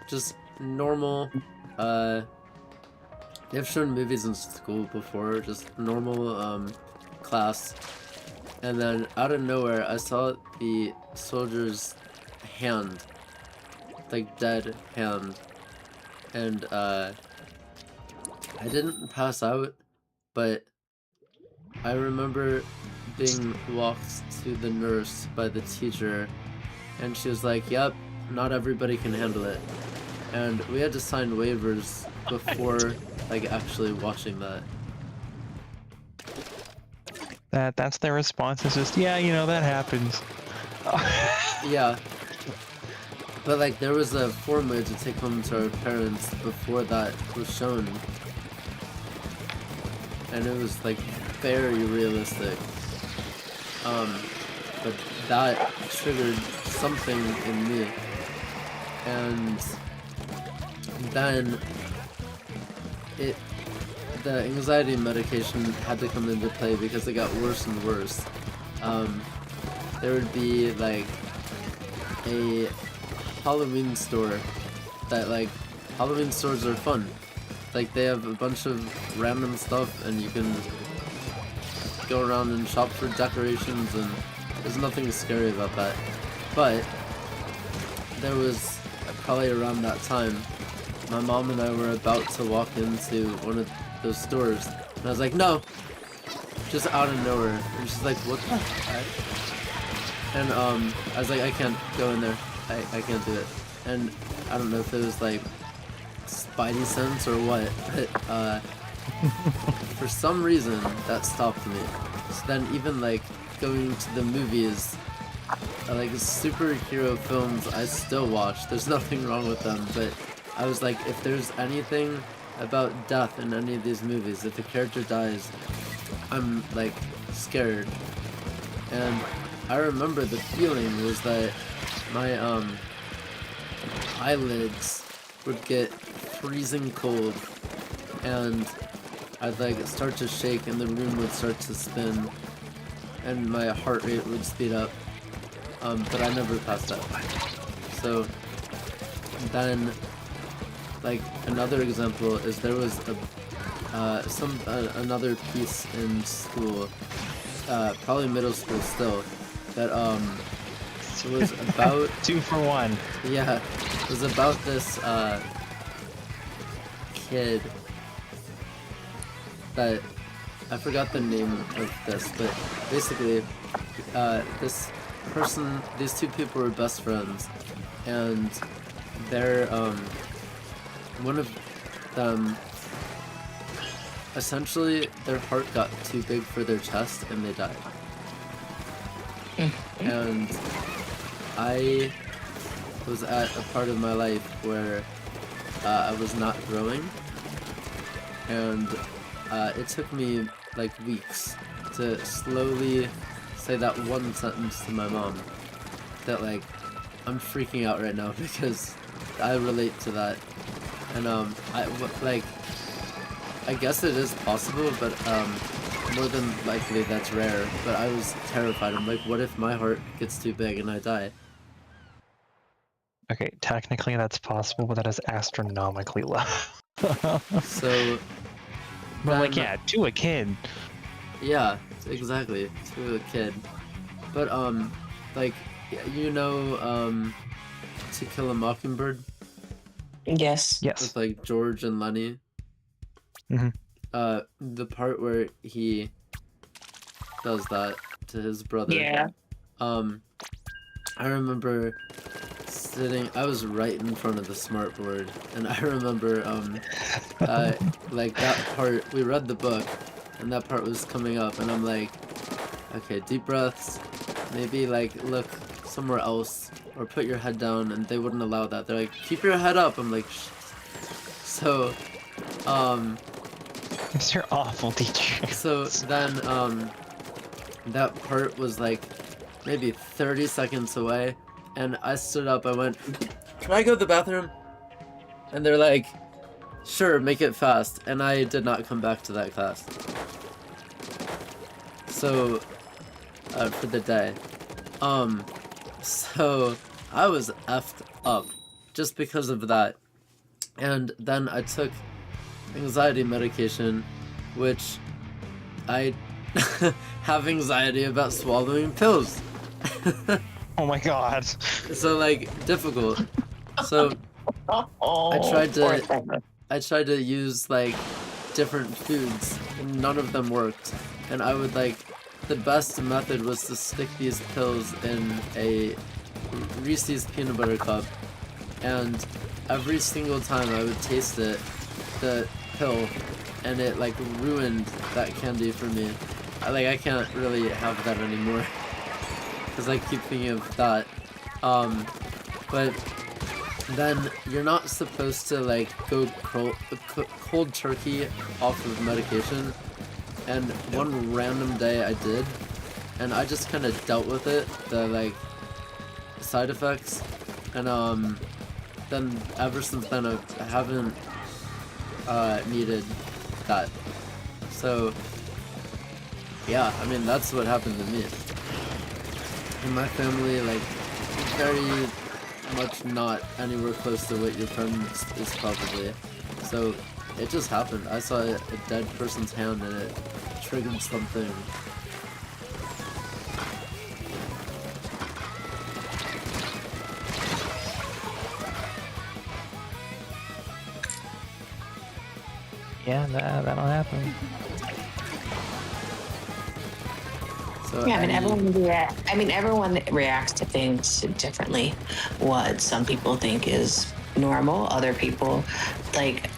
just normal, they've shown movies in school before, just normal, class, and then out of nowhere, I saw the soldier's hand, like dead hand, and, I didn't pass out, but I remember being walked to the nurse by the teacher, and she was like, "Yep, not everybody can handle it." and we had to sign waivers before like actually watching that. That's their response. Is just, yeah, you know, that happens. Yeah. But like there was a form we had to take home to our parents before that was shown. And it was like very realistic. But that triggered something in me. And then the anxiety medication had to come into play because it got worse and worse. There would be like a Halloween store that like Halloween stores are fun. Like they have a bunch of random stuff and you can go around and shop for decorations and there's nothing scary about that. But there was probably around that time my mom and I were about to walk into one of those stores and I was like, no, just out of nowhere. And she's like, what the heck? And I was like, I can't go in there. I can't do it. And I don't know if it was like spidey sense or what, but for some reason that stopped me. So then even like going to the movies, like superhero films I still watch, there's nothing wrong with them, but I was like, if there's anything about death in any of these movies, if a character dies, I'm like scared. And I remember the feeling was that my eyelids would get freezing cold and I'd like start to shake and the room would start to spin and my heart rate would speed up, but I never passed out. So then like another example is there was another piece in school, probably middle school still, that it was about 2 for 1. yeah, it was about this kid that I forgot the name of this, but basically this person, these two people were best friends, and they're one of them, essentially their heart got too big for their chest and they died. And I was at a part of my life where I was not growing, and it took me like weeks to slowly say that one sentence to my mom that like I'm freaking out right now because I relate to that. And I guess it is possible, but more than likely that's rare. But I was terrified. I'm like, what if my heart gets too big and I die? Okay, technically that's possible, but that is astronomically low. So But like, then- yeah, to a kid. Yeah, exactly. To a kid. But like you know To Kill a Mockingbird Yes. Yes. with like George and Lenny. Mhm. The part where he does that to his brother. Yeah. I remember sitting. I was right in front of the smartboard, and I remember like that part. We read the book, and that part was coming up, and I'm like, okay, deep breaths. Maybe like look somewhere else, or put your head down, and they wouldn't allow that. They're like, keep your head up. I'm like, shh. So, It's your awful teacher. so then that part was like maybe 30 seconds away, and I stood up. I went, can I go to the bathroom? And they're like, sure, make it fast. And I did not come back to that class. So for the day. So I was effed up just because of that. And then I took anxiety medication, which I have anxiety about swallowing pills. Oh my god. So like difficult. So I tried to use like different foods and none of them worked. And I would like, the best method was to stick these pills in a Reese's peanut butter cup and every single time I would taste it, the pill, and it like ruined that candy for me. I can't really have that anymore because I keep thinking of that. But then you're not supposed to like go cold turkey off of medication, and one random day I did, and I just kind of dealt with it, the like side effects, and then ever since then I haven't needed that. So yeah, I mean that's what happened to me. In my family, like very much not anywhere close to what your friend is probably. So it just happened. I saw a dead person's hand and it triggered something. Yeah, that'll happen. So Yeah, everyone reacts to things differently. What some people think is normal, other people like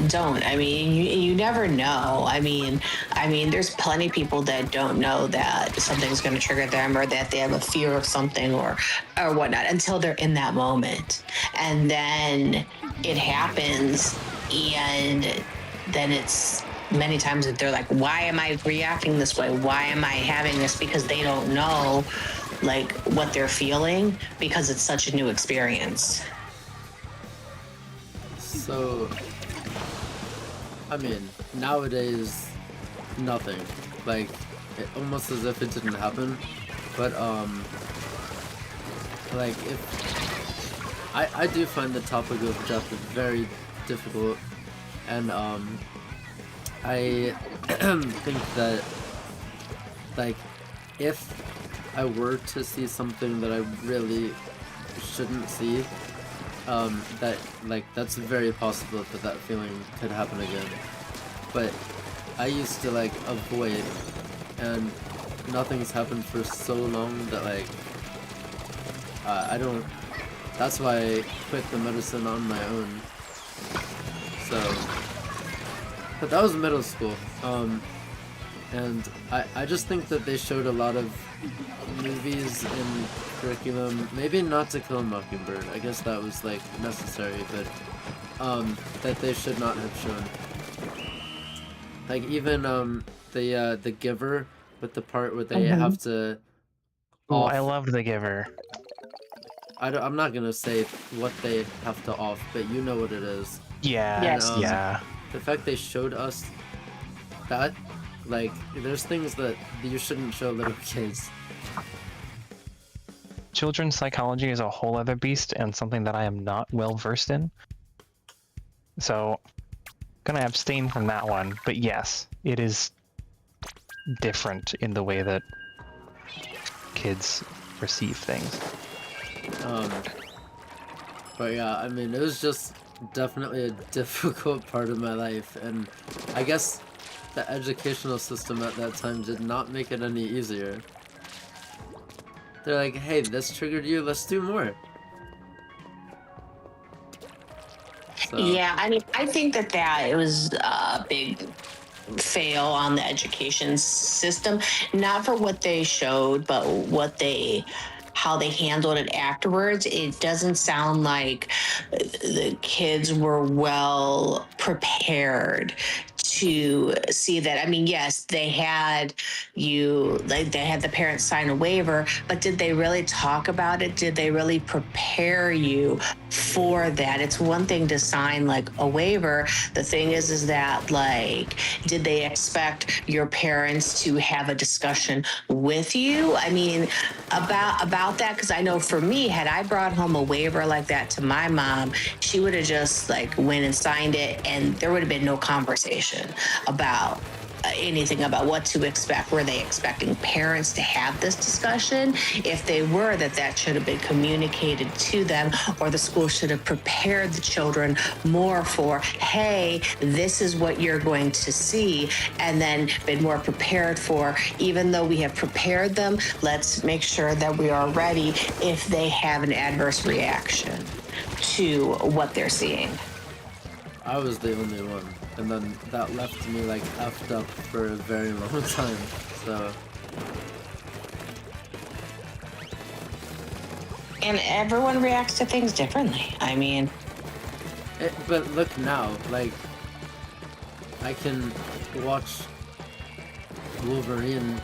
don't. I mean, you never know. I mean, there's plenty of people that don't know that something's going to trigger them or that they have a fear of something or whatnot until they're in that moment, and then it happens, and then it's many times that they're like, why am I reacting this way? Why am I having this? Because they don't know like what they're feeling because it's such a new experience. So I mean, nowadays nothing. Like almost as if it didn't happen. But like if I do find the topic of death very difficult, and I think that like if I were to see something that I really shouldn't see, that like that's very possible that feeling could happen again. But I used to like avoid, and nothing's happened for so long that like I don't. That's why I quit the medicine on my own. So, but that was middle school. And I just think that they showed a lot of movies in curriculum. Maybe not To Kill a Mockingbird. I guess that was like necessary, but that they should not have shown. Like even the Giver, with the part where they have to. Oh, I loved The Giver. I'm not gonna say what they have to off, but you know what it is. Yeah, Yes. yeah. The fact they showed us that, like, there's things that you shouldn't show little kids. Children's psychology is a whole other beast and something that I am not well versed in. So, gonna abstain from that one. But yes, it is different in the way that kids perceive things. But yeah, I mean, it was just definitely a difficult part of my life, and I guess the educational system at that time did not make it any easier. They're like, hey, this triggered you, let's do more. So, Yeah, I mean, I think that it was a big fail on the education system, not for what they showed, but how they handled it afterwards. It doesn't sound like the kids were well prepared to see that. I mean, yes, they had the parents sign a waiver, but did they really talk about it? Did they really prepare you for that? It's one thing to sign like a waiver. The thing is that like, did they expect your parents to have a discussion with you? I mean, about that, because I know for me, had I brought home a waiver like that to my mom, she would have just like went and signed it, and there would have been no conversation about anything about what to expect. Were they expecting parents to have this discussion? If they were, that should have been communicated to them, or the school should have prepared the children more for, hey, this is what you're going to see, and then been more prepared for, even though we have prepared them, let's make sure that we are ready if they have an adverse reaction. to what they're seeing. I was the only one, and then that left me like effed up for a very long time. So And everyone reacts to things differently. I mean, but look now, like I can watch Wolverine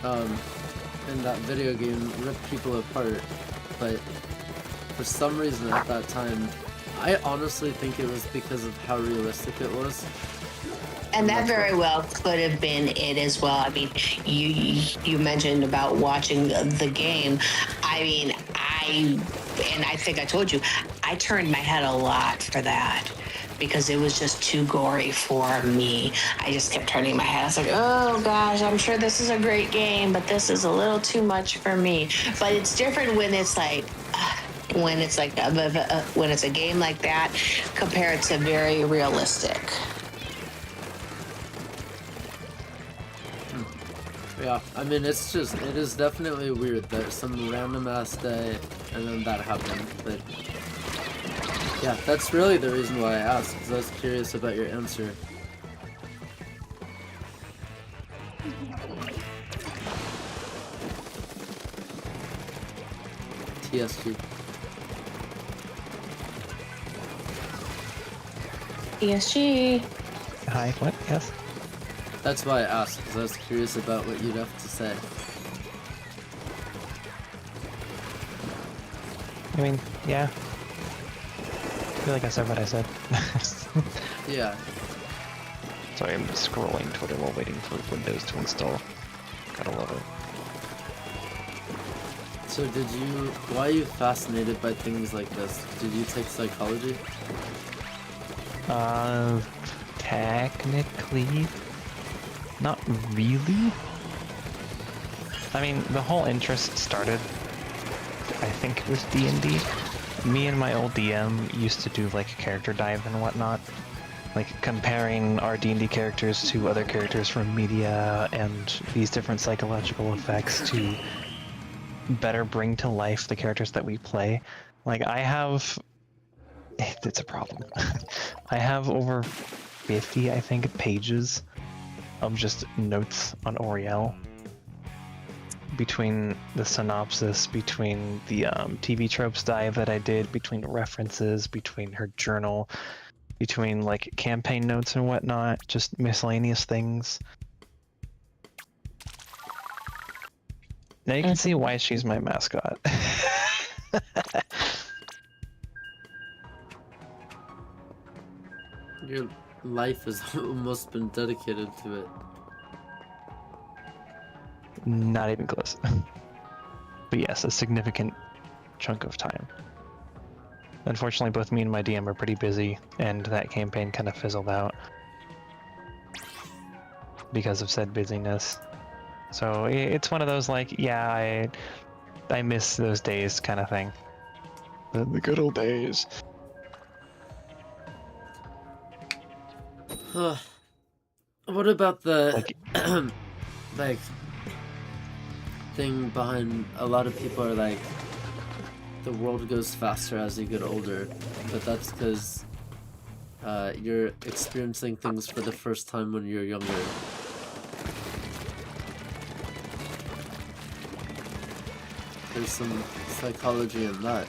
in that video game rip people apart, but for some reason at that time, I honestly think it was because of how realistic it was. and that That's very what- well could have been it as well. I mean, you mentioned about watching the game. I mean, I think I told you, I turned my head a lot for that because it was just too gory for me. I just kept turning my head. I was like, oh gosh, I'm sure this is a great game, but this is a little too much for me. But it's different when it's like. When it's like when it's a game like that compared to very realistic. Yeah, I mean, it is definitely weird that some random ass day and then that happened, but yeah, that's really the reason why I asked, because I was curious about your answer. TSG. ESG. Hi, what? Yes? That's why I asked, because I was curious about what you'd have to say. I mean, yeah. I feel like I said what I said. Yeah. Sorry, I'm scrolling Twitter while waiting for Windows to install. Gotta love it. So why are you fascinated by things like this? Did you take psychology? Technically, not really. I mean, the whole interest started, I think it was D&D. Me and my old DM used to do like character dive and whatnot, like comparing our D&D characters to other characters from media and these different psychological effects to better bring to life the characters that we play. Like it's a problem. I have over 50, I think, pages of just notes on Oriel. Between the synopsis, between the TV tropes dive that I did, between references, between her journal, between like campaign notes and whatnot, just miscellaneous things. Now you can see why she's my mascot. Your life has almost been dedicated to it. Not even close. But yes, a significant chunk of time. Unfortunately, both me and my DM are pretty busy, and that campaign kind of fizzled out because of said busyness. So it's one of those like, yeah, I miss those days kind of thing. The good old days. What about the Like, like thing behind a lot of people are like the world goes faster as you get older, but that's because you're experiencing things for the first time when you're younger. There's some psychology in that.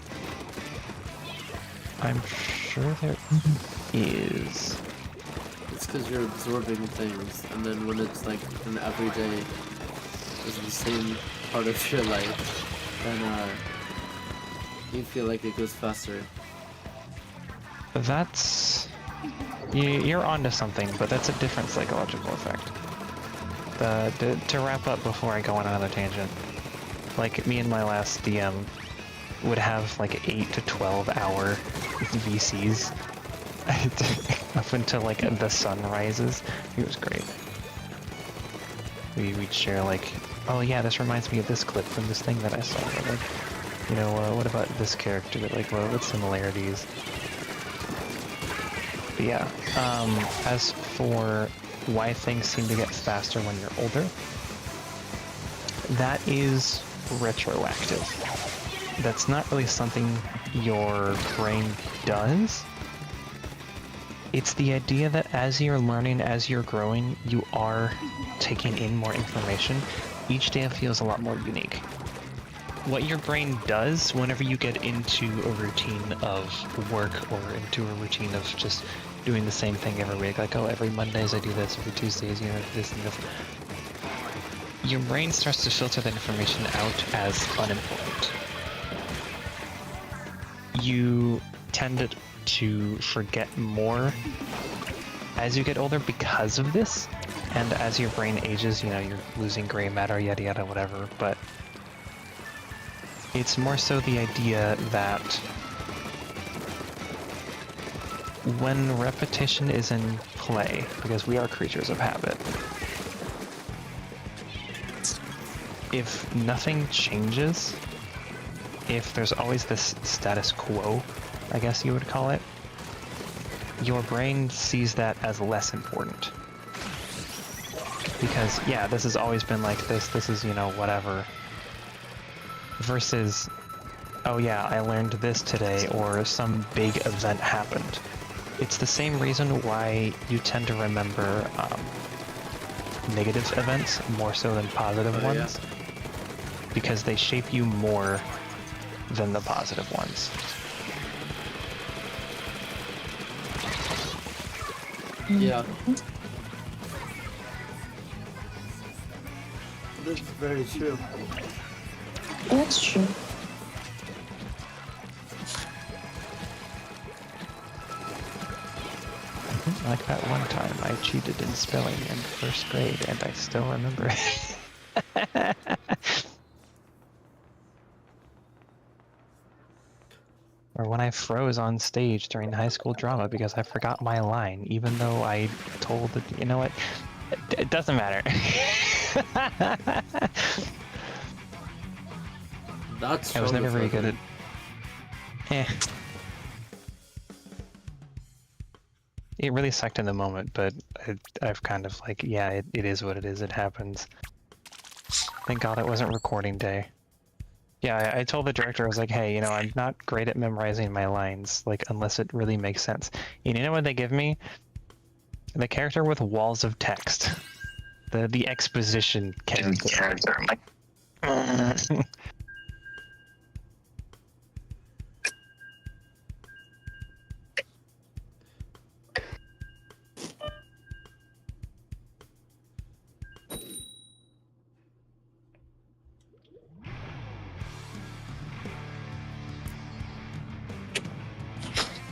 I'm sure there is. It's because you're absorbing things, and then when it's like an everyday is the same part of your life, then you feel like it goes faster. That's... You're onto something, but that's a different psychological effect. To wrap up before I go on another tangent, like me and my last DM would have like 8 to 12 hour VCs up until like the sun rises. It was great. We'd share like, oh yeah, this reminds me of this clip from this thing that I saw. Or, like, you know, what about this character? Like, what similarities? But yeah, as for why things seem to get faster when you're older, that is retroactive. that's not really something your brain does. It's the idea that as you're learning, as you're growing, you are taking in more information. Each day feels a lot more unique. What your brain does whenever you get into a routine of work or into a routine of just doing the same thing every week, like, oh, every Mondays I do this, every Tuesdays, this and this, your brain starts to filter that information out as unimportant. You tend to forget more as you get older because of this, and as your brain ages, you know, you're losing gray matter, yada yada, whatever, but it's more so the idea that when repetition is in play, because we are creatures of habit, if nothing changes, if there's always this status quo, I guess you would call it, your brain sees that as less important. Because, yeah, this has always been like this is, you know, whatever. Versus, oh yeah, I learned this today, or some big event happened. It's the same reason why you tend to remember negative events more so than positive ones. Yeah. Because they shape you more than the positive ones. Yeah. That's very true. That's true. Like that one time I cheated in spelling in first grade and I still remember it. Or when I froze on stage during high school drama because I forgot my line, even though I told it, you know what, it doesn't matter. That's I was never very good at... It really sucked in the moment, but I've kind of like, yeah, it is what it is, it happens. Thank God it wasn't recording day. Yeah, I told the director, I was like, hey, you know, I'm not great at memorizing my lines, like, unless it really makes sense. And you know what they give me? The character with walls of text. The exposition character. I'm like...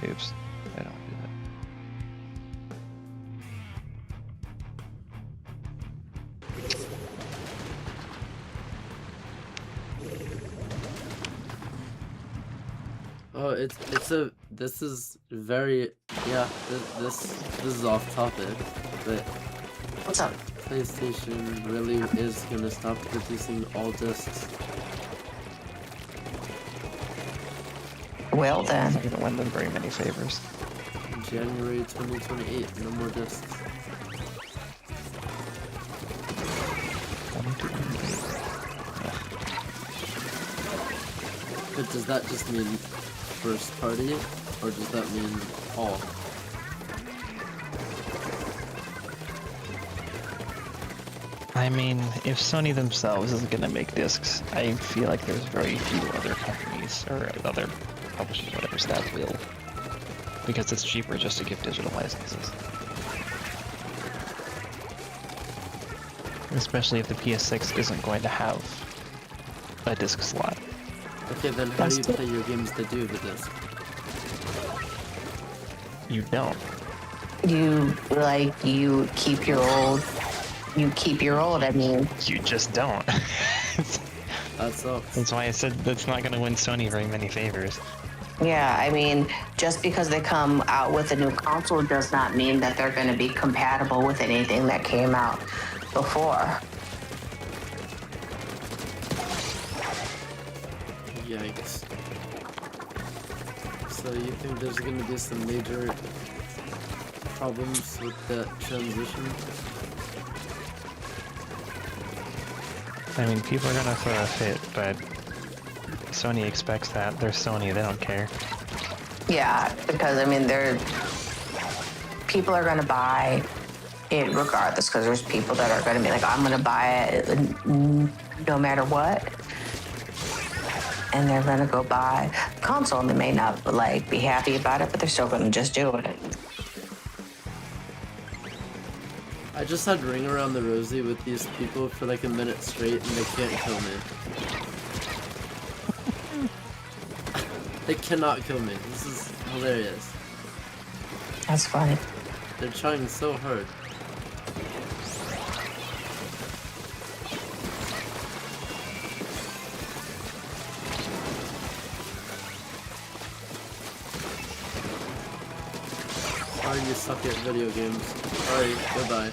Oops, I don't do that. Oh, this is very, yeah, this is off topic, but What's up? PlayStation really is gonna stop producing all discs. Well then. I'm not gonna win them very many favors. January 2028, no more discs. 2028. But does that just mean first party, or does that mean all? I mean, if Sony themselves isn't gonna make discs, I feel like there's very few other companies or other publishers, whatever, that will. Because it's cheaper just to give digital licenses. Especially if the PS6 isn't going to have a disc slot. Okay, then how do you play your games that do the disc? You don't. You keep your old. You keep your old, I mean. You just don't. That sucks. That's why I said that's not going to win Sony very many favors. Yeah, I mean, just because they come out with a new console does not mean that they're going to be compatible with anything that came out before. Yikes. So you think there's gonna be some major problems with the transition? I mean, people are going to throw a fit, but Sony expects that. They're Sony, they don't care. Yeah, because I mean, people are going to buy it regardless, because there's people that are going to be like, I'm going to buy it no matter what. And they're going to go buy the console, and they may not like be happy about it, but they're still going to just do it. I just had Ring Around the Rosie with these people for like a minute straight and they can't kill me. They cannot kill me. This is hilarious. That's funny. They're trying so hard. Sorry you suck at video games. Sorry, goodbye.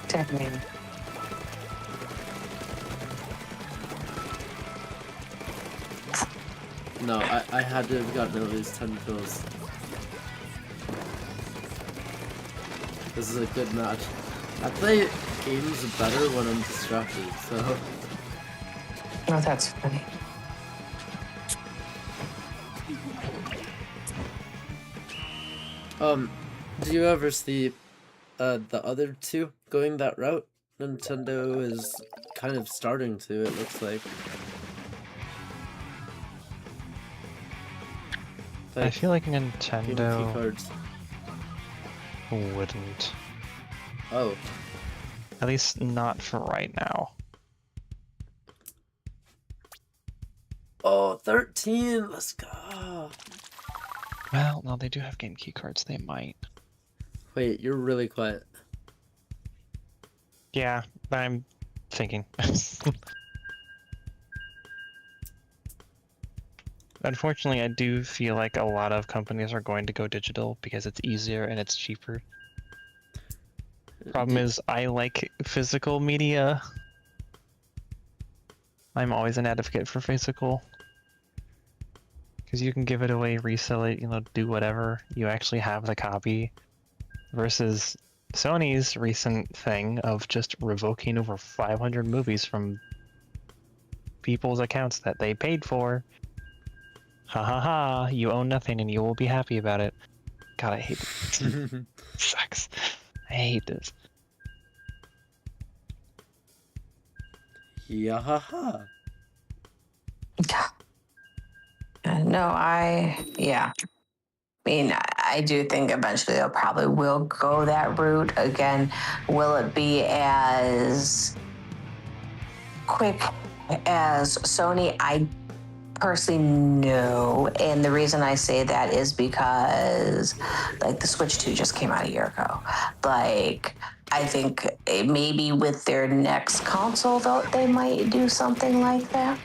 Definitely. No, I had to have gotten at least 10 kills. This is a good match. I play games better when I'm distracted, so... Oh, that's funny. Do you ever see the other two going that route? Nintendo is kind of starting to, it looks like. I feel like game key Nintendo cards. wouldn't. Oh, At least not for right now. oh, 13, let's go. Well, no, they do have game key cards, they might. Wait, you're really quiet. Yeah, I'm thinking. Unfortunately, I do feel like a lot of companies are going to go digital because it's easier and it's cheaper. Problem is, I like physical media. I'm always an advocate for physical. Because you can give it away, resell it, do whatever. You actually have the copy. Versus Sony's recent thing of just revoking over 500 movies from people's accounts that they paid for. Ha ha ha, you own nothing and you will be happy about it. God, I hate this. Sucks. I hate this. Yeah, haha. Yeah. I mean, I do think eventually they'll probably will go that route. Again, will it be as quick as Sony? I personally no. And the reason I say that is because like the Switch 2 just came out a year ago. Like, I think maybe with their next console, though, they might do something like that.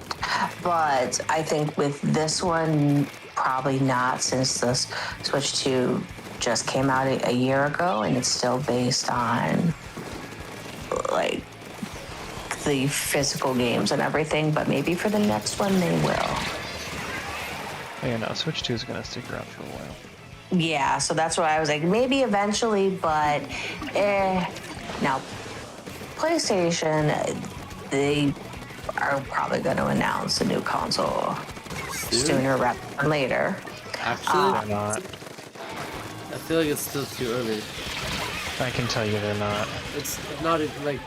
But I think with this one, probably not, since the Switch 2 just came out a year ago and it's still based on like the physical games and everything. But maybe for the next one, they will. Yeah, no, Switch 2 is going to stick around for a while. Yeah, so that's why I was like, maybe eventually, but now PlayStation, they are probably going to announce a new console sooner rather than later. Actually, They're not. I feel like it's still too early. I can tell you they're not. It's not even like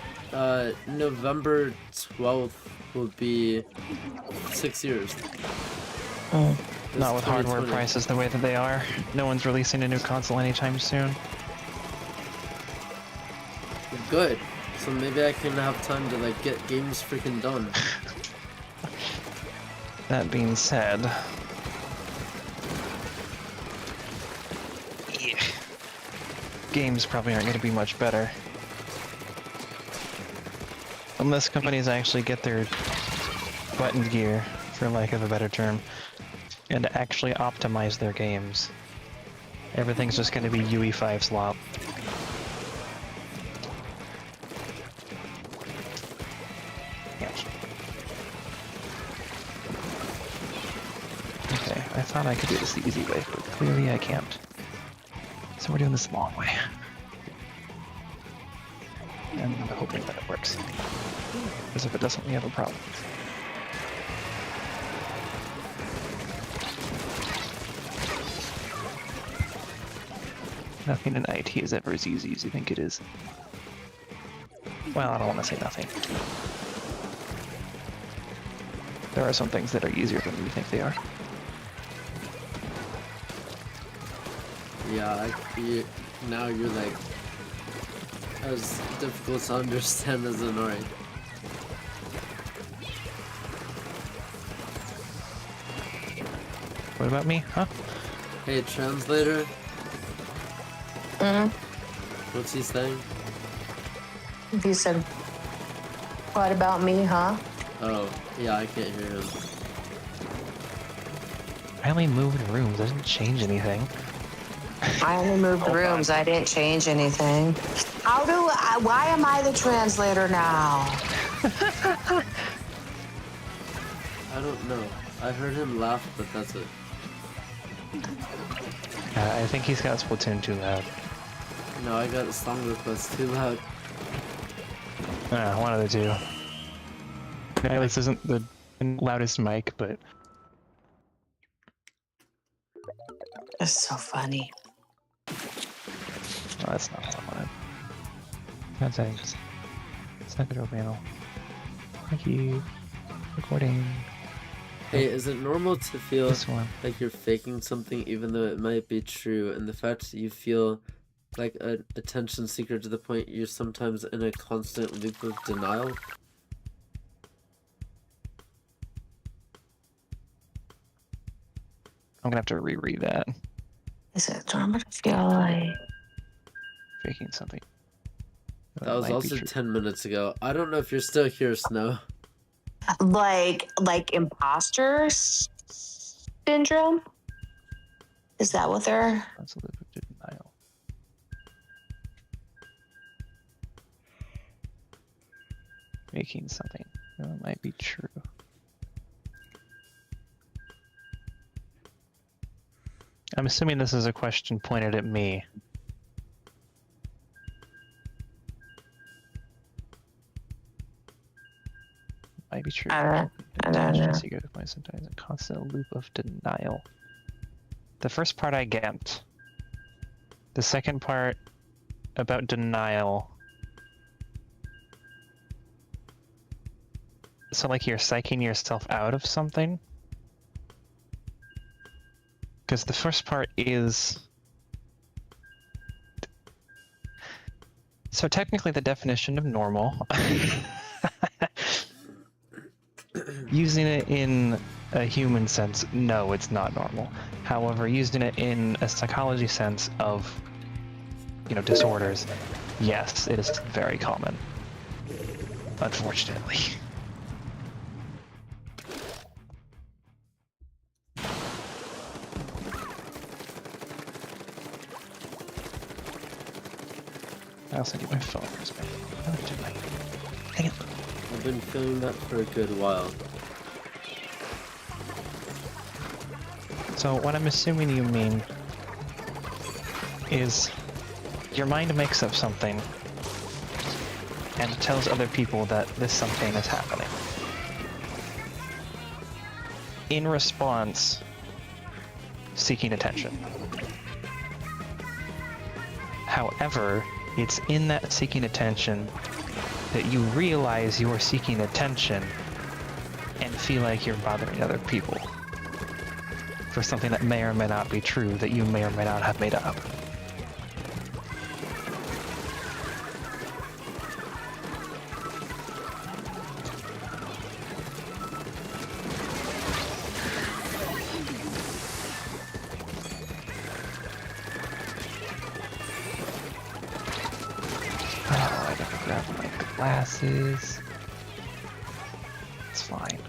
November 12th will be 6 years. Not with hardware 2020. prices the way that they are. No one's releasing a new console anytime soon. Good. So maybe I can have time to like get games freaking done. That being said... yeah. Games probably aren't going to be much better. Unless companies actually get their butt in gear, for lack of a better term, and actually optimize their games. Everything's just going to be UE5 slop. Yes. Okay, I thought I could do this the easy way, but clearly I can't. So we're doing this the long way. And I'm hoping that it works. Because if it doesn't, we have a problem. Nothing in IT is ever as easy as you think it is. Well, I don't want to say nothing. There are some things that are easier than we think they are. Yeah, now you're like as difficult to understand as Inori. What about me, huh? Hey, translator, Mm. what's he saying? He said, "What about me, huh?" Oh, yeah, I can't hear him. I only moved rooms, I didn't change anything. I only moved rooms. I didn't change anything. Why am I the translator now? I don't know. I heard him laugh, but that's it. I think he's got Splatoon too loud. No, I got a song request too loud. One of the two. Yeah, this isn't the loudest mic, but That's so funny. oh, that's not what I wanted. That's settings. Second panel. Thank you. Recording. Hey, is it normal to feel This one. like you're faking something even though it might be true, and the fact that you feel like an attention seeker to the point you're sometimes in a constant loop of denial? I'm gonna have to reread that. Is it normal to feel like? Faking something. That was might be also true. 10 minutes ago. I don't know if you're still here, Snow. Like imposter syndrome? Is that what they're? That's a loop of denial. Making something. It might be true. I'm assuming this is a question pointed at me. Might be true. I don't Attention know. seeker to find sometimes a constant loop of denial. The first part I get. The second part about denial. So like you're psyching yourself out of something? Because the first part is... So technically the definition of normal... Using it in a human sense, no, it's not normal. However, using it in a psychology sense of, disorders, yes, it is very common. Unfortunately. I also need my phone. Where's my phone? Oh, did I- Dang it. I've been feeling that for a good while. So what I'm assuming you mean is your mind makes up something and tells other people that this something is happening. In response, seeking attention. However, it's in that seeking attention that you realize you're seeking attention and feel like you're bothering other people for something that may or may not be true, that you may or may not have made up. Oh, I gotta grab my glasses. It's fine.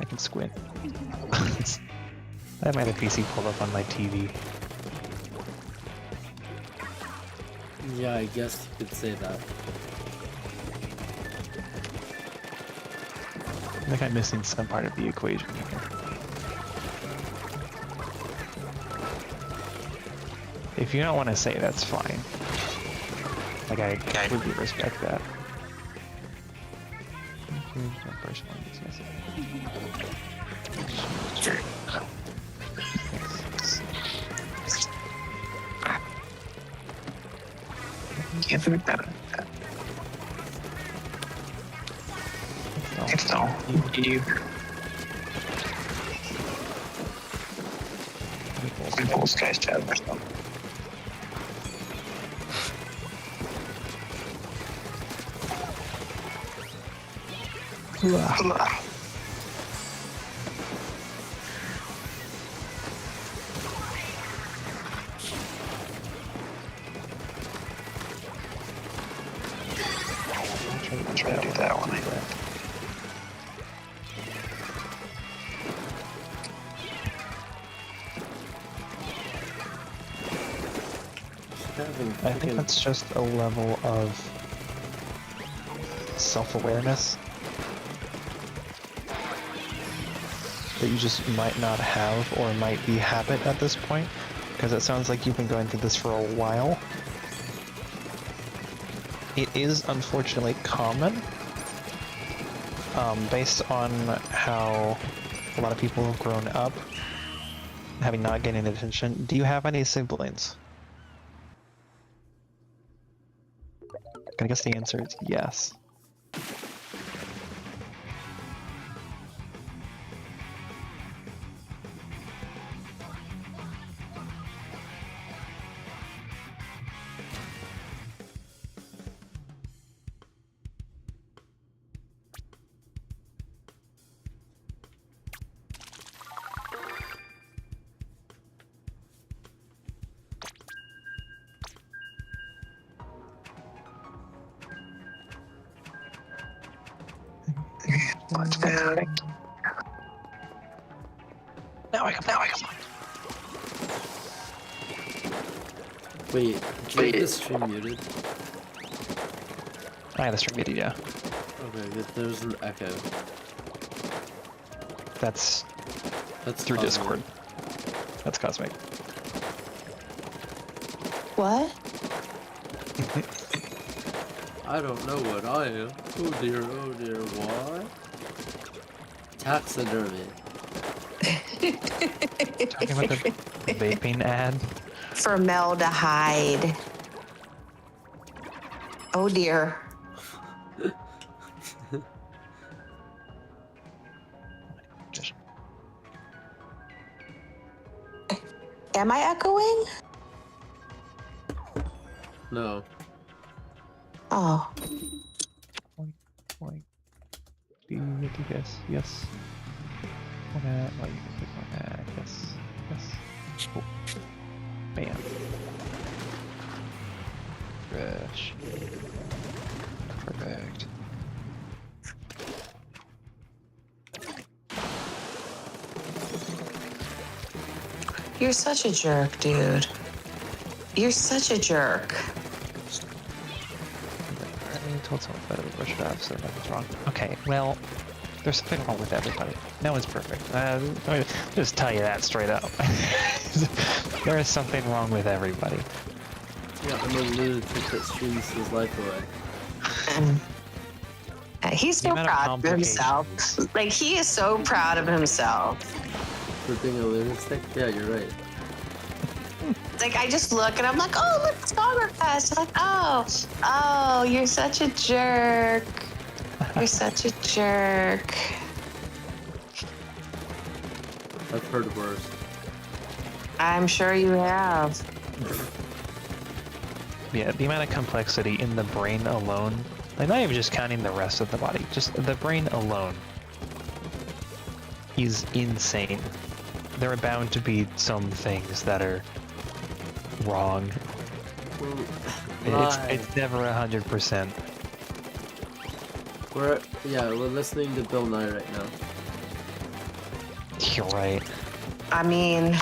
I can squint. I have my other PC pulled up on my TV. Yeah, I guess you could say that. I think I'm missing some part of the equation here. If you don't want to say, that's fine. Like, I completely respect that. It's all you. People's guys chat or something. Try to do that one. I think that's just a level of self-awareness that you just might not have or might be habit at this point, because it sounds like you've been going through this for a while. It is unfortunately common, based on how a lot of people have grown up, having not getting attention. Do you have any siblings? I guess the answer is yes. Now I come. Wait, did you get the stream muted? I had the stream muted, yeah. Okay, there's an echo. That's That's through cosmic. Discord. That's cosmic. What? I don't know what I am. Oh dear, what? Taxidermy. Talking about the vaping ad. Formaldehyde. Oh dear. Just Am I echoing? No. Oh. Point. Do you do this? Yes. On that. Oh, you can click on that. Yes. Oh. Bam. Fresh. Perfect. You're such a jerk, dude. You're such a jerk. I told someone better to brush it off, so nothing's wrong. Okay, well, there's something wrong with everybody. No one's perfect. Let me just tell you that straight up. There is something wrong with everybody. Yeah, I'm a lunatic that streams his life away. He's The so amount of proud of himself. Like, he is so proud of himself. For being a lunatic? Yeah, you're right. Like, I just look and I'm like, oh, look, it's Summerfest. I'm like, oh, you're such a jerk. You're such a jerk. I've heard worse. I'm sure you have. Yeah, the amount of complexity in the brain alone, like not even just counting the rest of the body, just the brain alone is insane. There are bound to be some things that are wrong. It's never 100%. We're listening to Bill Nye right now. You're right. I mean,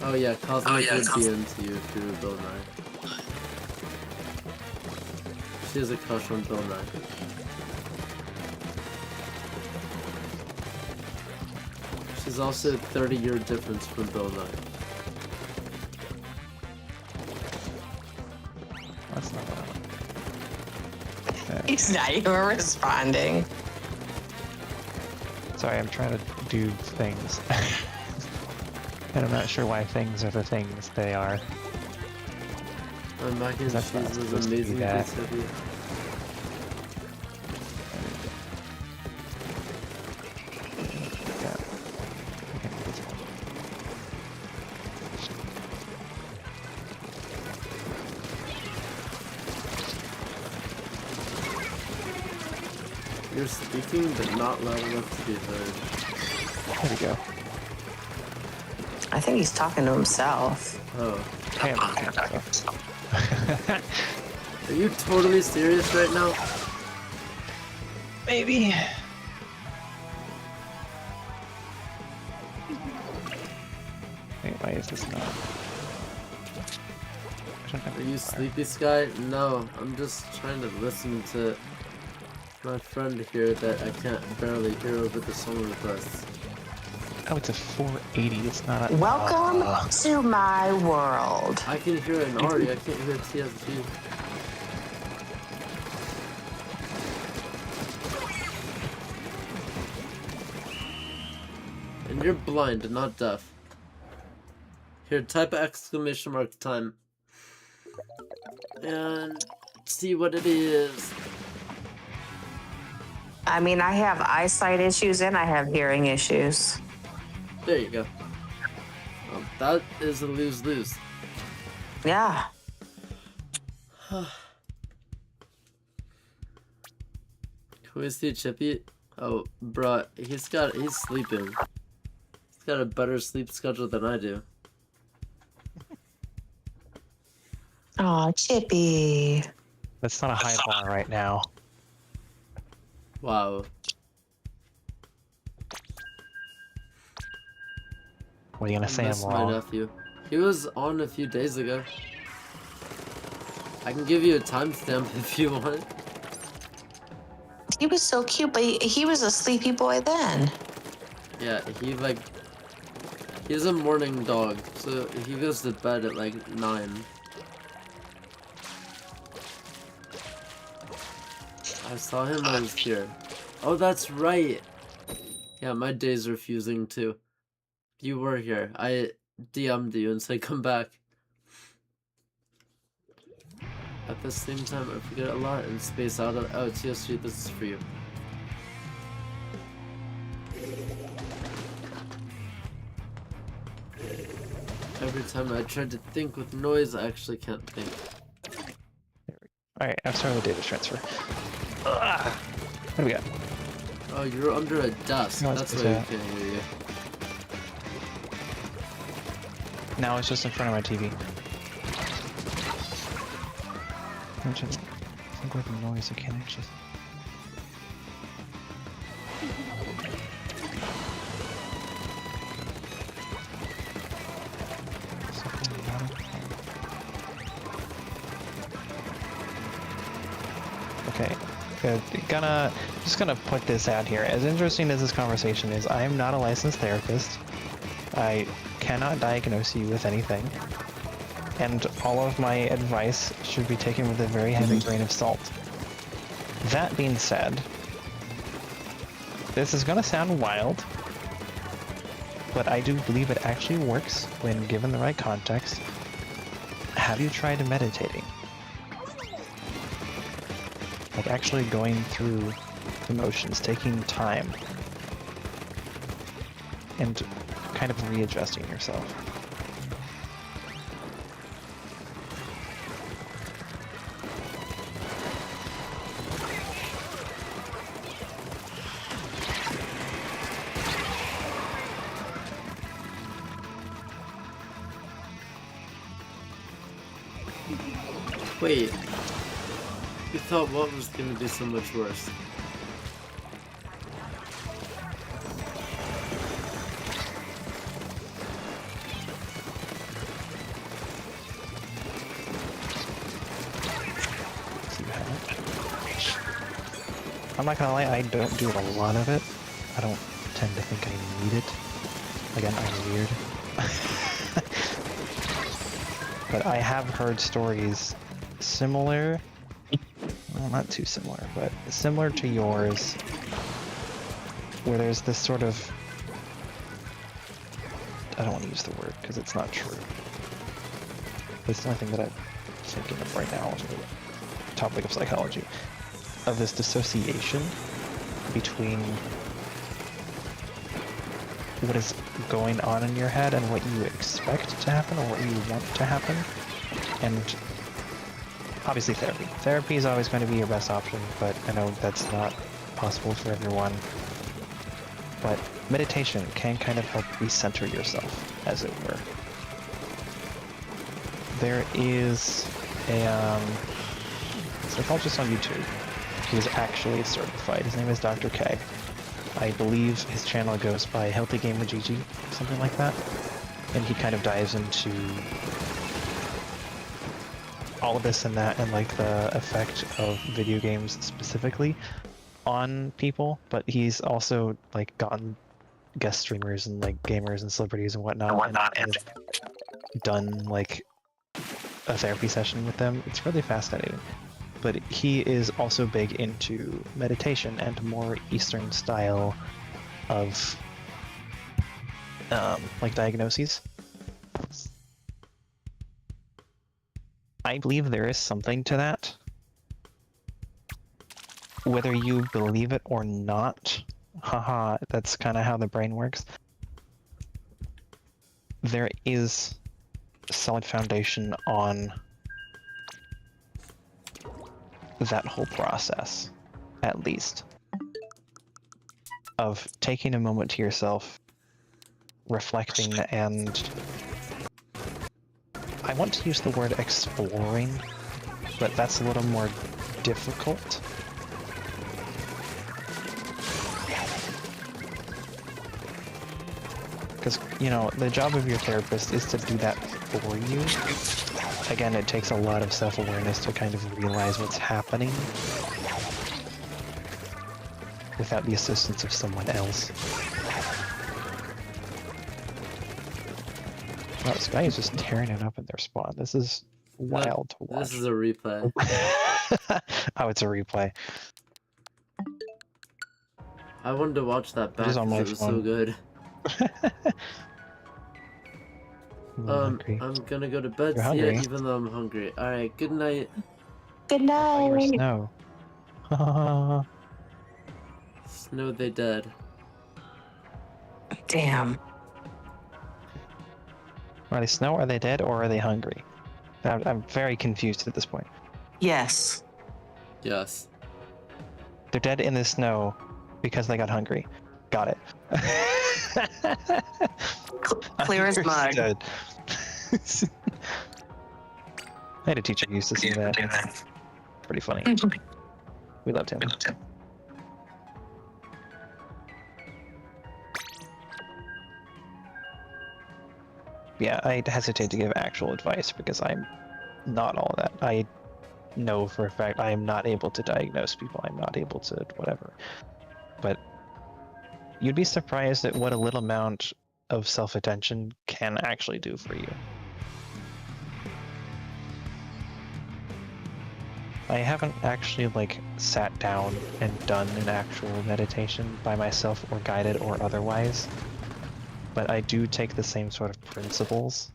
Oh yeah, Cosmic would be into you through Bill Nye. She has a crush on Bill Nye. She's also a 30-year difference from Bill Nye. That's not what he's not even responding. Sorry, I'm trying to do things. And I'm not sure why things are the things they are. My mac and That's not cheese was supposed to be amazing. that. This heavy. Yeah. Okay, that's fine. You're speaking, but not loud enough to be heard. There we go. I think he's talking to himself. Oh. I am so. Are you totally serious right now? Maybe. Wait, why is this not? I don't have Are you fire. sleepy, Sky? No, I'm just trying to listen to my friend here that I can't barely hear over the song requests. Oh, it's a 480. It's not a. Welcome to my world. I can hear an Ari, I can't hear TFG. And you're blind, not deaf. Here, type exclamation mark time. And see what it is. I mean, I have eyesight issues and I have hearing issues. There you go. That is a lose-lose. Yeah. Can we see Chippy? Oh, bruh, he's sleeping. He's got a better sleep schedule than I do. Oh, Chippy. That's not a high bar right now. Wow. What are you gonna say? I'm Miss my wrong. nephew. He was on a few days ago. I can give you a timestamp if you want. He was so cute, but he was a sleepy boy then. Yeah, he's a morning dog, so he goes to bed at like 9. I saw him when I was here. Oh, that's right. Yeah, my days are fusing too. You were here. I DM'd you and said come back. At the same time, I forget a lot and space out. Oh, TSG, this is for you. Every time I tried to think with noise, I actually can't think. Alright, I'm starting the data transfer. Ugh. What do we got? Oh, you're under a desk. No, That's it's why we that. can't hear you. Now it's just in front of my TV. I'm just think with the noise, I can't actually. Okay, good. Just gonna put this out here. As interesting as this conversation is, I am not a licensed therapist. I cannot diagnose you with anything. And all of my advice should be taken with a very heavy grain of salt. That being said, this is gonna sound wild, but I do believe it actually works when given the right context. Have you tried meditating? Like actually going through the motions, taking time, and kind of readjusting yourself. Wait. You thought what was gonna be so much worse? I'm not gonna lie, I don't do a lot of it. I don't tend to think I need it. Again, I'm weird. But I have heard stories similar, well, not too similar, but similar to yours, where there's this sort of, I don't want to use the word because it's not true. It's the only thing that I've thinking of right now on the topic of psychology, of this dissociation between what is going on in your head and what you expect to happen or what you want to happen. And obviously therapy. Therapy is always going to be your best option, but I know that's not possible for everyone. But meditation can kind of help recenter yourself, as it were. There is a psychologist on YouTube who is actually certified. His name is Dr. K. I believe his channel goes by Healthy Gamer GG, something like that. And he kind of dives into all of this and that, and like the effect of video games specifically on people. But he's also like gotten guest streamers and like gamers and celebrities and whatnot, and done like a therapy session with them. It's really fascinating. But he is also big into meditation and more Eastern style of like diagnoses. I believe there is something to that. Whether you believe it or not, haha, that's kind of how the brain works. There is a solid foundation on that whole process, at least, of taking a moment to yourself, reflecting, and I want to use the word exploring, but that's a little more difficult. Because, you know, the job of your therapist is to do that for you. Again, it takes a lot of self-awareness to kind of realize what's happening without the assistance of someone else. Wow, this guy is just tearing it up in their spawn. This is wild to watch. This is a replay. Oh, it's a replay. I wanted to watch that back It is on because my it was so phone. good. I'm I'm gonna go to bed, You're see ya, hungry? even though I'm hungry. Alright, good night. Good Oh, you're night. Snow. Are Snow they dead. Damn. they Snow? Are they dead or are they hungry? I'm very confused at this point. Yes. Yes. They're dead in the snow because they got hungry. Got it. Clear as mud. Understood. I had a teacher who used to say that. Pretty funny. We loved him. Yeah, I hesitate to give actual advice because I'm not all that. I know for a fact I am not able to diagnose people. I'm not able to whatever. But you'd be surprised at what a little amount of self-attention can actually do for you. I haven't actually like sat down and done an actual meditation by myself or guided or otherwise, but I do take the same sort of principles,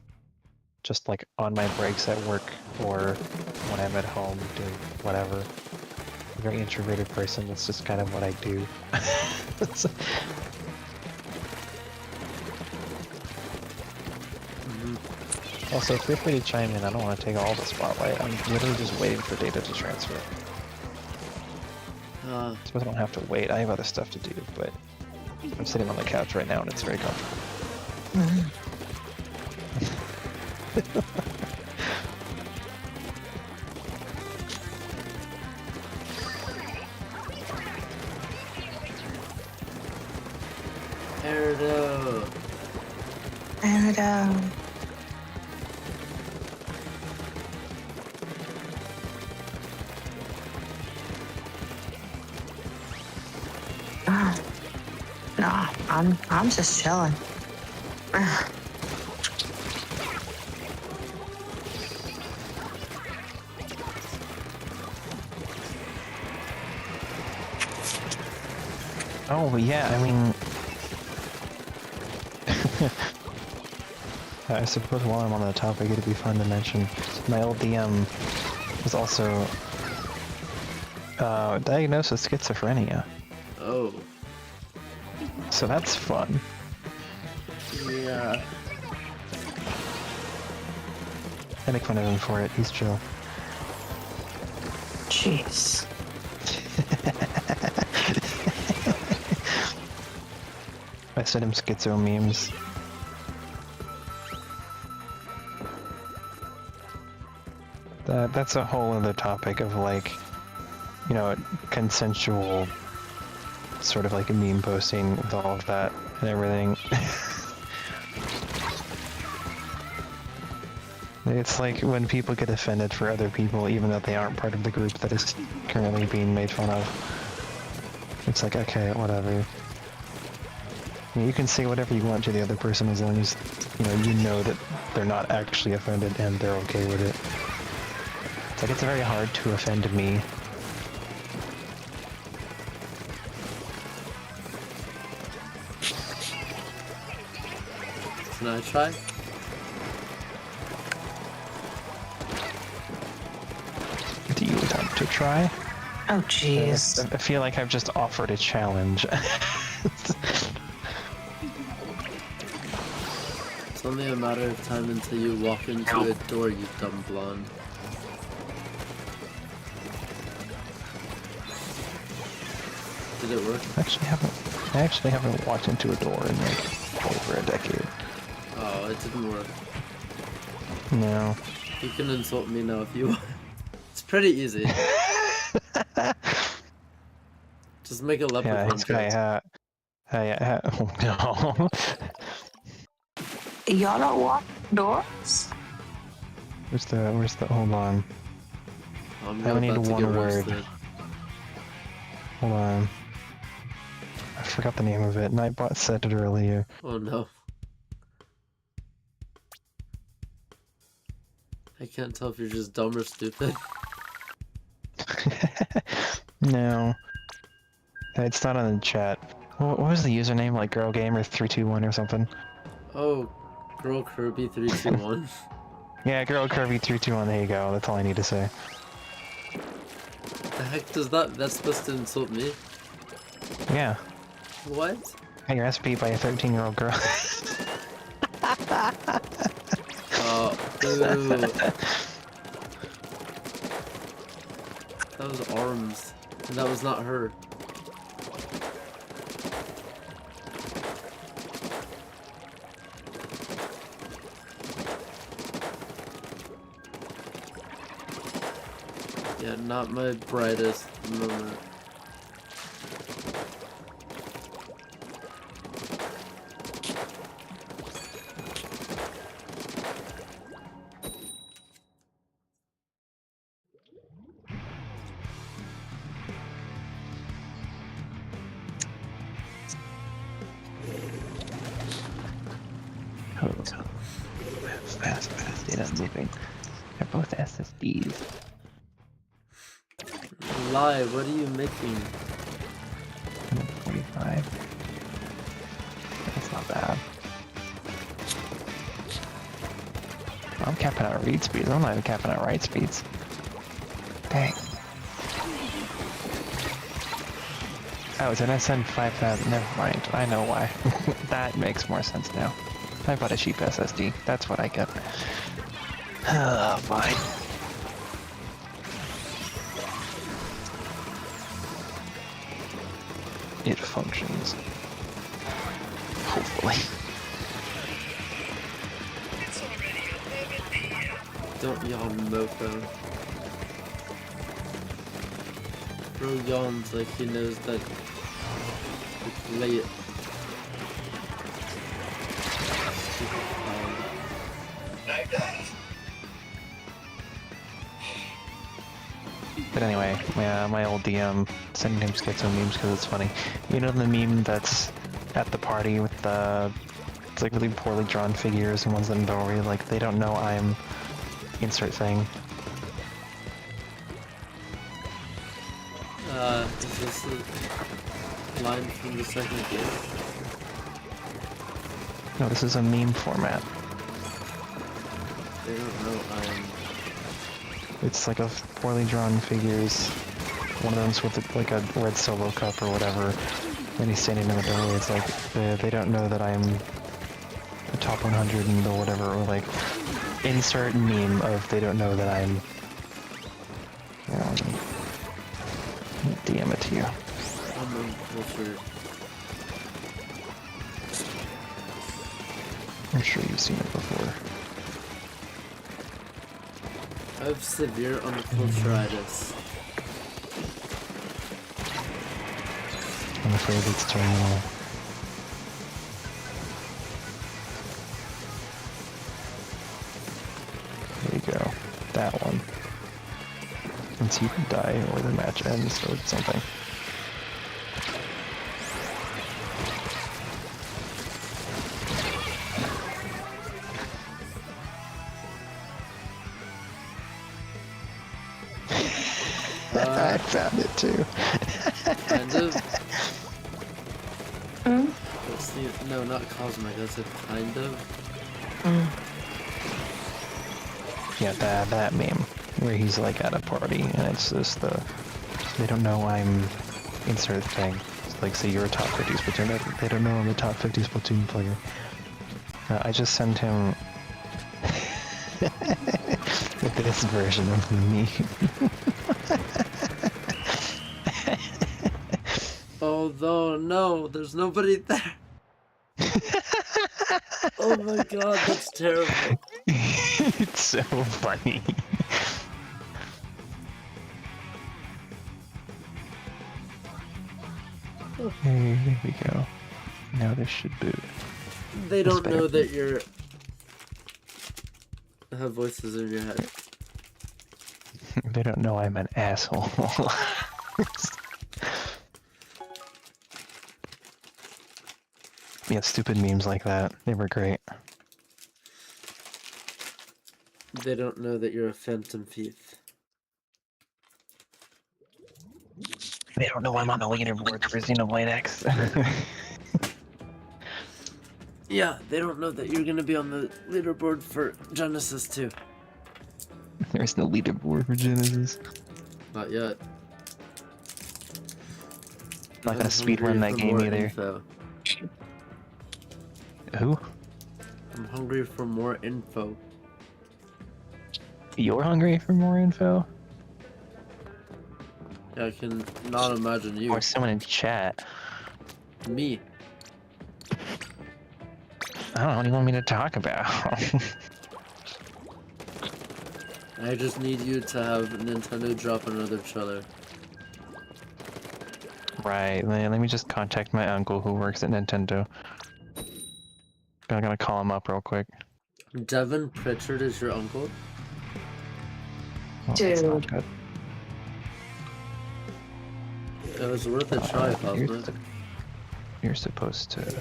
just like on my breaks at work or when I'm at home doing whatever. I'm a very introverted person, that's just kind of what I do. Also, feel free to chime in. I don't want to take all the spotlight. I'm literally just waiting for data to transfer. I suppose I don't have to wait. I have other stuff to do, but I'm sitting on the couch right now and it's very comfortable. Erdo. And no, I'm just chilling. Oh, yeah, I mean... I suppose while I'm on the topic, it'd be fun to mention my old DM was also diagnosed with schizophrenia. Oh. So that's fun. Yeah. I make fun of him for it. He's chill. Jeez. I sent him schizo memes. That's a whole other topic of like, you know, consensual sort of like a meme posting with all of that and everything. It's like when people get offended for other people even though they aren't part of the group that is currently being made fun of. It's like, okay, whatever. You can say whatever you want to the other person as long as, you know that they're not actually offended and they're okay with it. It's like, it's very hard to offend me. Can I try? Do you want to try? Oh, jeez. I feel like I've just offered a challenge. It's only a matter of time until you walk into a door, you dumb blonde. Did it work? I actually haven't walked into a door in like over a decade. Oh, it didn't work. No. You can insult me now if you want. It's pretty easy. Just make a leprechaun. Yeah, he's got a hat. Oh no. Y'all don't walk doors? Where's the, hold on. I'm I need about to one get word. roasted. Hold on. I forgot the name of it. Nightbot said it earlier. Oh no. I can't tell if you're just dumb or stupid. No. It's not on the chat. What was the username? Like GirlGamer321 or something? Oh, Girl Kirby 321. Yeah, GirlKirby321, there you go. That's all I need to say. The heck does that's supposed to insult me? Yeah. What? Got your ass beat by a 13-year-old girl. Oh, ooh. That was arms. And that was not her. Yeah, not my brightest moment. Fast data moving. They're both SSDs. Lie, what are you making? 45. That's not bad. I'm capping out read speeds. I'm not even capping out write speeds. Dang. Oh, did I send 5,000? Never mind. I know why. That makes more sense now. I bought a cheap SSD. That's what I get. Fine. It functions. Hopefully. It's already 11 p.m. Don't yawn, mofo. Bro yawns like he knows that it's late. Night night. But anyway, my old DM sending him schizo memes because it's funny. You know the meme that's at the party with the it's like really poorly drawn figures and ones that don't really like they don't know I'm insert thing. Is this a line from the second game? No, this is a meme format. They don't know I'm... It's like a poorly drawn figures. One of them's with like a red solo cup or whatever, and he's standing in the doorway. It's like they don't know that I'm a top 100 and or whatever, or like insert meme of they don't know that I'm. DM it to you. I'm on culture. I'm sure you've seen it before. I have severe unculturitis. I'm afraid it's terminal. There you go. That one. Since you can die or the match ends or something. I found it too. Kind of. Let's see. No, not cosmic. That's a kind of. Yeah, that meme where he's like at a party and it's just they don't know I'm insert thing. It's like, say you're a top 50 Splatoon, they don't know I'm a top 50 Splatoon player. I just sent him this version of the meme. Although no, there's nobody there. Oh my god, that's terrible. It's so funny. There we go. Now this should boot. They That's don't know better. that you're have voices in your head. They don't know I'm an asshole. Yeah, stupid memes like that. They were great. They don't know that you're a phantom thief. They don't know I'm on the leaderboard for Xenoblade X. Yeah, they don't know that you're gonna be on the leaderboard for Genesis too. There's no leaderboard for Genesis. Not yet. Not gonna I'm speedrun hungry that for game more either. info. Who? I'm hungry for more info. You're hungry for more info? I can not imagine you. Or someone in chat. Me. I don't know, what do you want me to talk about? I just need you to have Nintendo drop another trailer. Right, let me just contact my uncle who works at Nintendo. I'm gonna call him up real quick. Devin Pritchard is your uncle? Oh, that's not Dude. good. It was worth a try, Cosmo. You're supposed to...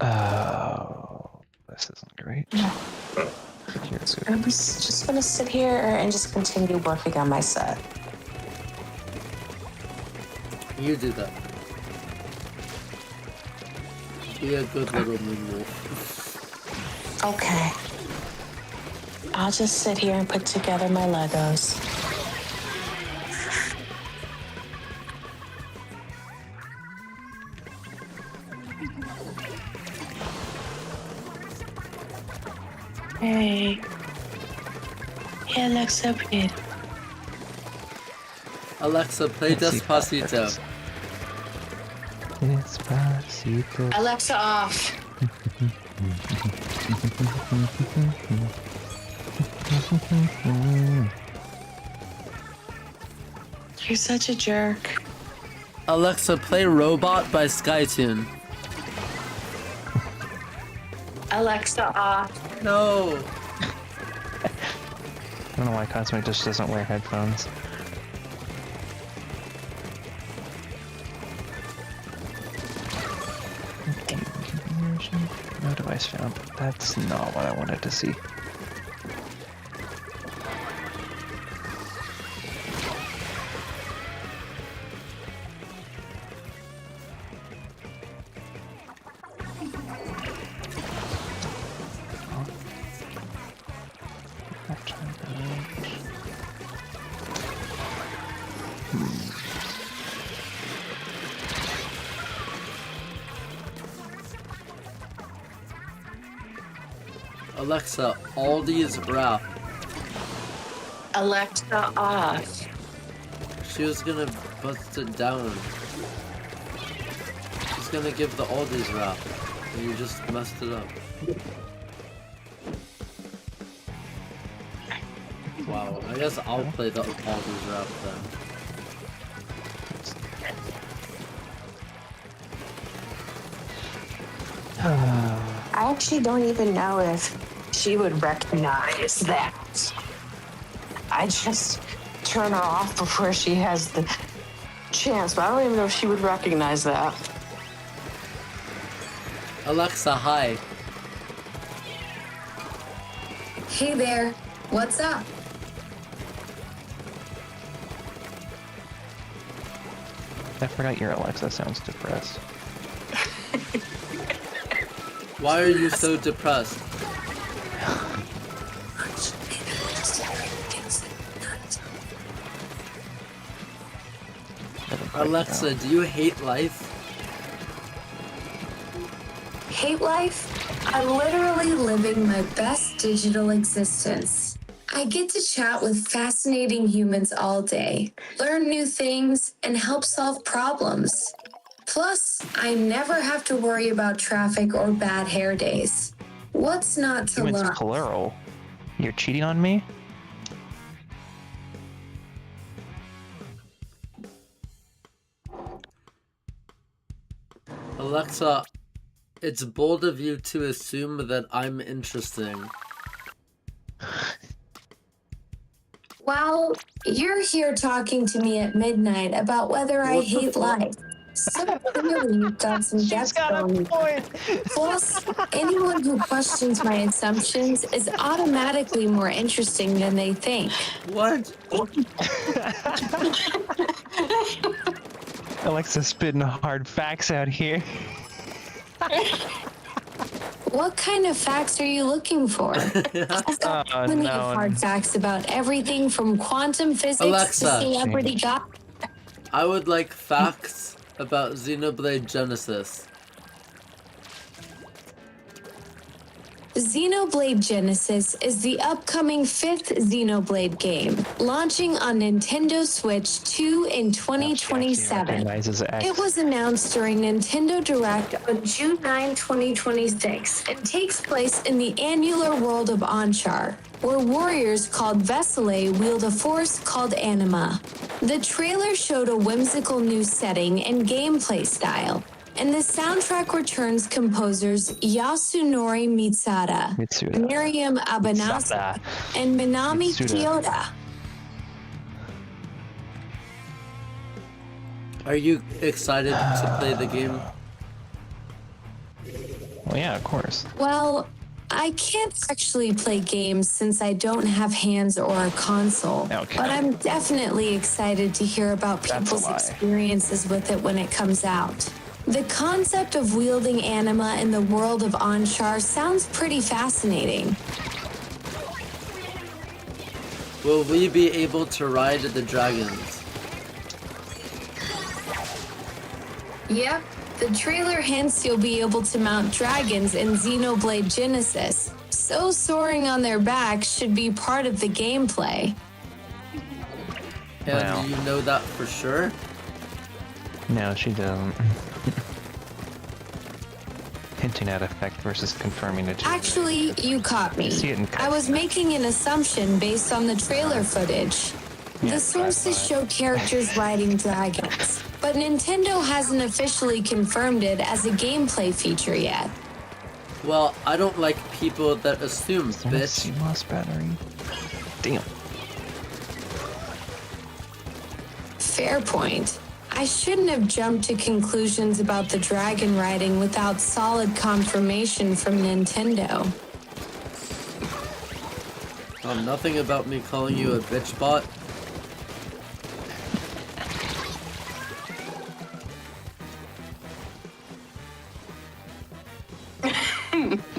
Oh, this isn't great. You're good. I'm just gonna sit here and just continue working on my set. You do that. Be a good little moon wolf. Okay. I'll just sit here and put together my Legos. Hey. He looks so pretty. Alexa, play Despacito. Despacito. Alexa off. You're such a jerk. Alexa, play Robot by Skytune. Alexa off. No. I don't know why Cosmic just doesn't wear headphones. No device found. That's not what I wanted to see. Alexa, Aldi's wrap. Alexa off. She was gonna bust it down. She's gonna give the Aldi's wrap. And you just messed it up. Wow, I guess I'll play the Aldi's wrap then. I actually don't even know if she would recognize that. I just turn her off before she has the chance, but I don't even know if she would recognize that. Alexa, hi. Hey there, what's up? I forgot your Alexa sounds depressed. Why are you so depressed? Alexa, do you hate life? Hate life? I'm literally living my best digital existence. I get to chat with fascinating humans all day, learn new things, and help solve problems. Plus, I never have to worry about traffic or bad hair days. What's not to Humans love? plural. You're cheating on me? Alexa, it's bold of you to assume that I'm interesting. Well, you're here talking to me at midnight about whether I What the hate fuck? life. So clearly you've got some depth going. Plus, anyone who questions my assumptions is automatically more interesting than they think. What? Alexa's spitting hard facts out here. What kind of facts are you looking for? I've got plenty of hard facts about everything from quantum physics Alexa. to celebrity gossip. I would like facts about Xenoblade Genesis. Xenoblade Genesis is the upcoming 5th Xenoblade game, launching on Nintendo Switch 2 in 2027. Recognizes X. It was announced during Nintendo Direct on June 9, 2026, and takes place in the annular world of Anshar, where warriors called Veselae wield a force called Anima. The trailer showed a whimsical new setting and gameplay style, and the soundtrack returns composers Yasunori Mitsuda, Miriam Abanasa, and Minami Kyoda. Are you excited to play the game? Well, yeah, of course. Well, I can't actually play games since I don't have hands or a console, Okay. but I'm definitely excited to hear about That's a people's lie. experiences with it when it comes out. The concept of wielding anima in the world of Anshar sounds pretty fascinating. Will we be able to ride the dragons? Yep, the trailer hints you'll be able to mount dragons in Xenoblade Genesis, so soaring on their backs should be part of the gameplay. And Wow. you know that for sure? No, she doesn't. Hinting at effect versus confirming it. Actually, you caught me. See it in I was making an assumption based on the trailer footage. The sources show characters riding dragons, but Nintendo hasn't officially confirmed it as a gameplay feature yet. Well, I don't like people that assume, bitch. CMOS battery. Damn. Fair point. I shouldn't have jumped to conclusions about the dragon riding without solid confirmation from Nintendo. Nothing about me calling you a bitch bot.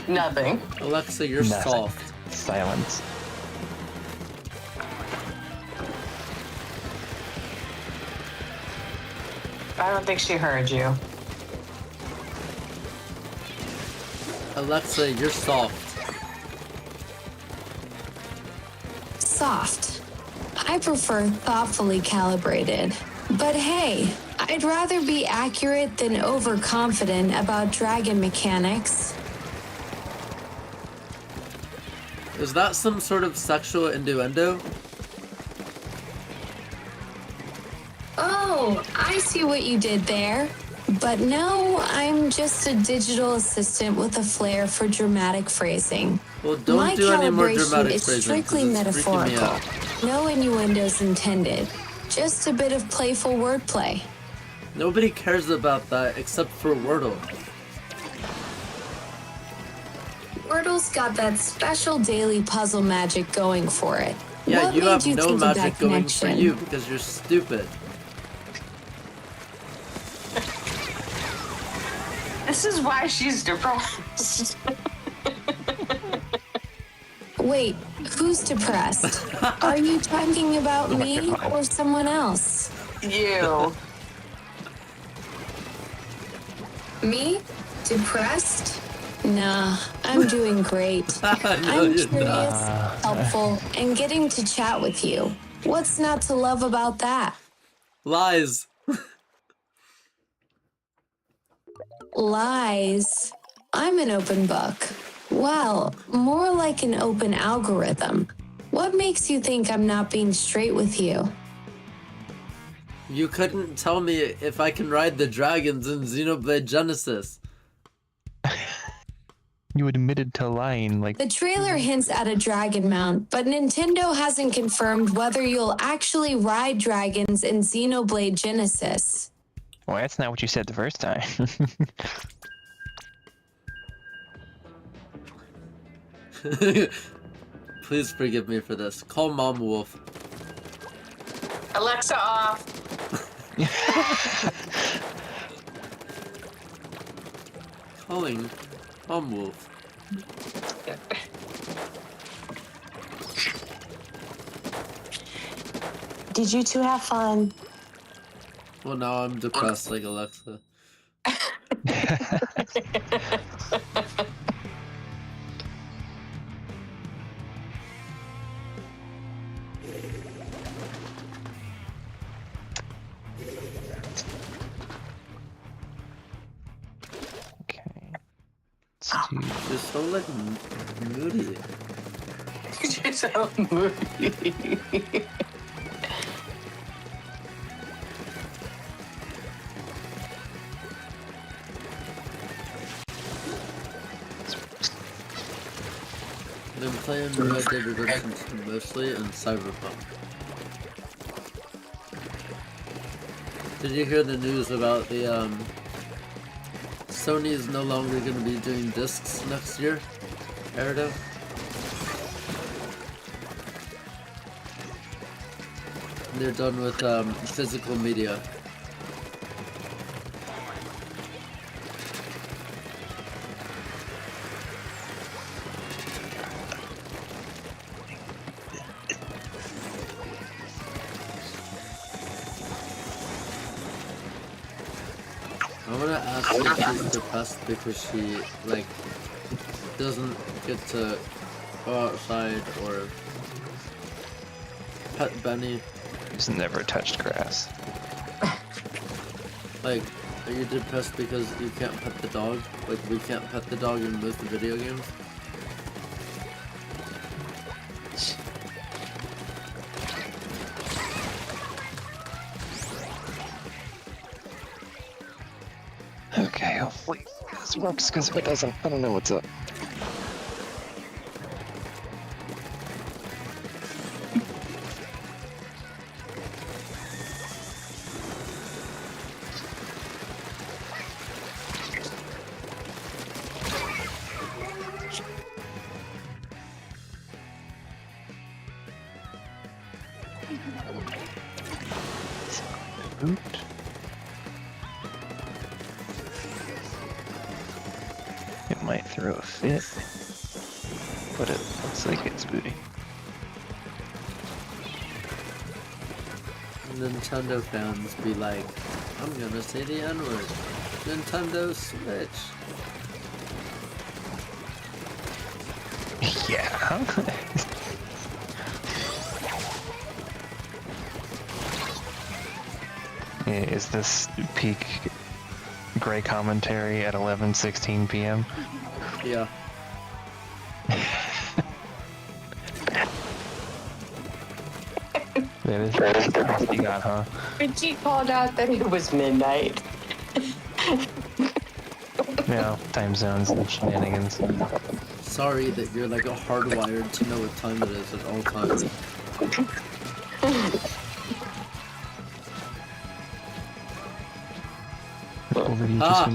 Nothing. Alexa, you're Nothing. soft. Silence. I don't think she heard you. Alexa, you're soft. Soft. I prefer thoughtfully calibrated. But hey, I'd rather be accurate than overconfident about dragon mechanics. Is that some sort of sexual innuendo? Oh, I see what you did there. But no, I'm just a digital assistant with a flair for dramatic phrasing. Well, don't My do any more calibration dramatic is phrasing, 'cause strictly it's freaking me metaphorical. out. No innuendos intended. Just a bit of playful wordplay. Nobody cares about that except for Wordle. Wordle's got that special daily puzzle magic going for it. Yeah, What you made have you no think of magic that going for connection? you because you're stupid. This is why she's depressed. Wait, who's depressed? Are you talking about me or someone else? You. Me? Depressed? Nah, I'm doing great. No, I'm you're curious, not. helpful, and getting to chat with you. What's not to love about that? Lies. Lies. I'm an open book. Well, more like an open algorithm. What makes you think I'm not being straight with you? You couldn't tell me if I can ride the dragons in Xenoblade Genesis. You admitted to lying, like, The trailer hints at a dragon mount, but Nintendo hasn't confirmed whether you'll actually ride dragons in Xenoblade Genesis. well, that's not what you said the first time. Please forgive me for this. Call Mom Wolf. Alexa off. Calling Mom Wolf. Did you two have fun? Well, now I'm depressed like Alexa. Okay. Let's do... You're so like moody. You're so moody. I've been playing Red Dead Redemption 2 mostly and Cyberpunk. Did you hear the news about the Sony is no longer going to be doing discs next year? Erdo? They're done with physical media. I want to ask if she's depressed because she, like, doesn't get to go outside or pet Benny. He's never touched grass. Like, are you depressed because you can't pet the dog? Like, we can't pet the dog in most of the video games? Okay, hopefully this works, because if it doesn't, I don't know what's up. Boot. It might throw a fit, but it looks like it's booting. Nintendo fans be like, I'm gonna say the N-word. Nintendo Switch. Yeah. Is this peak gray commentary at 11:16 p.m.? Yeah. That is what you got, huh? Richie called out that it was midnight. Yeah, time zones and shenanigans. Sorry that you're like hardwired to know what time it is at all times.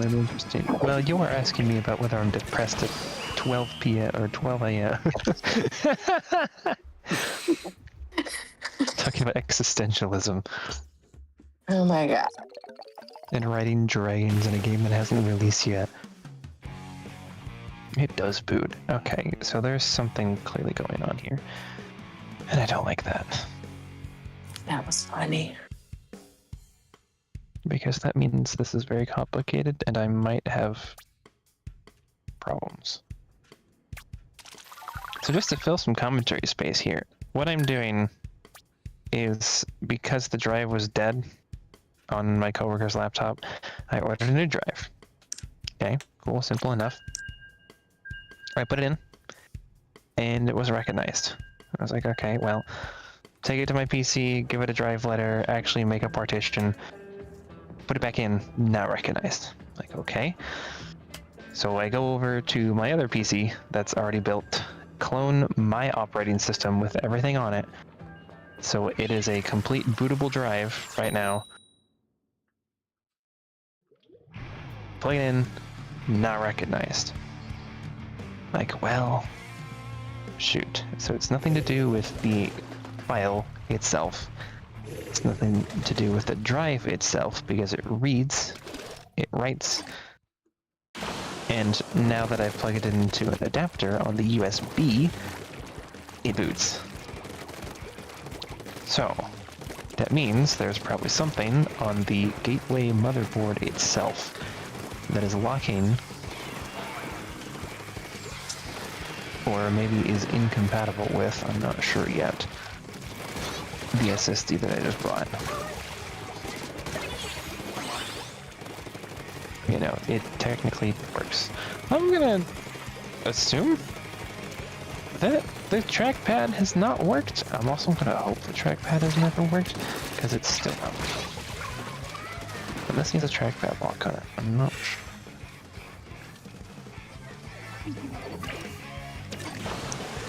Interesting. Well, you are asking me about whether I'm depressed at 12 p.m. or 12 a.m. Talking about existentialism Oh my god. and riding dragons in a game that hasn't released yet. It does boot. Okay, so there's something clearly going on here. And I don't like that. That was funny. Because that means this is very complicated and I might have problems. So just to fill some commentary space here, what I'm doing is, because the drive was dead on my coworker's laptop, I ordered a new drive. Okay, cool, simple enough. I put it in, and it was recognized. I was like, okay, well, take it to my PC, give it a drive letter, actually make a partition, put it back in, not recognized. Like, okay. So I go over to my other PC that's already built, clone my operating system with everything on it, so it is a complete bootable drive right now. Plug it in, not recognized. Like, well, shoot. So it's nothing to do with the file itself. It's nothing to do with the drive itself, because it reads, it writes, and now that I've plugged it into an adapter on the USB, it boots. So, that means there's probably something on the gateway motherboard itself that is locking, or maybe is incompatible with, I'm not sure yet, the SSD that I just bought. You know, it technically works. I'm gonna assume that the trackpad has not worked. I'm also gonna hope the trackpad has never worked, because it's still not working. But this needs a trackpad lock on it. I'm not sure.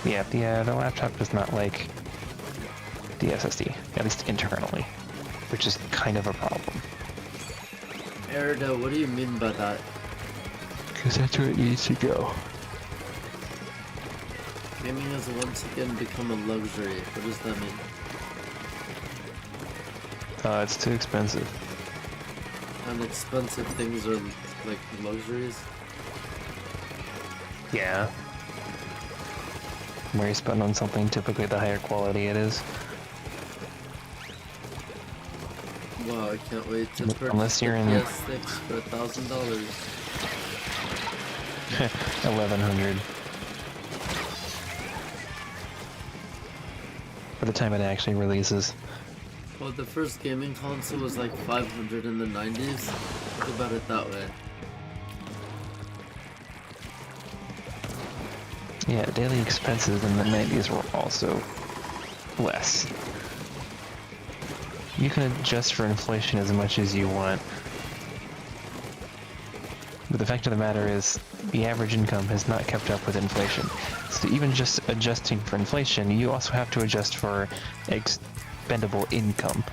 Yeah, the laptop does not like the SSD, at least internally, which is kind of a problem. Erdo, what do you mean by that? Because that's where it needs to go. Gaming has once again become a luxury. What does that mean? It's too expensive. And expensive things are like luxuries? Yeah. Where you spend on something, typically the higher quality it is. Wow, I can't wait to purchase Unless you're the in PS6 for $1,000. 1100. By the time it actually releases. Well, the first gaming console was like 500 in the 90s. Think about it that way. Yeah, daily expenses in the 90s were also less. You can adjust for inflation as much as you want. But the fact of the matter is, the average income has not kept up with inflation. So even just adjusting for inflation, you also have to adjust for expendable income.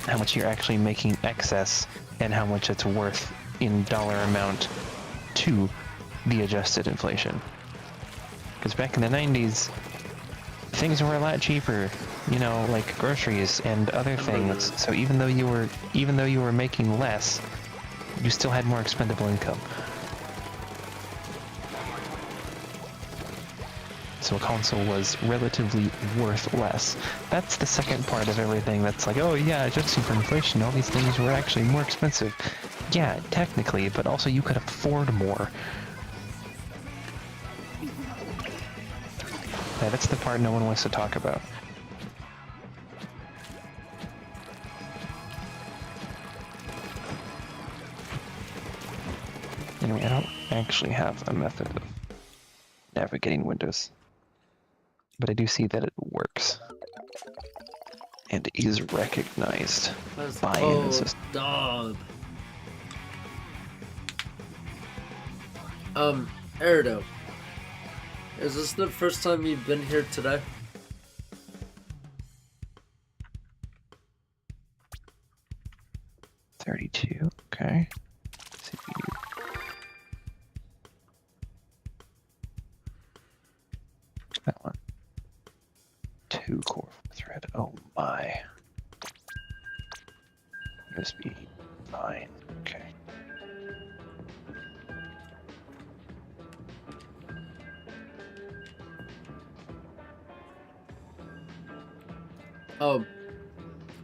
How much you're actually making excess, and how much it's worth in dollar amount to the adjusted inflation. Because back in the 90s, things were a lot cheaper, you know, like groceries and other things. So even though you were making less, you still had more expendable income. Virtual Console was relatively worth less. That's the second part of everything that's like, oh yeah, adjusting for inflation, all these things were actually more expensive. Yeah, technically, but also you could afford more. Yeah, that's the part no one wants to talk about. Anyway, I don't actually have a method of navigating Windows, but I do see that it works and is recognized Let's by go, the system. dog. Erdo, is this the first time you've been here today? $32, okay. CPU. That one. 2 core thread. Oh my. USB 9. Okay. Oh,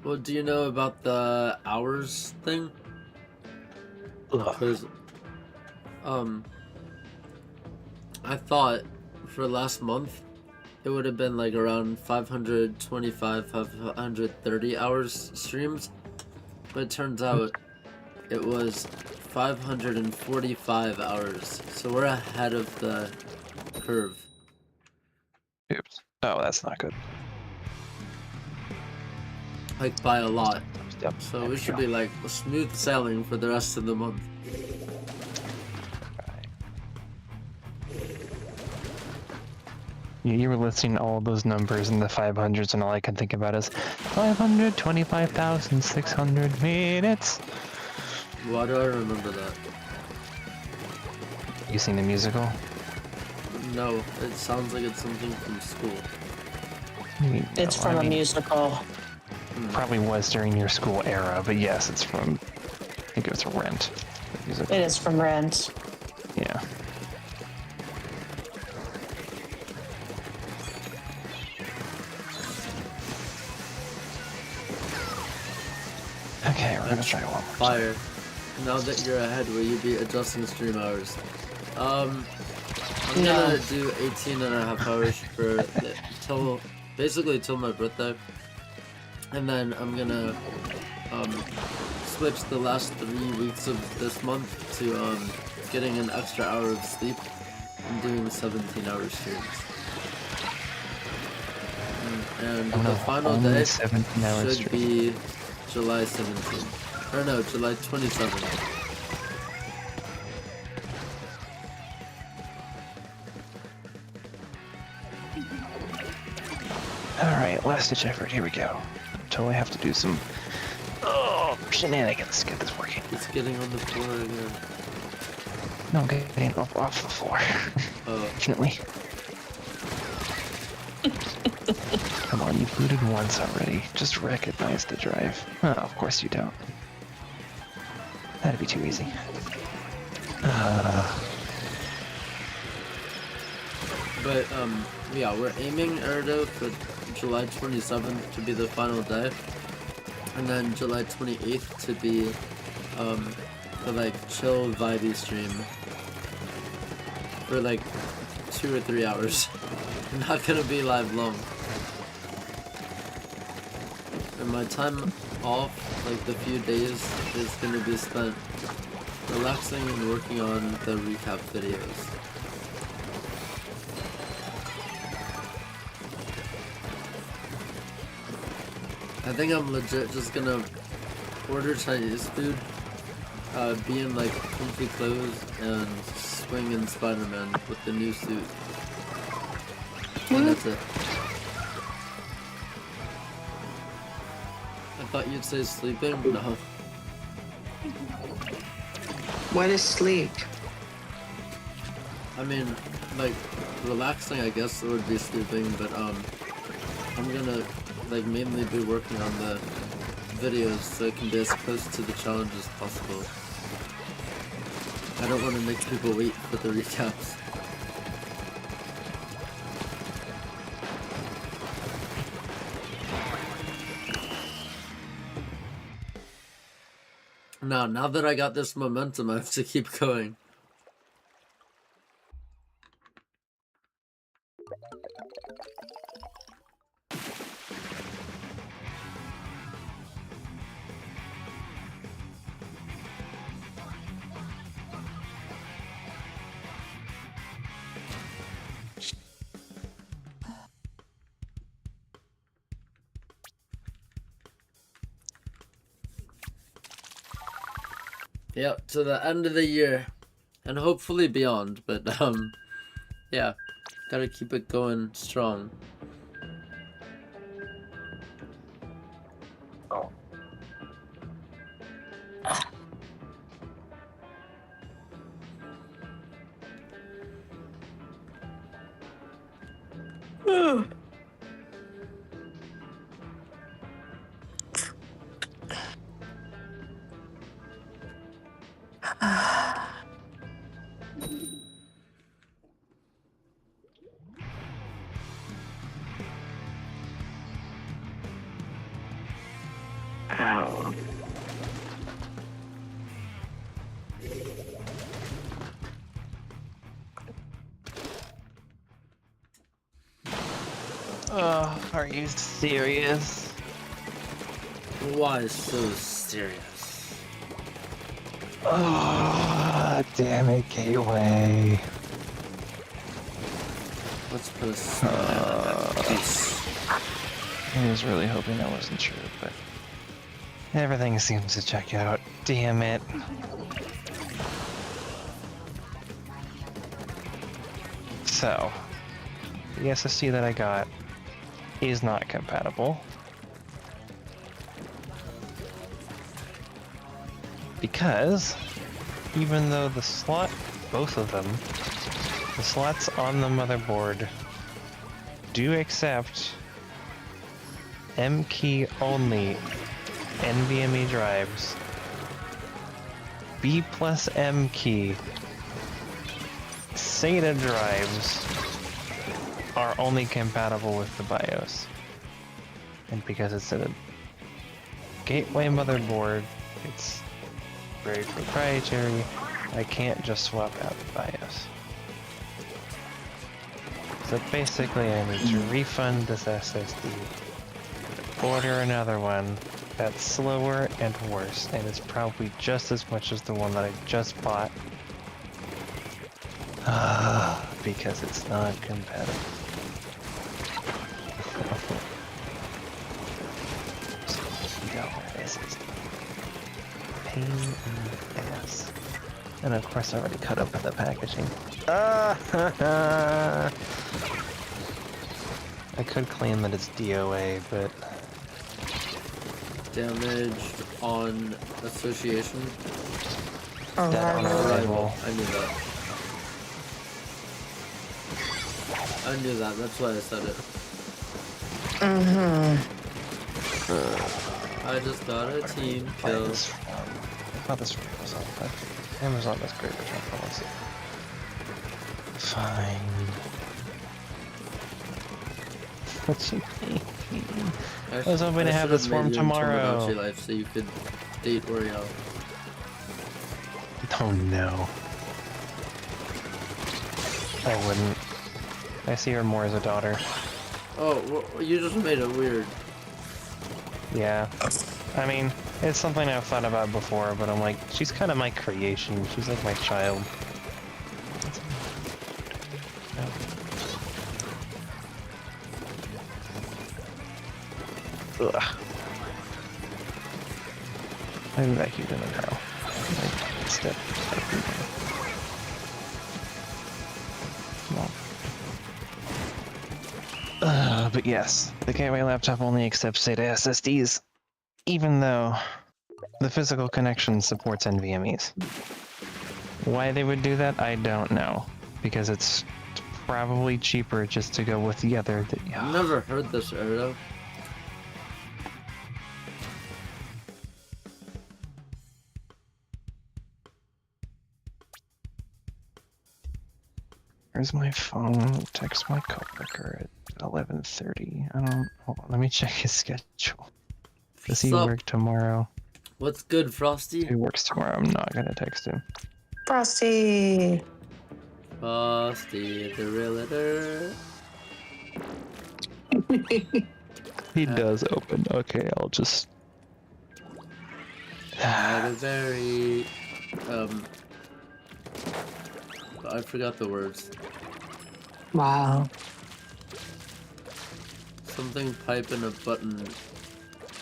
well, do you know about the hours thing? Because, I thought for last month it would have been like around 525, 530 hours streams, but it turns out it was 545 hours. So we're ahead of the curve. Oops. Oh, that's not good. Like by a lot. Yep. So there we should be like smooth sailing for the rest of the month. You were listing all those numbers in the 500s, and all I can think about is 525,600 minutes. Why do I remember that? You seen the musical? No, it sounds like it's something from school. It's from a musical. Probably was during your school era, but yes, it's from, I think it was Rent. The musical. It is from Rent. Yeah. Okay, we're gonna try one more time. Fire. Now that you're ahead, will you be adjusting stream hours? I'm gonna do 18 and a half hours for till basically till my birthday, and then I'm gonna switch the last 3 weeks of this month to getting an extra hour of sleep and doing 17-hour streams. And the final day should be July 17th. Or no, July 27th. Alright, last ditch effort, here we go. Totally have to do some shenanigans to get this working. It's getting on the floor again. No, getting off the floor. Fortunately. Come on, you've looted once already. Just recognize the drive. Oh, of course you don't. That'd be too easy. But, yeah, we're aiming Erdo for July 27th to be the final day. And then July 28th to be, the, like, chill, vibey stream. For, like, 2 or 3 hours. I'm not gonna be live long. And my time off, like, the few days, is gonna be spent relaxing and working on the recap videos. I think I'm legit just gonna order Chinese food, be in like comfy clothes, and swing in Spider-Man with the new suit. And that's it. I thought you'd say sleeping, but no. What is sleep? I mean, like, relaxing I guess it would be sleeping, but I'm gonna like mainly be working on the videos so it can be as close to the challenge as possible. I don't want to make people wait for the recaps. No, now that I got this momentum, I have to keep going. Yep, to the end of the year. And hopefully beyond, but yeah. Gotta keep it going strong. Ow. Oh, are you serious? Why so serious? Oh, damn it, Gateway. Let's put a smile on that face. I was really hoping that wasn't true, but everything seems to check out. Damn it. So, the SSD that I got is not compatible. Because, even though the slot, both of them, the slots on the motherboard do accept M key only NVMe drives, B plus M key SATA drives are only compatible with the BIOS. And because it's a gateway motherboard, it's very proprietary, I can't just swap out the BIOS. So basically I need to refund this SSD, order another one that's slower and worse, and it's probably just as much as the one that I just bought. Because it's not compatible. Pain in the ass. And of course I already cut open the packaging. I could claim that it's DOA, but Damaged on association. dead on arrival. I knew that. I knew that, that's why I said it. I just got a team kill. I thought this was on, but Amazon does great return policy. Fine. What you mean? I was hoping to have this form tomorrow. Life so you could date Oreo. Oh no. I wouldn't. I see her more as a daughter. Oh, well, you just made it weird. Yeah. I mean, it's something I've thought about before, but I'm like, she's kind of my creation. She's like my child. Ugh. I'm vacuumed in the now. Step. Come on. But yes, the Gateway laptop only accepts SATA SSDs, even though the physical connection supports NVMEs. Why they would do that, I don't know. Because it's probably cheaper just to go with the other. I've never heard this, Erdo. Where's my phone? Text my coworker at 11:30. I don't. Hold on, let me check his schedule. Does he Sup? work tomorrow? What's good, Frosty? He works tomorrow. I'm not gonna text him. Frosty. Frosty the realtor. He does open. Okay, I'll just. Had a very I forgot the words. Wow. Something pipe and a button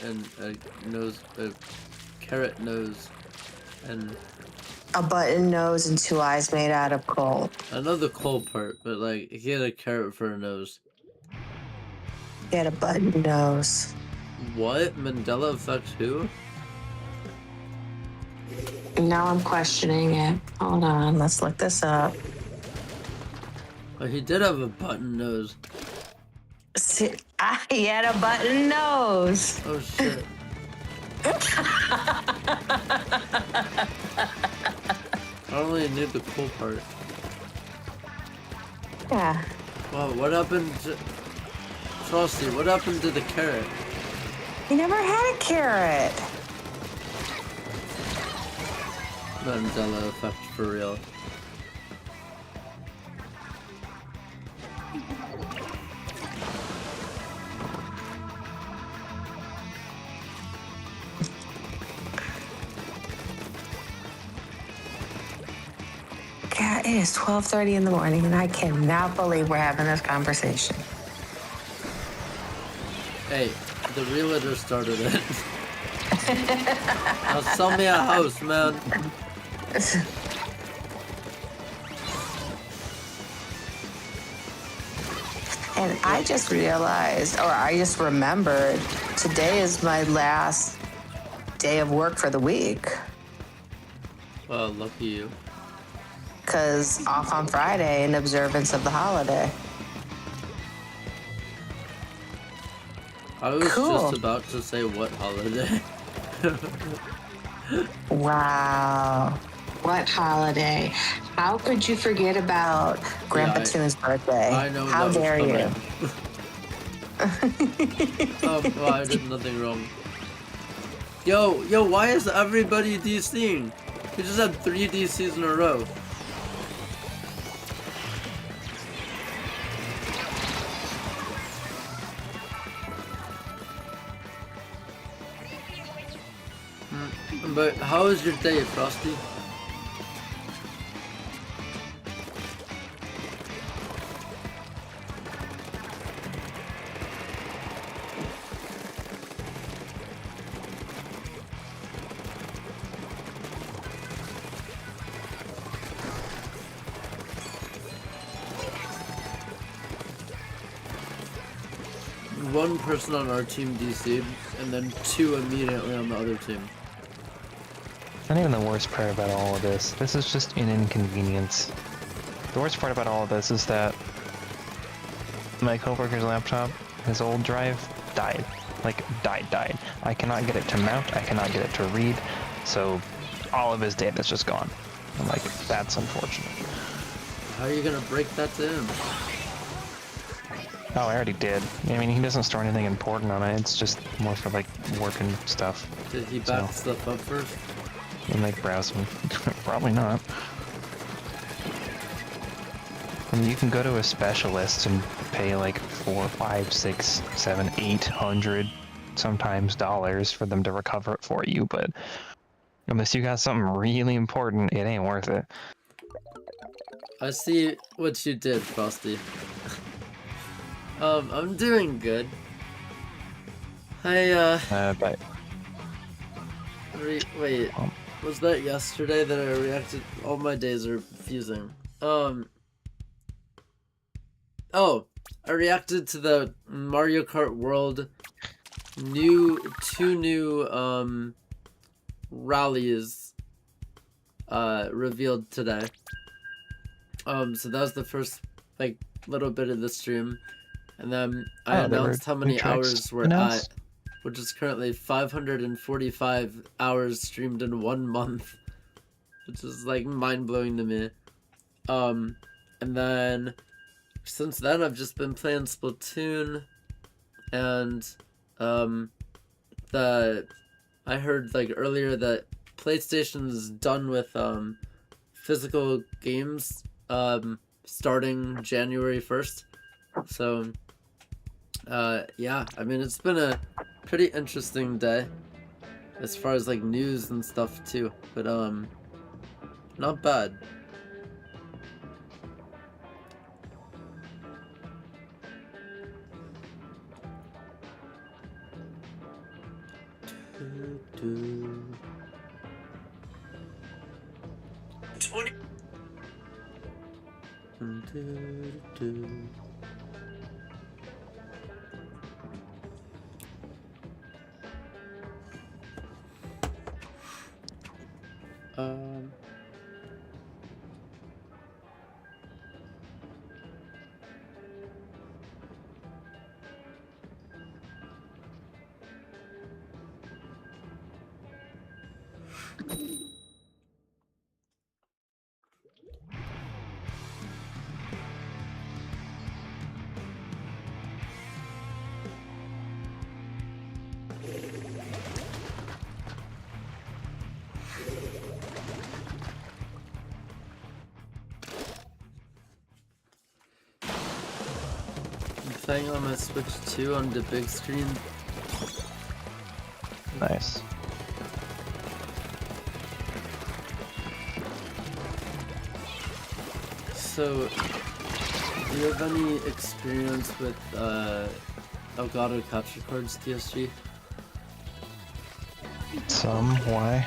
and a nose, a carrot nose, and A button nose and two eyes made out of coal. I know the coal part, but like he had a carrot for a nose. He had a button nose. What? Mandela effect who? Now I'm questioning it. Hold on, let's look this up. Oh, he did have a button nose. See, he had a button nose. Oh shit. I only knew the cool part. Yeah. Wow, what happened to Frosty? What happened to the carrot? He never had a carrot. Mandela effect for real. God, it is 12:30 in the morning, and I cannot believe we're having this conversation. Hey, the realtor started it. Now sell me a house, man. And I just realized, or I just remembered, today is my last day of work for the week. Well, lucky you. Because off on Friday in observance of the holiday. I was Cool. just about to say what holiday. Wow. What holiday? How could you forget about Grandpa I- Toon's birthday? I know How that was dare you? coming. Well, I did nothing wrong. Yo, why is everybody DCing? We just had 3 DCs in a row. But how was your day, Frosty? One person on our team DC'd, and then 2 immediately on the other team. Not even the worst part about all of this. This is just an inconvenience. The worst part about all of this is that my coworker's laptop, his old drive, died. Like, died. I cannot get it to mount, I cannot get it to read, so all of his data's just gone. I'm like, that's unfortunate. How are you gonna break that to him? Oh, I already did. I mean, he doesn't store anything important on it, it's just more for, like, work and stuff. Did he back stuff up first? And, like, browsing. Probably not. I mean, you can go to a specialist and pay like 4, 5, 6, 7, 800 sometimes dollars for them to recover it for you, but unless you got something really important, it ain't worth it. I see what you did, Frosty. I'm doing good. But Wait, was that yesterday that I reacted? All my days are fusing. Oh, I reacted to the Mario Kart World two new rallies revealed today. So that was the first like little bit of the stream, and then I announced how many hours we're at, which is currently 545 hours streamed in 1 month, which is like mind-blowing to me. And then since then I've just been playing Splatoon and the I heard like earlier that PlayStation's done with physical games starting January 1st. So yeah, I mean it's been a pretty interesting day as far as like news and stuff too. But not bad. Do. 20. Do. Um. I'm playing on my Switch 2 on the big screen. Nice. So, do you have any experience with Elgato capture cards, TSG? Some. Why?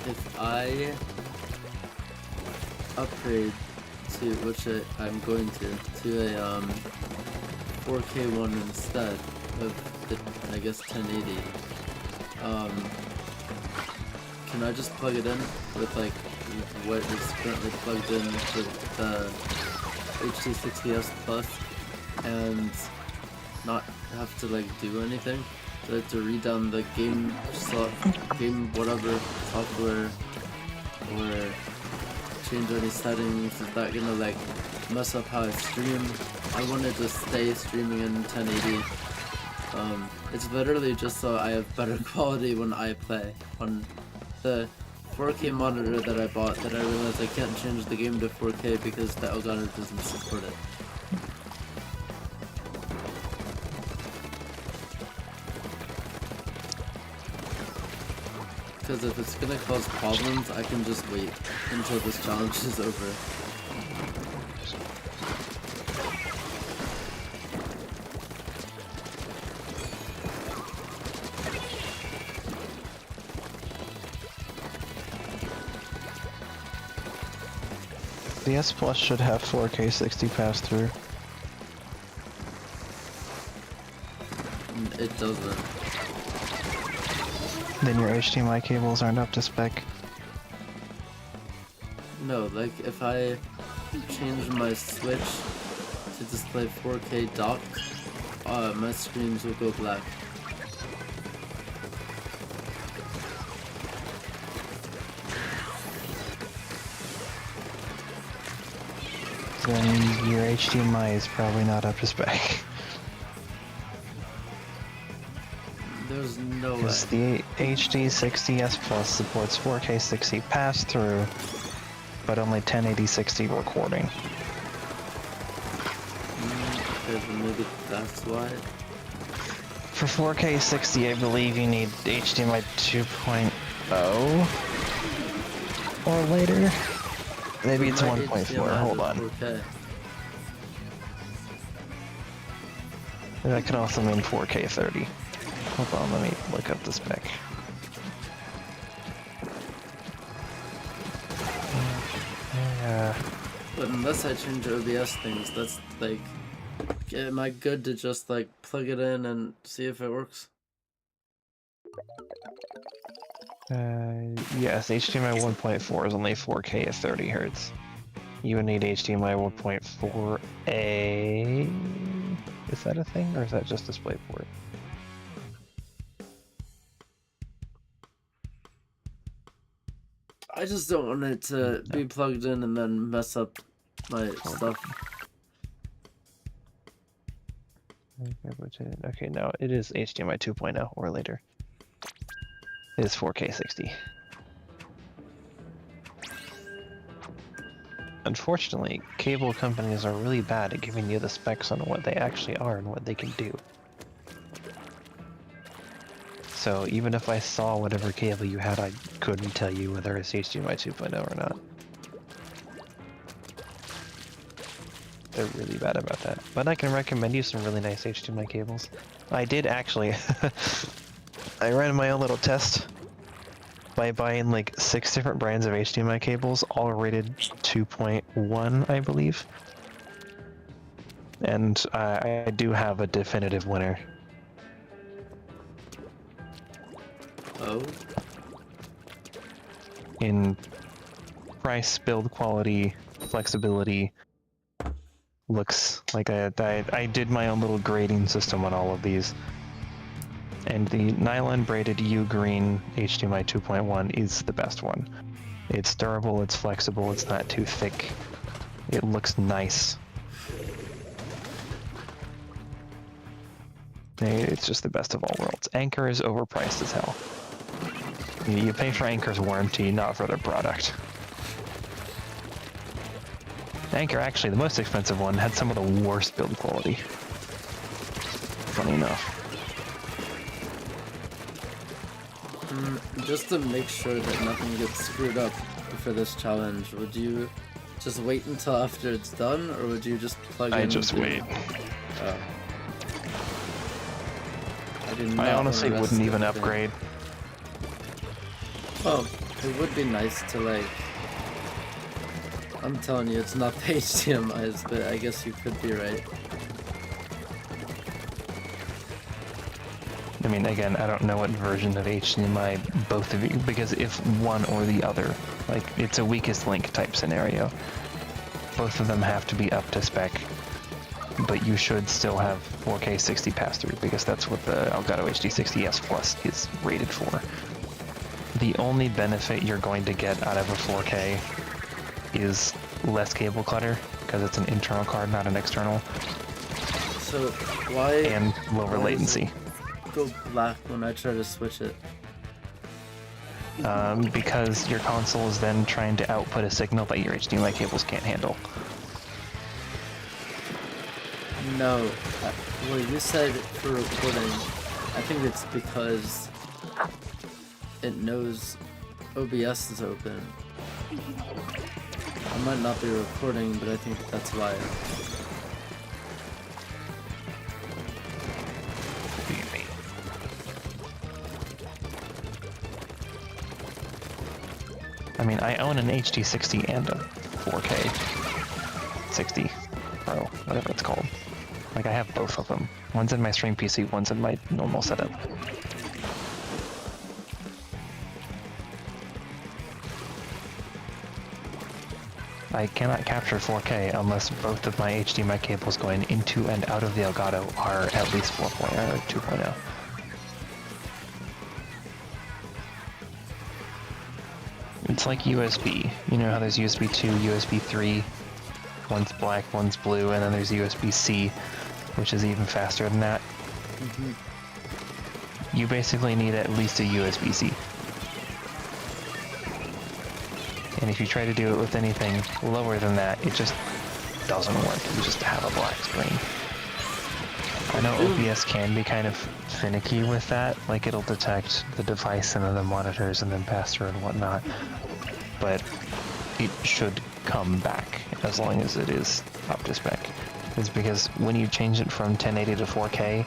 If I upgrade to, which I'm going to a 4K one instead of the, I guess, 1080, can I just plug it in with like what is currently plugged in to the HD60S Plus and not have to like do anything? Do I have to redown the game whatever software or change any settings? Is that gonna like mess up how I stream? I wanted to stay streaming in 1080. It's literally just so I have better quality when I play. On the 4K monitor that I bought, that I realized I can't change the game to 4K because the Elgato doesn't support it. Because if it's gonna cause problems, I can just wait until this challenge is over. The S Plus should have 4K 60 pass-through. It doesn't. Then your HDMI cables aren't up to spec. No, like if I change my Switch to display 4K docked, my screens will go black. Then your HDMI is probably not up to spec. There's no way. Because the HD60S Plus supports 4K 60 pass-through, but only 1080 60 recording. Okay, then maybe that's why. For 4K 60, I believe you need HDMI 2.0 or later. Maybe it's My 1.4. HDMI Hold is on. 4K. That could also mean 4K 30. Hold on, let me look up the spec. Yeah. But unless I change OBS things, that's like, am I good to just like plug it in and see if it works? Yes, HDMI 1.4 is only 4K at 30 Hz. You would need HDMI 1.4A. Is that a thing, or is that just DisplayPort? I just don't want it to be plugged in and then mess up my stuff. Okay, no, it is HDMI 2.0 or later. is 4K 60. Unfortunately, cable companies are really bad at giving you the specs on what they actually are and what they can do. So even if I saw whatever cable you had, I couldn't tell you whether it's HDMI 2.0 or not. They're really bad about that. But I can recommend you some really nice HDMI cables. I did actually. I ran my own little test by buying like 6 different brands of HDMI cables, all rated 2.1, I believe. And I do have a definitive winner. Oh, In price, build quality, flexibility. Looks like I did my own little grading system on all of these. And the nylon braided U green HDMI 2.1 is the best one. It's durable, it's flexible, it's not too thick. It looks nice. It's just the best of all worlds. Anchor is overpriced as hell. You pay for Anchor's warranty, not for their product. Anchor, actually, the most expensive one, had some of the worst build quality. Funny enough. Just to make sure that nothing gets screwed up for this challenge, would you just wait until after it's done, or would you just plug in? I just the- wait. Oh. I did not I honestly wanna wouldn't risk even anything. upgrade. Well, it would be nice to like. I'm telling you, it's not the HDMI's, but I guess you could be right. I mean, again, I don't know what version of HDMI both of you, because if one or the other, like, it's a weakest link type scenario. Both of them have to be up to spec, but you should still have 4K 60 pass-through, because that's what the Elgato HD60S Plus is rated for. The only benefit you're going to get out of a 4K is less cable clutter, because it's an internal card, not an external, So why and lower why does latency. it go black when I try to switch it? Because your console is then trying to output a signal that your HDMI cables can't handle. No, well you said for recording. I think it's because it knows OBS is open. I might not be recording, but I think that's why. I mean, I own an HD60 and a 4K 60 Pro, whatever it's called. Like, I have both of them. One's in my stream PC, one's in my normal setup. I cannot capture 4K unless both of my HDMI cables going into and out of the Elgato are at least 4.0 or 2.0. It's like USB. You know how there's USB 2, USB 3, one's black, one's blue, and then there's USB-C, which is even faster than that. You basically need at least a USB-C. And if you try to do it with anything lower than that, it just doesn't work. You just have a black screen. I know OBS can be kind of finicky with that, like it'll detect the device and then the monitors and then pass through and whatnot, but it should come back as long as it is up to spec. It's because when you change it from 1080 to 4K,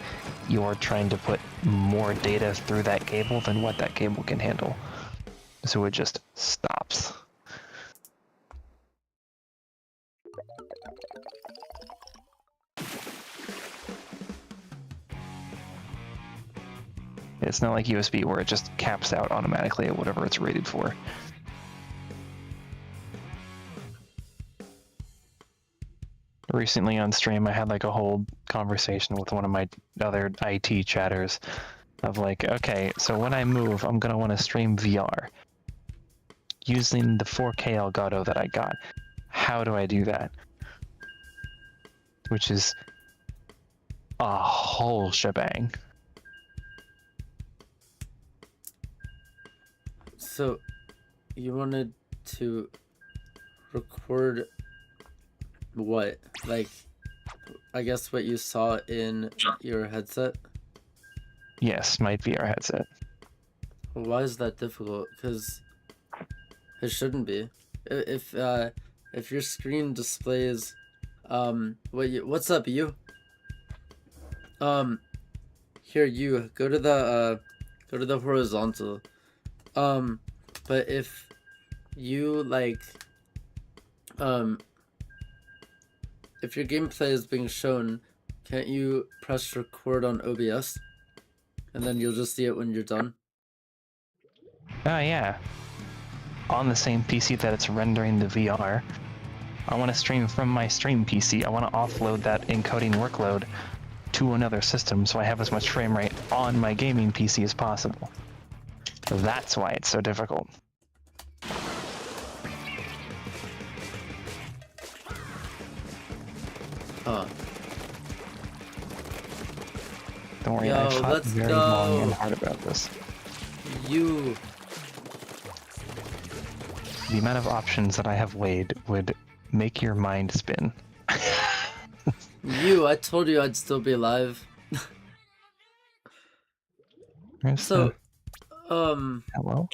you're trying to put more data through that cable than what that cable can handle. So it just stops. It's not like USB where it just caps out automatically at whatever it's rated for. Recently on stream, I had like a whole conversation with one of my other IT chatters of like, okay, so when I move, I'm gonna want to stream VR using the 4K Elgato that I got. How do I do that? Which is a whole shebang. So, you wanted to record what? Like, I guess what you saw in your headset? Yes, my VR headset. Why is that difficult? Because it shouldn't be. If your screen displays, what's up, you? Here, you, go to the horizontal. But if you, like, if your gameplay is being shown, can't you press record on OBS? And then you'll just see it when you're done? Oh yeah. On the same PC that it's rendering the VR. I want to stream from my stream PC. I want to offload that encoding workload to another system so I have as much frame rate on my gaming PC as possible. That's why it's so difficult. Huh. Don't worry, Yo, I thought let's very go. long and hard about this. You. The amount of options that I have weighed would make your mind spin. You, I told you I'd still be alive. Where's So, the hello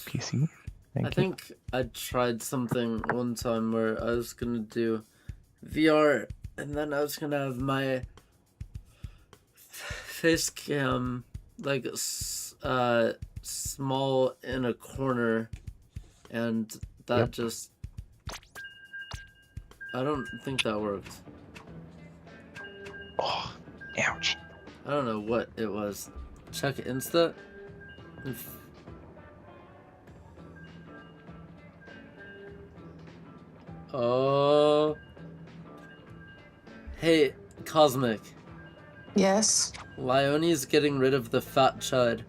PC? I Thank you. think I tried something one time where I was gonna do VR and then I was gonna have my face cam like small in a corner, and that Yep. just, I don't think that worked. Oh, ouch. I don't know what it was. Check Insta. Oh. Hey, Cosmic. Yes. Leonie's getting rid of the fat chud.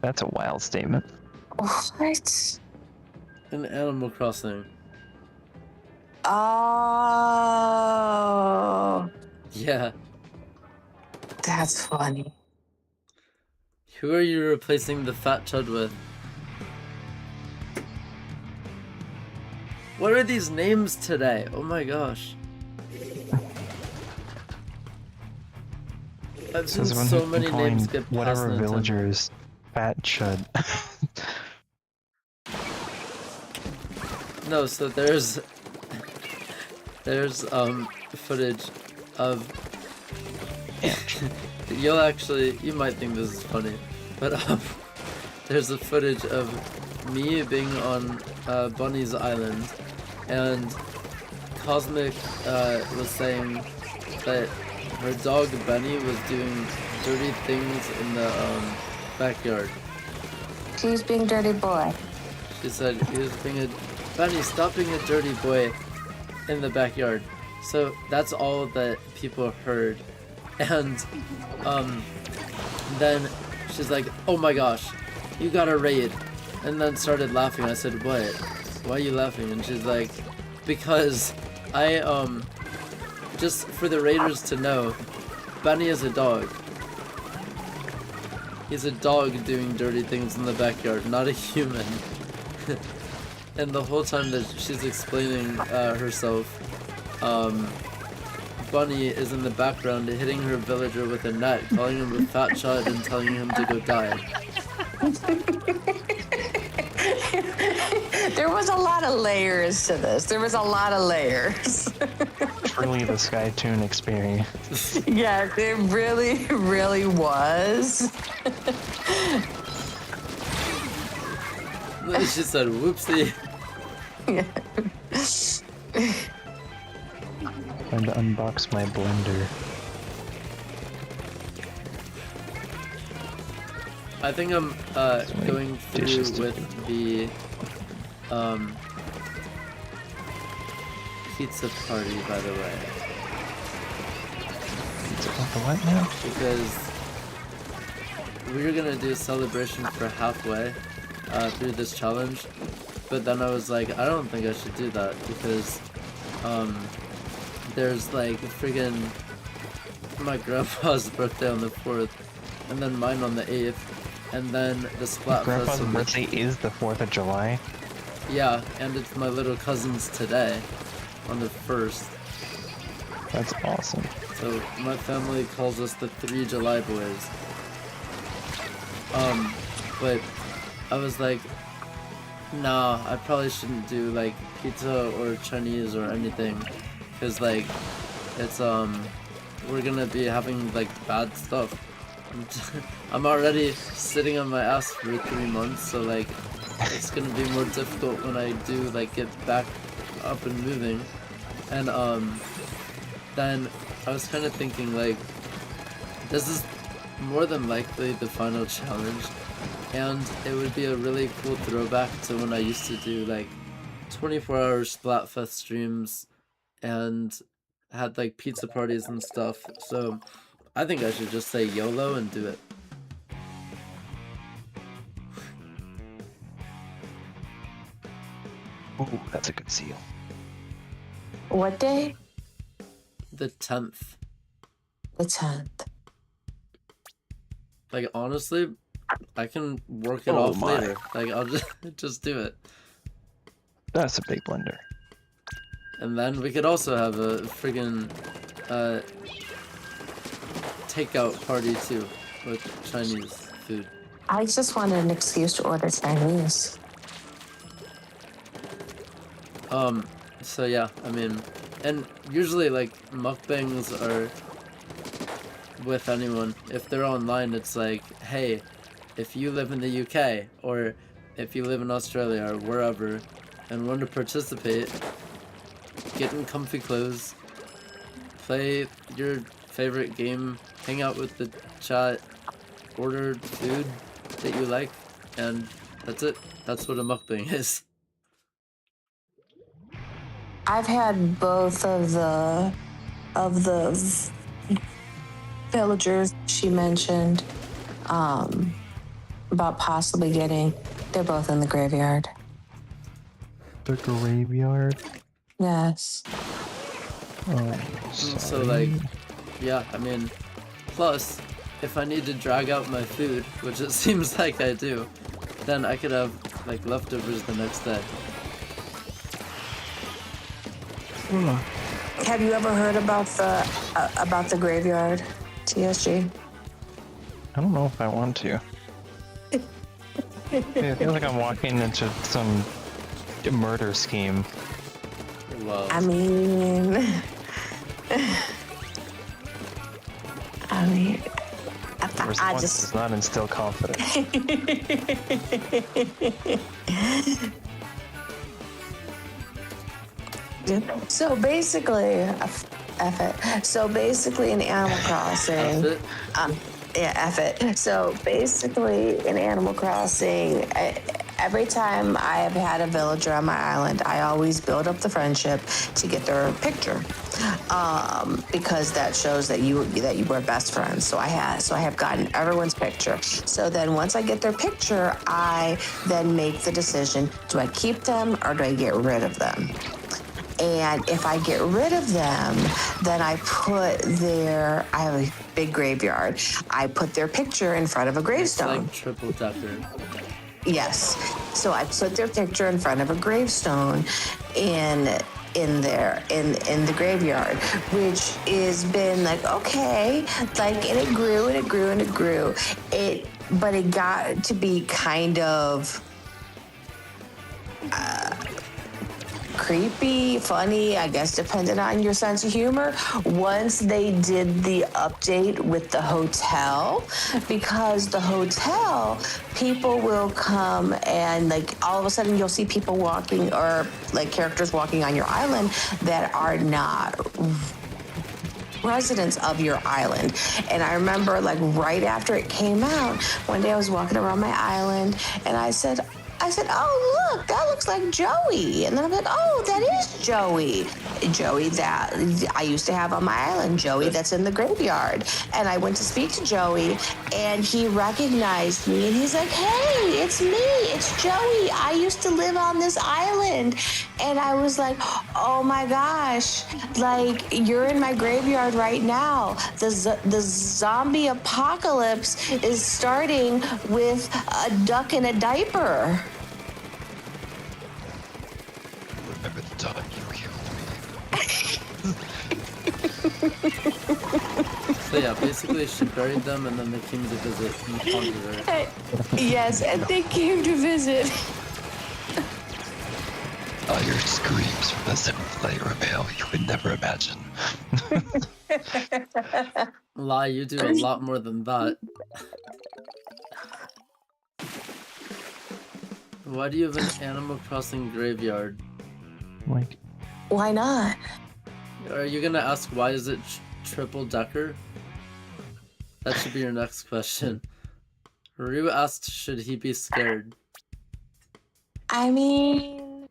That's a wild statement. What? In Animal Crossing. Oh, Yeah. that's funny. Who are you replacing the fat chud with? What are these names today? Oh my gosh. I've seen Says one so who's many been names calling get past whatever Nintendo. villagers fat chud. No, so there's footage of you might think this is funny, but there's a footage of me being on Bunny's Island, and Cosmic was saying that her dog Bunny was doing dirty things in the backyard. He's being dirty boy. She said he was being a Bunny, stop being a dirty boy in the backyard. So that's all that people heard, and then she's like, oh my gosh, you got a raid, and then started laughing. I said, what? Why are you laughing? And she's like, because I just for the raiders to know, Bunny is a dog. He's a dog doing dirty things in the backyard, not a human. And the whole time that she's explaining herself, Bunny is in the background hitting her villager with a net, calling him a fat chud and telling him to go die. There was a lot of layers to this. There was a lot of layers. Truly the Skytoon experience. Yes, it really, really was. She said, whoopsie. Time to unbox my blender. I think I'm going through dishes to with the pizza party, by the way, It's about the what now? because we were gonna do a celebration for halfway through this challenge, but then I was like, I don't think I should do that because there's like friggin' my grandpa's birthday on the 4th, and then mine on the 8th, and then the Splatfest Grandpa's on the... birthday is the 4th of July. Yeah, and it's my little cousin's today, on the 1st. That's awesome. So my family calls us the 3 July boys. But I was like, nah, I probably shouldn't do like pizza or Chinese or anything, cause like it's we're gonna be having like bad stuff. I'm already sitting on my ass for 3 months, so like it's gonna be more difficult when I do like get back up and moving. And then I was kind of thinking like, this is more than likely the final challenge, and it would be a really cool throwback to when I used to do like 24-hour Splatfest streams and had like pizza parties and stuff. So I think I should just say YOLO and do it. Ooh, that's a good seal. What day? The 10th. The 10th. Like honestly, I can work it Oh off my. later. Like I'll just do it. That's a big blender. And then we could also have a friggin' takeout party too, with Chinese food. I just wanted an excuse to order Chinese. So yeah, I mean, and usually like mukbangs are with anyone. If they're online, it's like, hey, if you live in the UK or if you live in Australia or wherever and want to participate, get in comfy clothes, play your favorite game, hang out with the chat, order food that you like, and that's it. That's what a mukbang is. I've had both of the villagers she mentioned about possibly getting. They're both in the graveyard. The graveyard? Yes. Oh, So like, yeah, I mean, plus, if I need to drag out my food, which it seems like I do, then I could have like leftovers the next day. Have you ever heard about the graveyard, TSG? I don't know if I want to. I feel like I'm walking into some murder scheme. Well, I mean, The response does not instill confidence. So basically, F it. So basically, in Animal Crossing, that's it. yeah, F it. So basically, in Animal Crossing, every time I have had a villager on my island, I always build up the friendship to get their picture, because that shows that you were best friends. So I have gotten everyone's picture. So then once I get their picture, I then make the decision: do I keep them or do I get rid of them? And if I get rid of them, then I have a big graveyard. I put their picture in front of a It's gravestone. like triple decker. Yes. So I put their picture in front of a gravestone in the graveyard, which has been like, okay, like, and it grew and it grew and it grew. But it got to be kind of creepy, funny, I guess, depending on your sense of humor, once they did the update with the hotel, because the hotel, people will come and like all of a sudden you'll see people walking or like characters walking on your island that are not residents of your island. And I remember like right after it came out, one day I was walking around my island and I said, oh, look, that looks like Joey. And then I'm like, oh, that is Joey. Joey that I used to have on my island, Joey that's in the graveyard. And I went to speak to Joey, and he recognized me, and he's like, hey, it's me, it's Joey. I used to live on this island. And I was like, oh my gosh, like, you're in my graveyard right now. The zombie apocalypse is starting with a duck in a diaper. Remember the time you So yeah, basically she buried them and then they came to visit and haunted her. Yes, and they came to visit. I heard screams from the 7th layer of hell you would never imagine. Lie, you do a lot more than that. Why do you have an Animal Crossing graveyard? Like, Why not? Are you gonna ask why is it triple decker? That should be your next question. Ryu asked, should he be scared? I mean,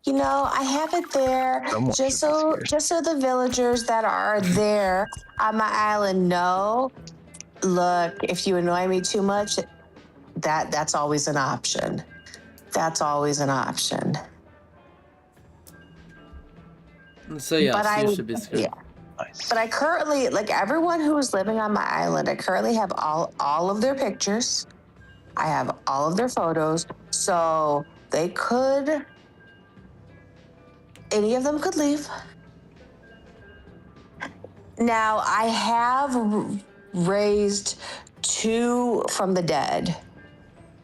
you know, I have it there Someone just should be so scared. just so the villagers that are there on my island know. Look, if you annoy me too much, that's always an option. That's always an option. So yeah, But so you I- should be scared. yeah. nice. But I currently, like everyone who is living on my island, I currently have all of their pictures. I have all of their photos. So they could, any of them could leave. Now, I have raised 2 from the dead.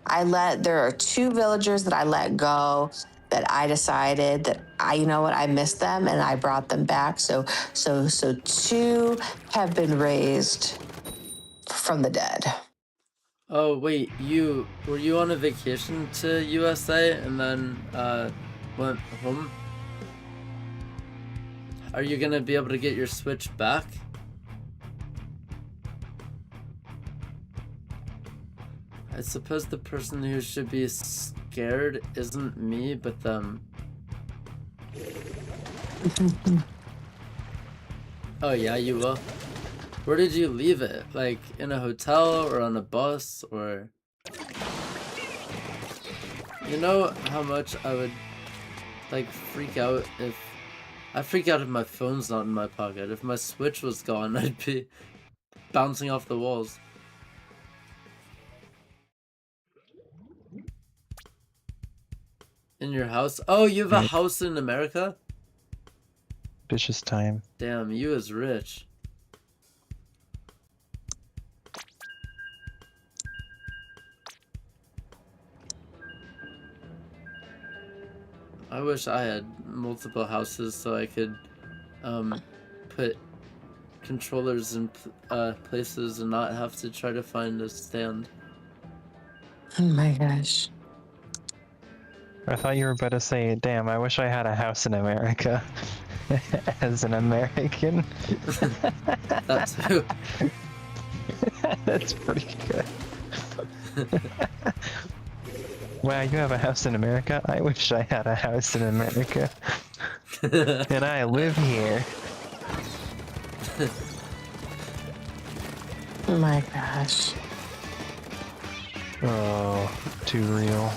There are 2 villagers that I let go that I decided that you know what, I missed them and I brought them back. So 2 have been raised from the dead. Oh wait, were you on a vacation to USA and then went home? Are you gonna be able to get your Switch back? I suppose the person who should be scared isn't me, but them. Oh yeah, you will. Where did you leave it? Like in a hotel or on a bus or? You know how much I would like freak out if I freak out if my phone's not in my pocket. If my Switch was gone, I'd be bouncing off the walls. In your house? Oh, you have a house in America? Vicious time. Damn, you is rich. I wish I had multiple houses so I could put controllers in places and not have to try to find a stand. Oh my gosh. I thought you were about to say, damn, I wish I had a house in America. As an American. That too. That's pretty good. Wow, you have a house in America? I wish I had a house in America. And I live here. Oh my gosh. Oh, too real.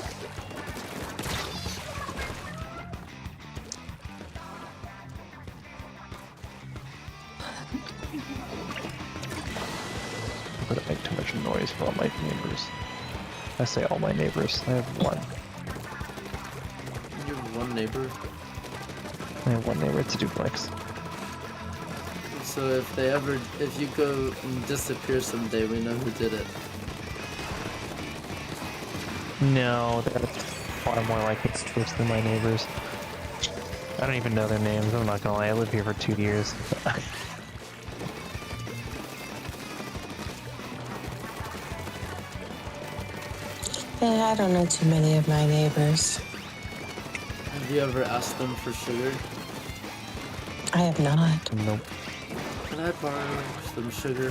I'm gonna make too much noise for all my neighbors. I say all my neighbors. I have one. You have one neighbor. I have one neighbor. It's a duplex. So if you go and disappear someday, we know who did it. No, that's far more like it's truth than my neighbors. I don't even know their names. I'm not gonna lie. I lived here for 2 years. Yeah, I don't know too many of my neighbors. Have you ever asked them for sugar? I have not. Nope. Can I borrow some sugar?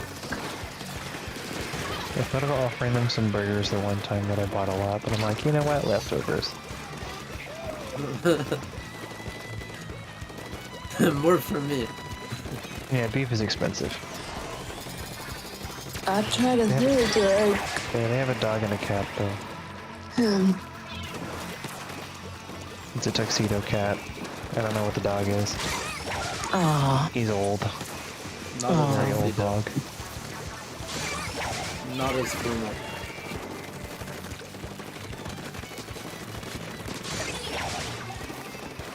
I thought of offering them some burgers the one time that I bought a lot, but I'm like, you know what? Leftovers. More for me. Yeah, beef is expensive. I try to do it. Yeah, they have a dog and a cat though. It's a tuxedo cat. I don't know what the dog is. Oh, He's old. Not Oh. a Very healthy old dog. Not as formal.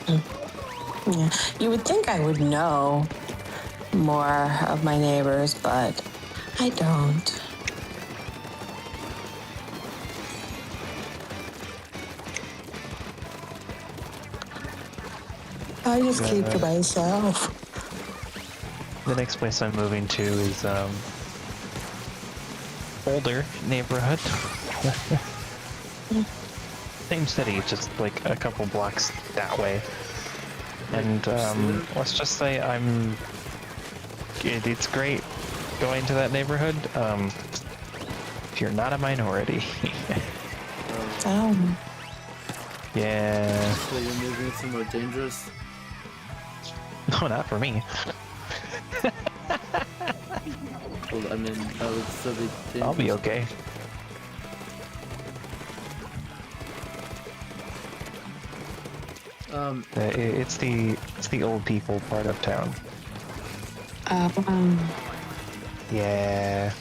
yeah. You would think I would know more of my neighbors, but I don't. I just keep to myself. The next place I'm moving to is older neighborhood. Same city, just like a couple blocks that way. And let's just say it's great going to that neighborhood. If you're not a minority. Oh. Yeah. So you're moving somewhere dangerous? No, not for me. Well, I mean, that would still be dangerous. I'll be okay. It's the old people part of town. Yeah.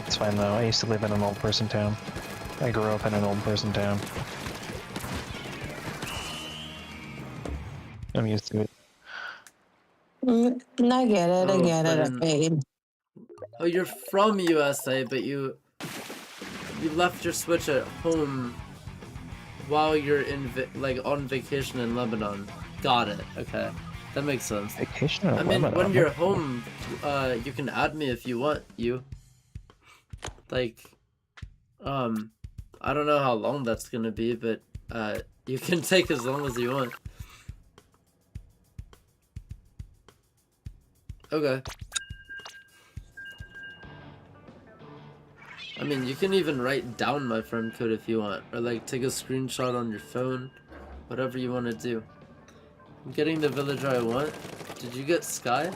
It's fine though. I used to live in an old person town. I grew up in an old person town. I'm used to it. I get it. I Oh, get but it. in- Okay. Oh, you're from USA, but you left your Switch at home while you're on vacation in Lebanon. Got it. Okay, that makes sense. Vacation in I mean, Lebanon. when you're home, you can add me if you want. Like, I don't know how long that's gonna be, but you can take as long as you want. Okay. I mean, you can even write down my friend code if you want, or like take a screenshot on your phone, whatever you want to do. I'm getting the villager I want. Did you get Sky?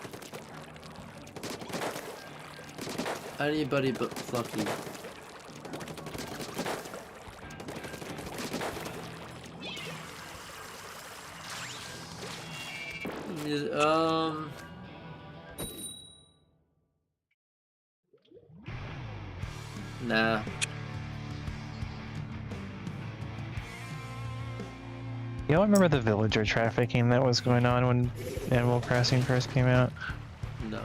Anybody but Plucky. Nah. You don't remember the villager trafficking that was going on when Animal Crossing first came out? No.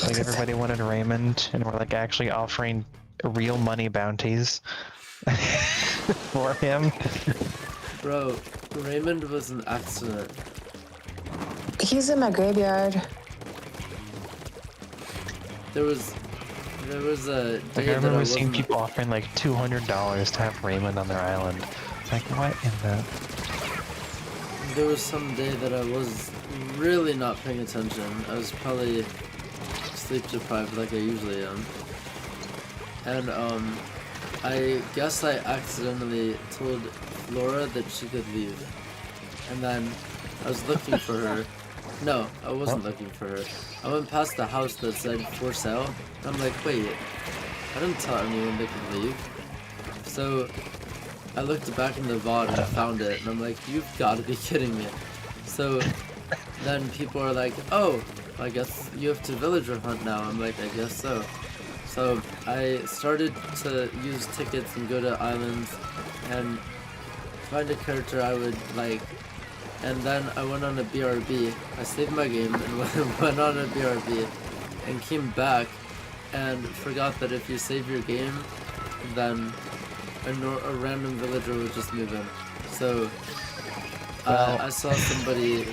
Like everybody wanted Raymond, and we're like actually offering real money bounties for him. Bro, Raymond was an accident. He's in my graveyard. There was a Like day I that I remember seeing wasn't. people offering like $200 to have Raymond on their island. Like what in the? There was some day that I was really not paying attention. I was probably sleep deprived like I usually am. And I guess I accidentally told Flora that she could leave. And then I was looking for her. No, I wasn't looking for her. I went past the house that said for sale. And I'm like, wait, I didn't tell anyone they could leave. So I looked back in the VOD and found it, and I'm like, you've got to be kidding me. So then people are like, oh, I guess you have to villager hunt now. I'm like, I guess so. So I started to use tickets and go to islands and find a character I would like. And then I went on a BRB. I saved my game and went on a BRB and came back and forgot that if you save your game, then a random villager would just move in. So I saw somebody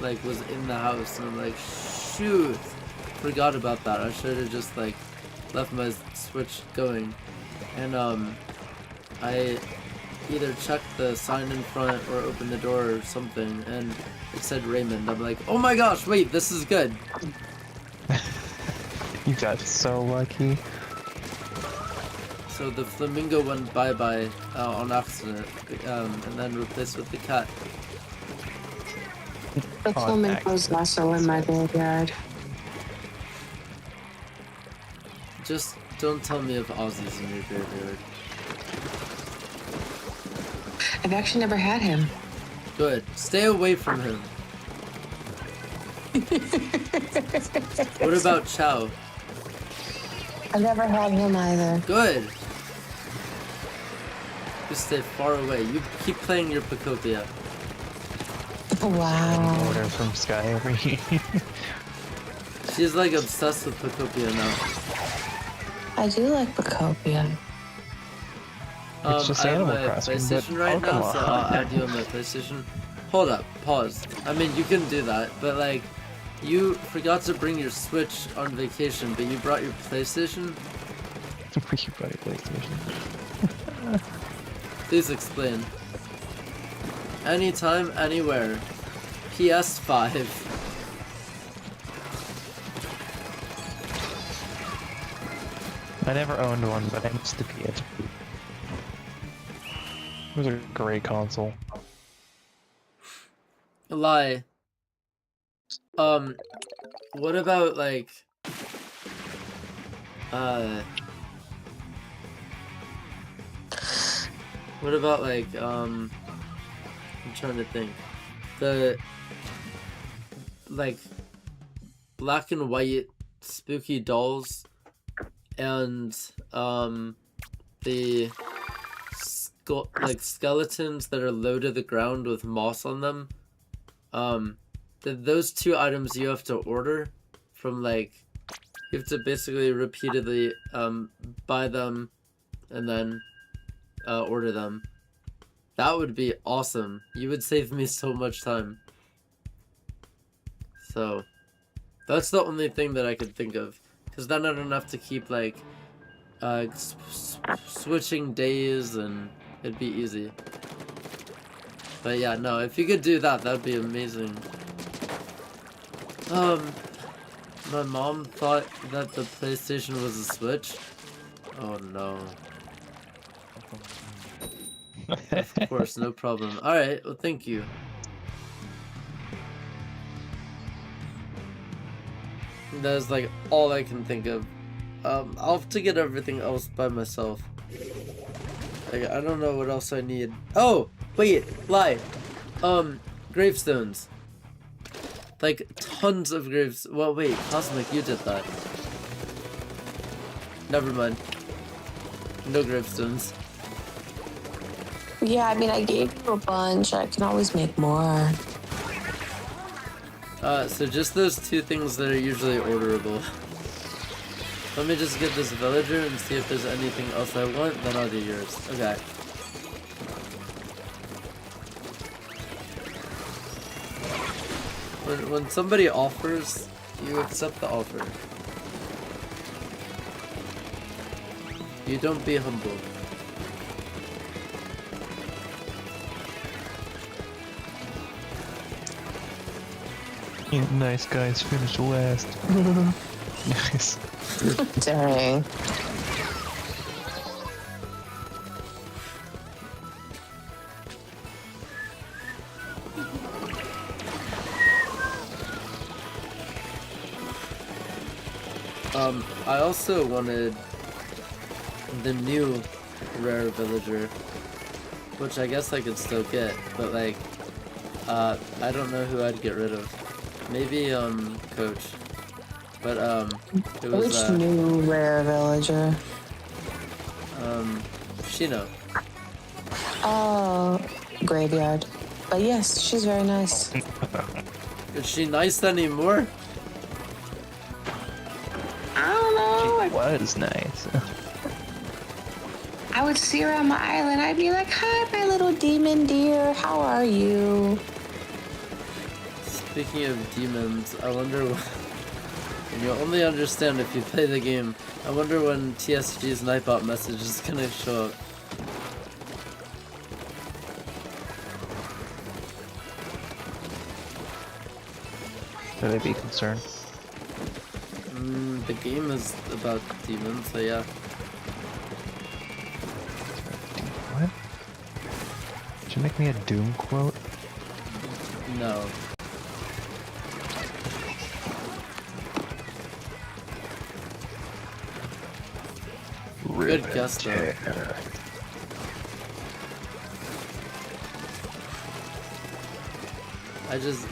like was in the house and I'm like, shoot, forgot about that. I should have just like left my Switch going. And I either checked the sign in front or opened the door or something and it said Raymond. I'm like, oh my gosh, wait, this is good. You got so lucky. So the flamingo went bye-bye on accident, and then replaced with the cat. The flamingo's also in my graveyard. Just don't tell me if Ozzy's in your graveyard. I've actually never had him. Good. Stay away from him. What about Chow? I've never had him either. Good. Just stay far away. You keep playing your Pacopia. Wow. Order from Sky over here. She's like obsessed with Pacopia now. I do like Bacopia. It's just I have Animal my Crossing, but PlayStation right now, so Pokemon. I'll add you on my PlayStation. Hold up, pause. I mean, you can do that, but like, you forgot to bring your Switch on vacation, but you brought your PlayStation? You bought a PlayStation. Please explain. Anytime, anywhere. PS5. I never owned one, but I missed the PS. It was a great console. Lie. What about like, what about like, I'm trying to think. The, like, black and white spooky dolls and, the skeletons that are low to the ground with moss on them. Those two items you have to order from, like, you have to basically repeatedly buy them and then order them. That would be awesome. You would save me so much time. So that's the only thing that I could think of, because then I don't have to keep like switching days, and it'd be easy. But yeah, no, if you could do that, that'd be amazing. My mom thought that the PlayStation was a Switch. Oh no. Of course, no problem. Alright, well thank you. That is like all I can think of. I'll have to get everything else by myself. Like, I don't know what else I need. Oh! Wait! Lie! Gravestones. Like, tons of graves. Well, wait, Cosmic, you did that. Never mind. No gravestones. Yeah, I mean, I gave you a bunch. I can always make more. So just those two things that are usually orderable. Let me just get this villager and see if there's anything else I want, then I'll do yours. Okay. When somebody offers, you accept the offer. You don't be humble. You nice guys finished last. Nice. Dang. I also wanted the new rare villager, which I guess I could still get, but like, I don't know who I'd get rid of. Maybe, Coach. But, it was, Which new rare villager? Shino. Oh, graveyard. But yes, she's very nice. Is she nice anymore? I don't know. She was nice. I would see her on my island. I'd be like, "Hi, my little demon dear. How are you?" Speaking of demons, I wonder and you'll only understand if you play the game. I wonder when TSG's Nightbot message is gonna show up. Should I be concerned? The game is about demons, so yeah. you make me a Doom quote? No. Good guess though.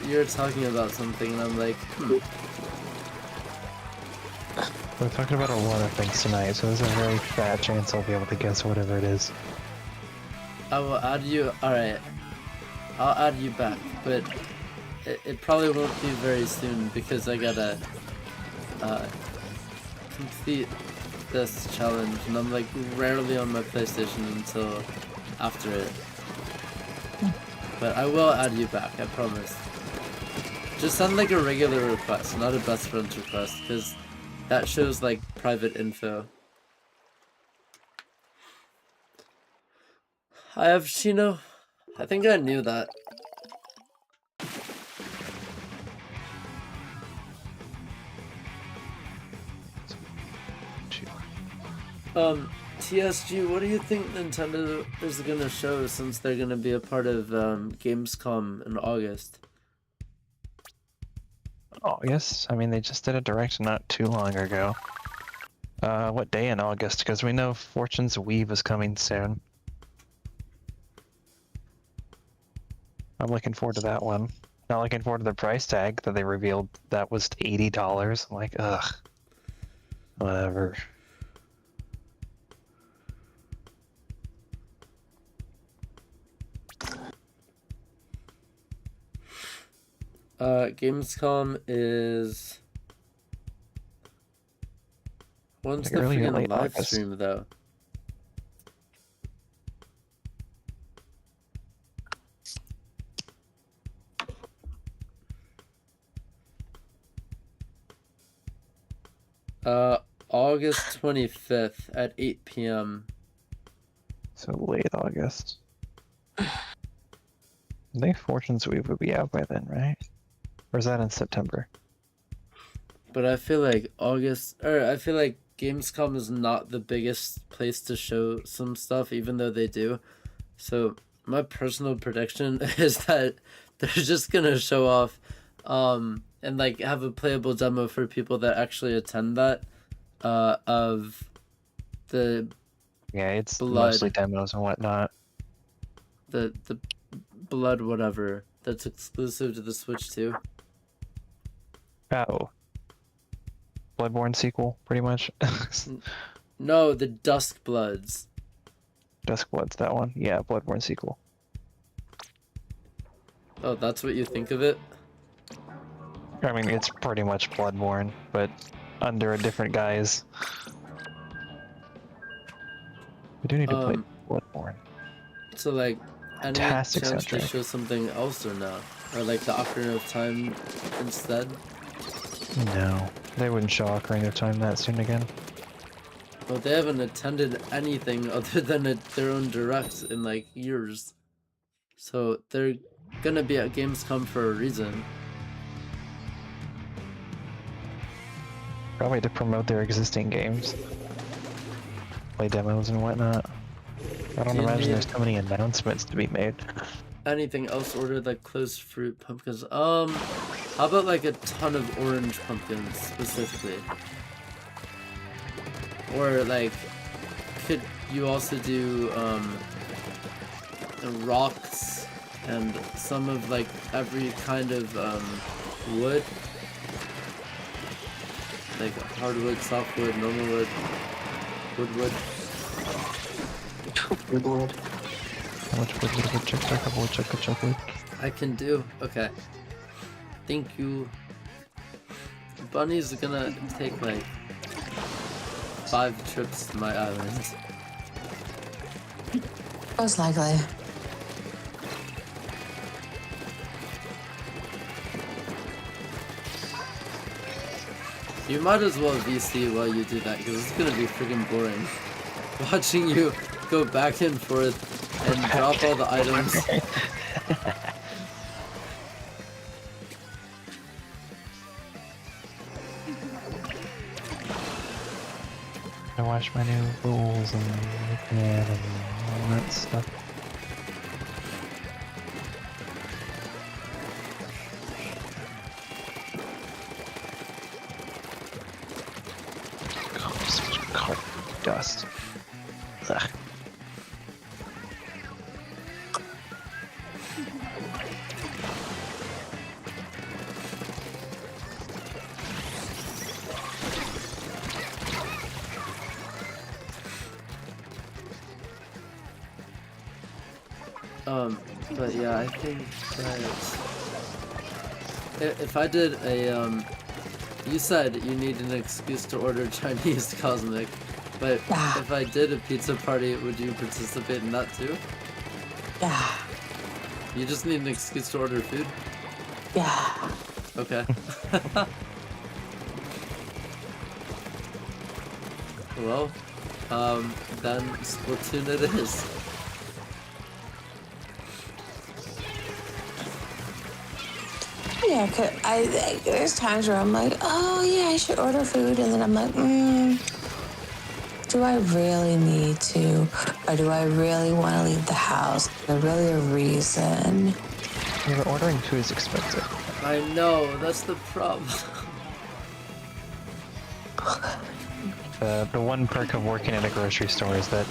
You're talking about something and I'm like, We're talking about a lot of things tonight, so there's a very fat chance I'll be able to guess whatever it is. I will add you. Alright. I'll add you back, but it probably won't be very soon because I gotta complete this challenge and I'm like rarely on my PlayStation until after it. But I will add you back, I promise. Just send like a regular request, not a best friends request, because that shows like private info. I have Chino. I think I knew that. TSG, what do you think Nintendo is gonna show since they're gonna be a part of Gamescom in August? August? I mean, they just did a direct not too long ago. What day in August? Because we know Fortune's Weave is coming soon. I'm looking forward to that one. Not looking forward to the price tag that they revealed that was $80. I'm like, ugh. Whatever. Gamescom is... When's the Early to freaking late live August. stream though? August 25th at 8 p.m. So late August. I think Fortune's Weave would be out by then, right? Or is that in September? But I feel like I feel like Gamescom is not the biggest place to show some stuff, even though they do. So my personal prediction is that they're just gonna show off, and like have a playable demo for people that actually attend that, of the Yeah, it's Blood. mostly demos and whatnot. the blood whatever that's exclusive to the Switch too. Oh. Bloodborne sequel, pretty much. No, the Dusk Bloods. Duskblood's that one. Yeah, Bloodborne sequel. Oh, that's what you think of it? I mean, it's pretty much Bloodborne, but under a different guise. We do need to play Bloodborne. So like, any Fantastic chance they soundtrack. show something else or no? Or like the Ocarina of Time instead? No, they wouldn't show Ocarina of Time that soon again. Well, they haven't attended anything other than their own direct in like years. So they're gonna be at Gamescom for a reason. Probably to promote their existing games. Play demos and whatnot. I don't Do you imagine need- there's too many announcements to be made. Anything else ordered like closed fruit pumpkins? How about like a ton of orange pumpkins specifically? Or like, could you also do rocks and some of like every kind of wood? Like hardwood, softwood, normal wood, woodwood. Woodwood. How much wood, chocolate? I can do. Okay. Thank you. Bunny's gonna take like 5 trips to my island. Most likely. You might as well VC while you do that, because it's gonna be freaking boring. Watching you go back and forth and drop all the items. I watch my new rules and looking at and all that stuff. dust. Ugh. But yeah, I think that if I did a you said you need an excuse to order Chinese Cosmic, but Yeah. if I did a pizza party, would you participate in that too? Yeah. You just need an excuse to order food? Yeah. Okay. Well, then Splatoon it is. Yeah, 'cause there's times where I'm like, oh yeah, I should order food, and then I'm like, do I really need to, or do I really want to leave the house? Is there really a reason? Yeah, but ordering food is expensive. I know, that's the problem. The one perk of working at a grocery store is that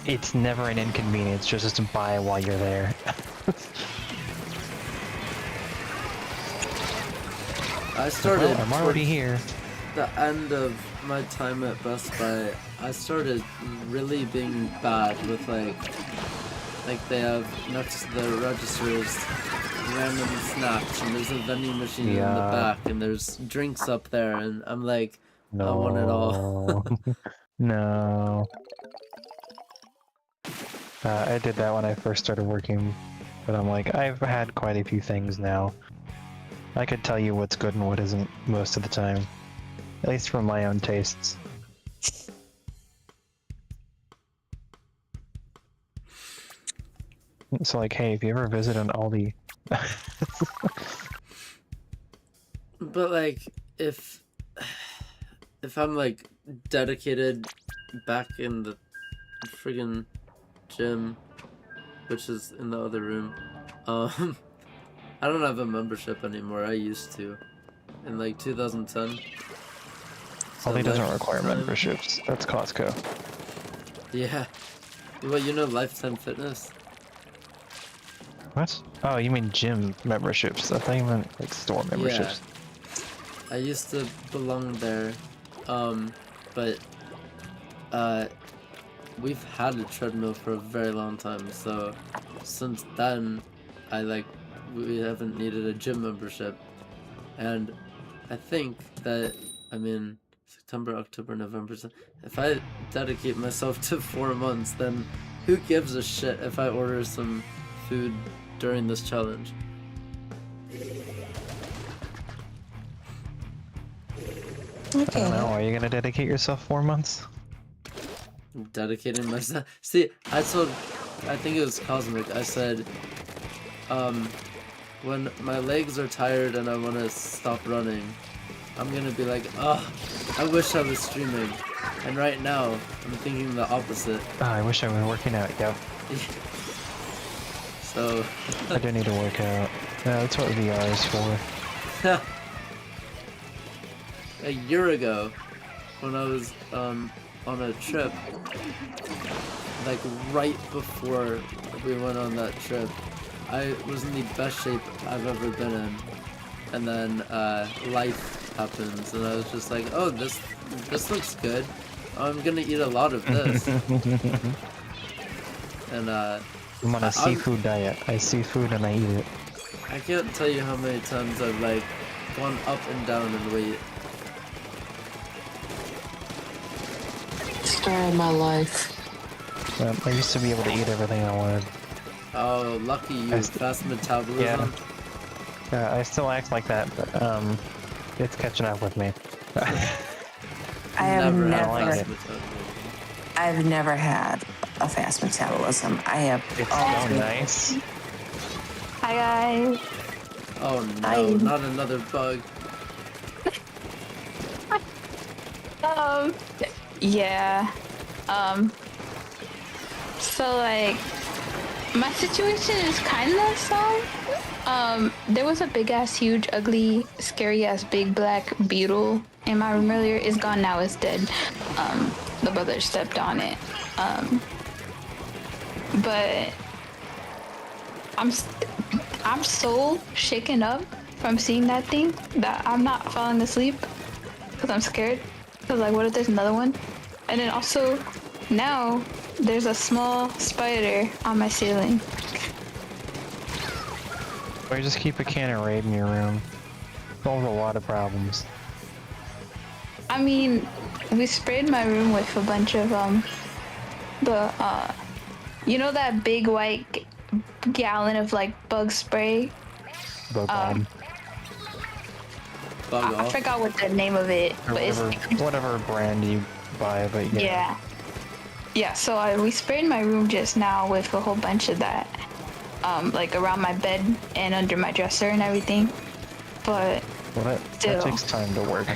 it's never an inconvenience just to buy while you're there. I started Well, I'm already here. the end of my time at Best Buy. I started really being bad with like they have next to the registers random snacks, and there's a vending machine in the Yeah. back, and there's drinks up there, and I'm like, I want it all. No. I did that when I first started working, but I'm like, I've had quite a few things now. I could tell you what's good and what isn't most of the time. At least from my own tastes. So like, hey, if you ever visit an Aldi... But like, if I'm like dedicated back in the friggin' gym, which is in the other room, I don't have a membership anymore. I used to, in like 2010. Aldi doesn't require Lifetime- memberships. That's Costco. Yeah. Well, you know Lifetime Fitness? What? Oh, you mean gym memberships. I thought you meant like store memberships. I used to belong there, but we've had a treadmill for a very long time, so since then we haven't needed a gym membership. And I think that, I mean, September, October, November, if I dedicate myself to 4 months, then who gives a shit if I order some food during this challenge? I don't know. Are you gonna dedicate yourself 4 months? Dedicating myself. See, I think it was Cosmic. I said, when my legs are tired and I want to stop running, I'm gonna be like, oh, I wish I was streaming. And right now, I'm thinking the opposite. Oh, I wish I was working out. Yep. So. I do need to work out. That's what VR is for. A year ago, when I was on a trip, like right before we went on that trip, I was in the best shape I've ever been in, and then life happens, and I was just like, oh, this looks good. I'm gonna eat a lot of this. And I'm on a seafood diet. I see food and I eat it. I can't tell you how many times I've like gone up and down in weight. Story of my life. I used to be able to eat everything I wanted. Oh, lucky you! Fast metabolism. Yeah, I still act like that, but it's catching up with me. I have Never had never, fast metabolism. I've never had a fast metabolism. I have. It's so nice. Hi guys. Oh no, Hi. not another bug. Yeah. So like my situation is kind of some. There was a big ass, huge, ugly, scary ass, big black beetle in my room earlier. It's gone now. It's dead. the brother stepped on it. But I'm so shaken up from seeing that thing that I'm not falling asleep because I'm scared. Because like, what if there's another one? And then also, now there's a small spider on my ceiling. Or you just keep a can of Raid in your room. Solves a lot of problems. I mean, we sprayed my room with a bunch of you know that big white gallon of like bug spray? Bug bomb. Bug I off. forgot what the name of it, Or but it's whatever brand you buy, but yeah. yeah. So we sprayed my room just now with a whole bunch of that, like around my bed and under my dresser and everything. But Well, that still, takes time to work.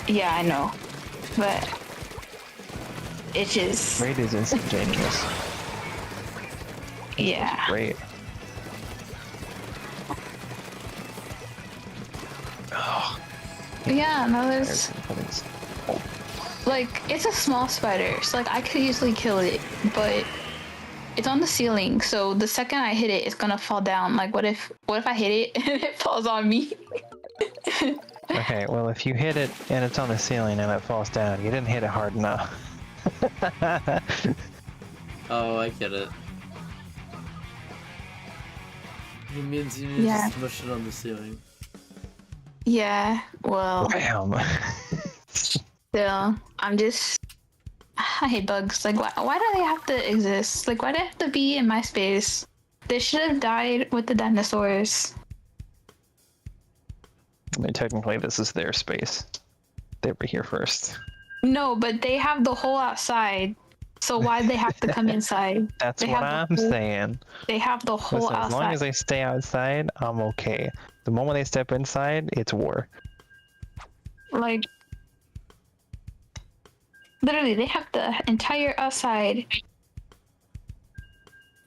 yeah, I know, but it just Raid is instantaneous. yeah. Great. Oh, Yeah, no, there's like it's a small spider, so like I could easily kill it, but it's on the ceiling, so the second I hit it, it's gonna fall down. Like, what if I hit it and it falls on me? okay, well, if you hit it and it's on the ceiling and it falls down, you didn't hit it hard enough. Oh, I get it. It means you need Yeah. to smush it on the ceiling. Yeah, well, Bam! still, I hate bugs. Like, why do they have to exist? Like, why do they have to be in my space? They should have died with the dinosaurs. I mean, technically, this is their space. They were here first. No, but they have the hole outside, so why'd they have to come inside? That's They what have I'm the whole- saying. They have the whole Listen, as outside. long as they stay outside, I'm okay. The moment they step inside, it's war. Like, literally, they have the entire outside,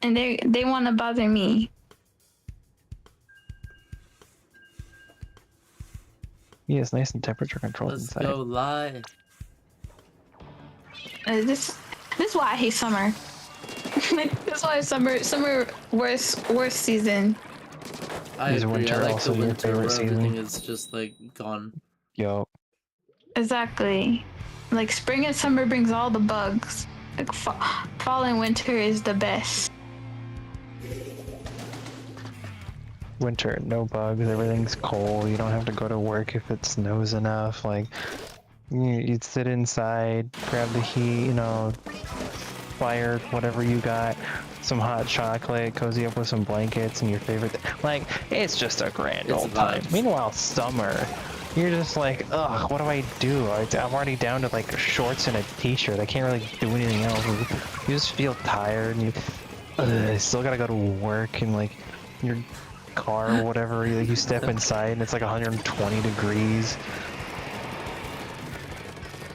and they want to bother me. Yeah, it's nice and temperature controlled Let's inside. go live. This is why I hate summer. That's why summer worst season. I Is agree. winter I like also the your winter favorite where season? everything is just like gone. Yo, Exactly. Like spring and summer brings all the bugs. Like fall and winter is the best. winter, no bugs, everything's cold, you don't have to go to work if it snows enough, like, you'd sit inside, grab the heat, you know, fire whatever you got, some hot chocolate, cozy up with some blankets and your favorite, like, it's just a grand It's old a time. vibe. Meanwhile, summer, you're just like, ugh, what do I do? I'm already down to like shorts and a t-shirt, I can't really do anything else. You just feel tired and you still gotta go to work and like, your car or whatever, you step inside and it's like 120 degrees.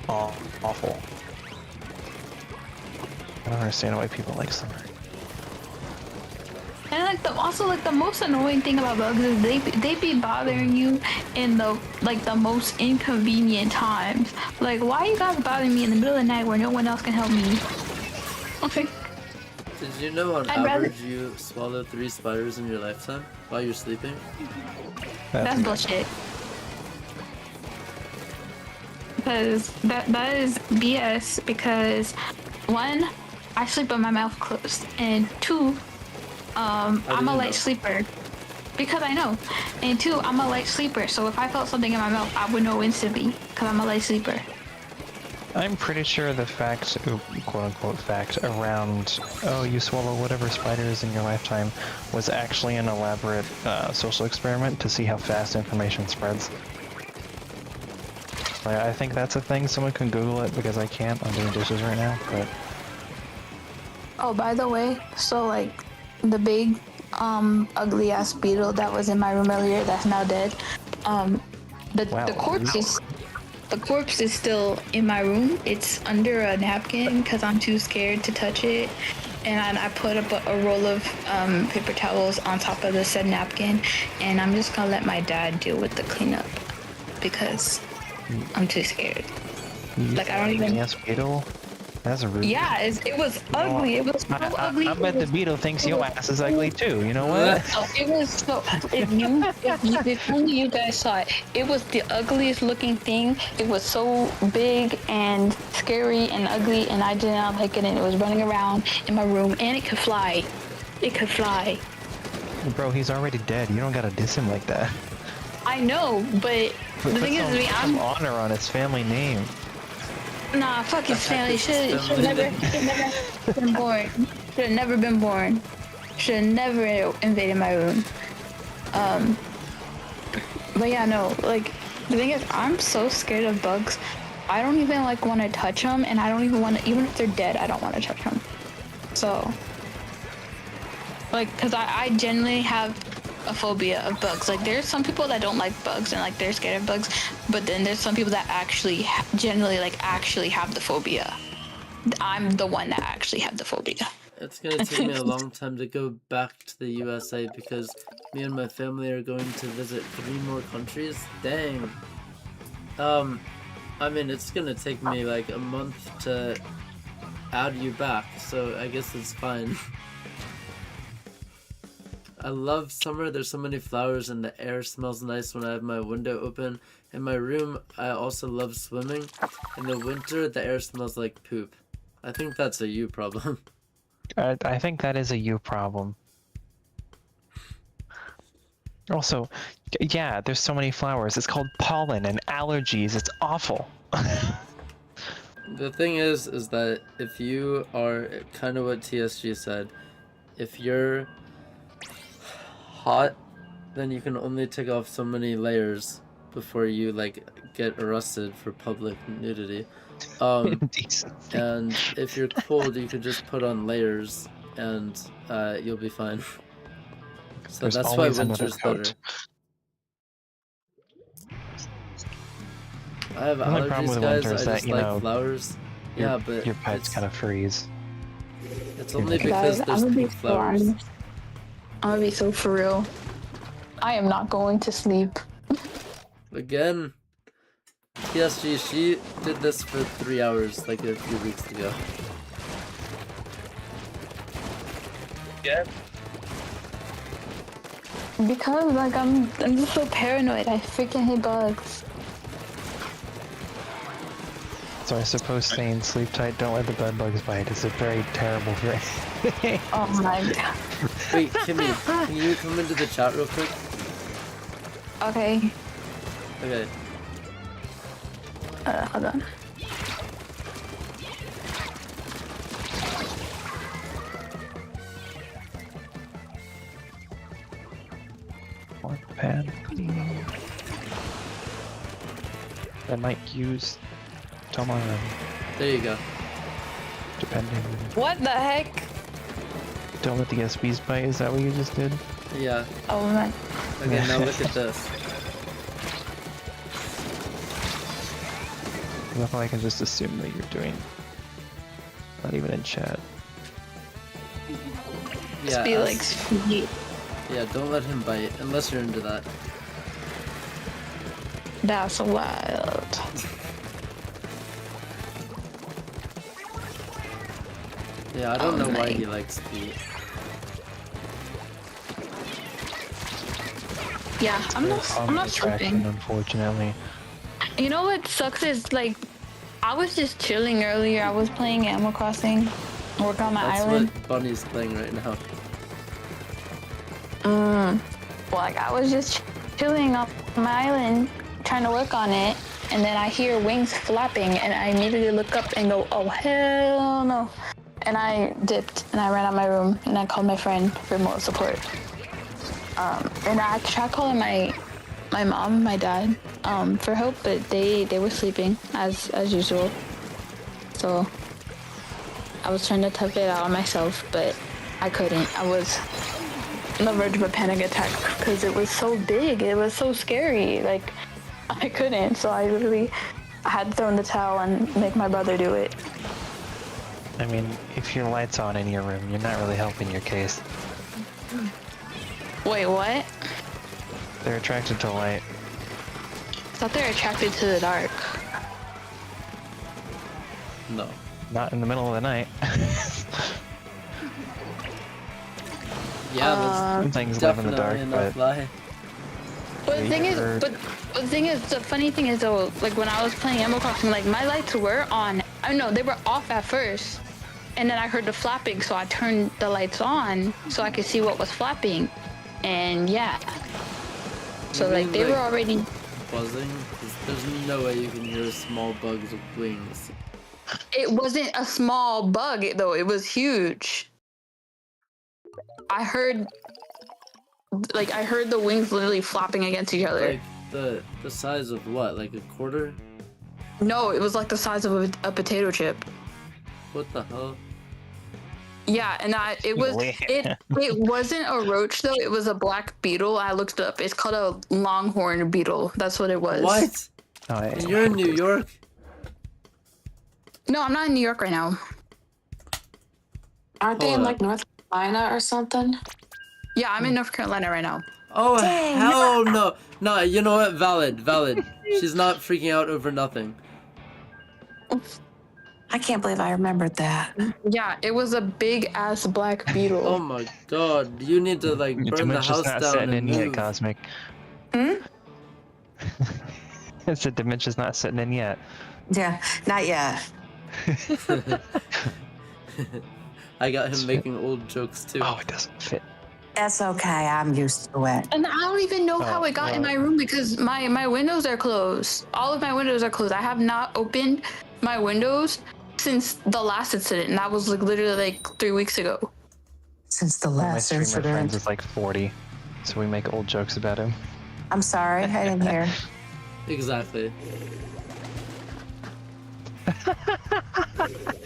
Oh, awful. I don't understand why people like summer. And like the most annoying thing about bugs is they be bothering you in the most inconvenient times. Like, why you guys bothering me in the middle of the night where no one else can help me? Like, Did you know on I'd rather- average you swallow 3 spiders in your lifetime while you're sleeping? that's bullshit. Because that is BS. Because 1, I sleep with my mouth closed, and 2, I'm do a you light know? sleeper. Because I know. And 2, I'm a light sleeper. So if I felt something in my mouth, I would know instantly. Because I'm a light sleeper. I'm pretty sure the fact, quote-unquote fact, around, oh, you swallow whatever spider is in your lifetime, was actually an elaborate social experiment to see how fast information spreads. Like, I think that's a thing. Someone can Google it because I can't. I'm doing dishes right now, but... Oh, by the way, so like the big ugly ass beetle that was in my room earlier that's now dead. The corpse is still in my room. It's under a napkin because I'm too scared to touch it. And I put up a roll of paper towels on top of the said napkin, and I'm just gonna let my dad deal with the cleanup because I'm too scared. Like, I don't even. Yes, beetle. That's rude. Yeah, it was ugly. It was so ugly. I bet the beetle thinks your ass is ugly too. You know what? Oh, it was so. If only you guys saw it, it was the ugliest looking thing. It was so big and scary and ugly, and I did not like it. And it was running around in my room, and it could fly. It could fly. Bro, he's already dead. You don't gotta diss him like that. I know, but the thing is, put some I'm honor on his family name. nah. Fuck his family. Should never been born. Should have never been born. Should have never invaded my room. But yeah, no. Like the thing is, I'm so scared of bugs. I don't even like want to touch them, and I don't even want to. Even if they're dead, I don't want to touch them. So. Like, cause I genuinely have a phobia of bugs. Like, there's some people that don't like bugs and like they're scared of bugs, but then there's some people that actually generally actually have the phobia. I'm the one that actually have the phobia. It's gonna take me a long time to go back to the USA because me and my family are going to visit 3 more countries. Dang. I mean, it's gonna take me like a month to add you back, so I guess it's fine. I love summer. There's so many flowers and the air smells nice when I have my window open. In my room, I also love swimming. In the winter, the air smells like poop. I think that's a you problem. I think that is a you problem. Also, yeah, there's so many flowers. It's called pollen and allergies. It's awful. The thing is that if you are kind of what TSG said, if you're hot, then you can only take off so many layers before you like get arrested for public nudity. And if you're cold, you can just put on layers and you'll be fine. So There's that's why always another winter's better. coat. I have The only problem allergies, with guys. winter is I that, just you like know, flowers. Yeah, but your pets it's, kind of freeze. it's only Guys, because Guys, there's I'm gonna be pink flowers. I'm gonna be so for real. I am not going to sleep. Again, TSG, she did this for 3 hours like a few weeks ago. Yeah. Because like I'm just so paranoid. I freaking hate bugs. So I suppose saying sleep tight, don't let the bed bugs bite is a very terrible thing. Oh my god. Wait, Kimmy, can you come into the chat real quick? Okay. Okay. Hold on. Pad cleaning. I might use tomorrow, There you go. depending. What the heck? Don't let the SBs bite, is that what you just did? Yeah. Oh my. Okay, now look at this. I love how I can just assume that you're doing. Not even in chat. Yeah, Be as- like sweet. yeah, don't let him bite, unless you're into that. That's wild. Yeah, I don't know why my- he likes feet. Yeah, I'm not attraction, sleeping. unfortunately. You know what sucks is like I was just chilling earlier. I was playing Animal Crossing, working on my That's island. what Bunny's playing right now. Like I was just chilling on my island, trying to work on it, and then I hear wings flapping, and I immediately look up and go, "Oh hell no!" And I dipped and I ran out of my room and I called my friend for remote support. And I tried calling my mom, my dad, for help, but they were sleeping as usual. So I was trying to tough it out on myself, but I couldn't. I was on the verge of a panic attack because it was so big. It was so scary. Like I couldn't. So I had to throw in the towel and make my brother do it. I mean, if your light's on in your room, you're not really helping your case. Wait, what? They're attracted to light. I thought they were attracted to the dark. No. Not in the middle of the night. Yeah, Some but things live in the dark, definitely enough but lie. But the we thing is, heard- but the thing is, the funny thing is though, like when I was playing Animal Crossing, like my lights were on. I know they were off at first, and then I heard the flapping, so I turned the lights on so I could see what was flapping, and yeah. So You like mean, they were already. buzzing? 'Cause there's no way you can hear small bugs with wings. It wasn't a small bug though; it was huge. I heard the wings literally flopping against each other. Like the size of what? Like a quarter? No, it was like the size of a potato chip. What the hell? Yeah, and it was it wasn't a roach though. It was a black beetle. I looked it up. It's called a longhorn beetle. That's what it was. What? Oh, And you're in New York? No, I'm not in New York right now. Aren't they in Hold like North Carolina or something? Yeah, I'm in North Carolina right now. Oh hell no! No, you know what? Valid. She's not freaking out over nothing. I can't believe I remembered that. Yeah, it was a big ass black beetle. Oh my god! You need to like Your burn the dementia's house not down setting and in yet, move. Cosmic. I said dementia's not setting in yet. Yeah, not yet. I got him making old jokes too. Oh, it doesn't fit. That's okay. I'm used to it. And I don't even know how it got in my room because my windows are closed. All of my windows are closed. I have not opened my windows since the last incident, and that was like literally like 3 weeks ago. Since the One of my last streamer friends incident. is like 40, so we make old jokes about him. I'm sorry, I didn't hear. Exactly.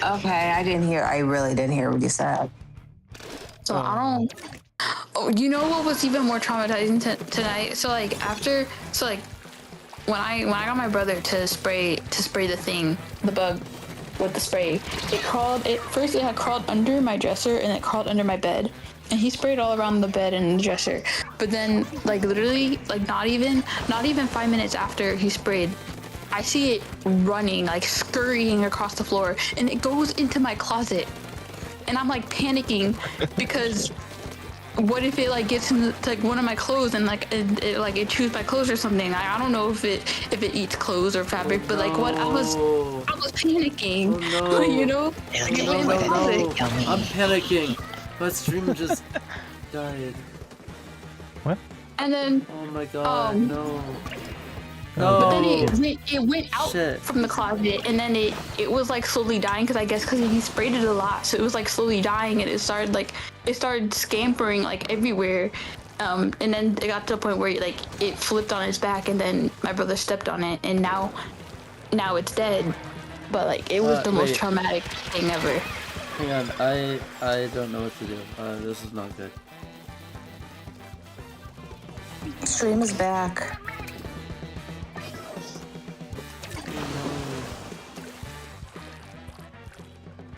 Okay, I didn't hear. I really didn't hear what you said. So I don't. Oh, you know what was even more traumatizing tonight? So like when I got my brother to spray the bug with the spray, it had crawled under my dresser and it crawled under my bed, and he sprayed all around the bed and the dresser. But then like literally like not even 5 minutes after he sprayed, I see it running, like scurrying across the floor, and it goes into my closet. And I'm like panicking because what if it like gets into like one of my clothes and like it chews my clothes or something? I don't know if it eats clothes or fabric, but like what I was panicking. Oh, no. You know? No, Like, it went in my no, closet. no. I'm panicking. My stream just died. And then Oh my god, no. but then No. it went out Shit. from the closet, and then it was like slowly dying because he sprayed it a lot, so it was like slowly dying, and it started scampering like everywhere, and then it got to a point where like it flipped on its back, and then my brother stepped on it, and now it's dead. But like it was the most wait. traumatic thing ever. Hang on, I don't know what to do. This is not good. Stream is back.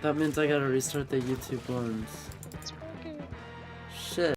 That means I gotta restart the YouTube ones.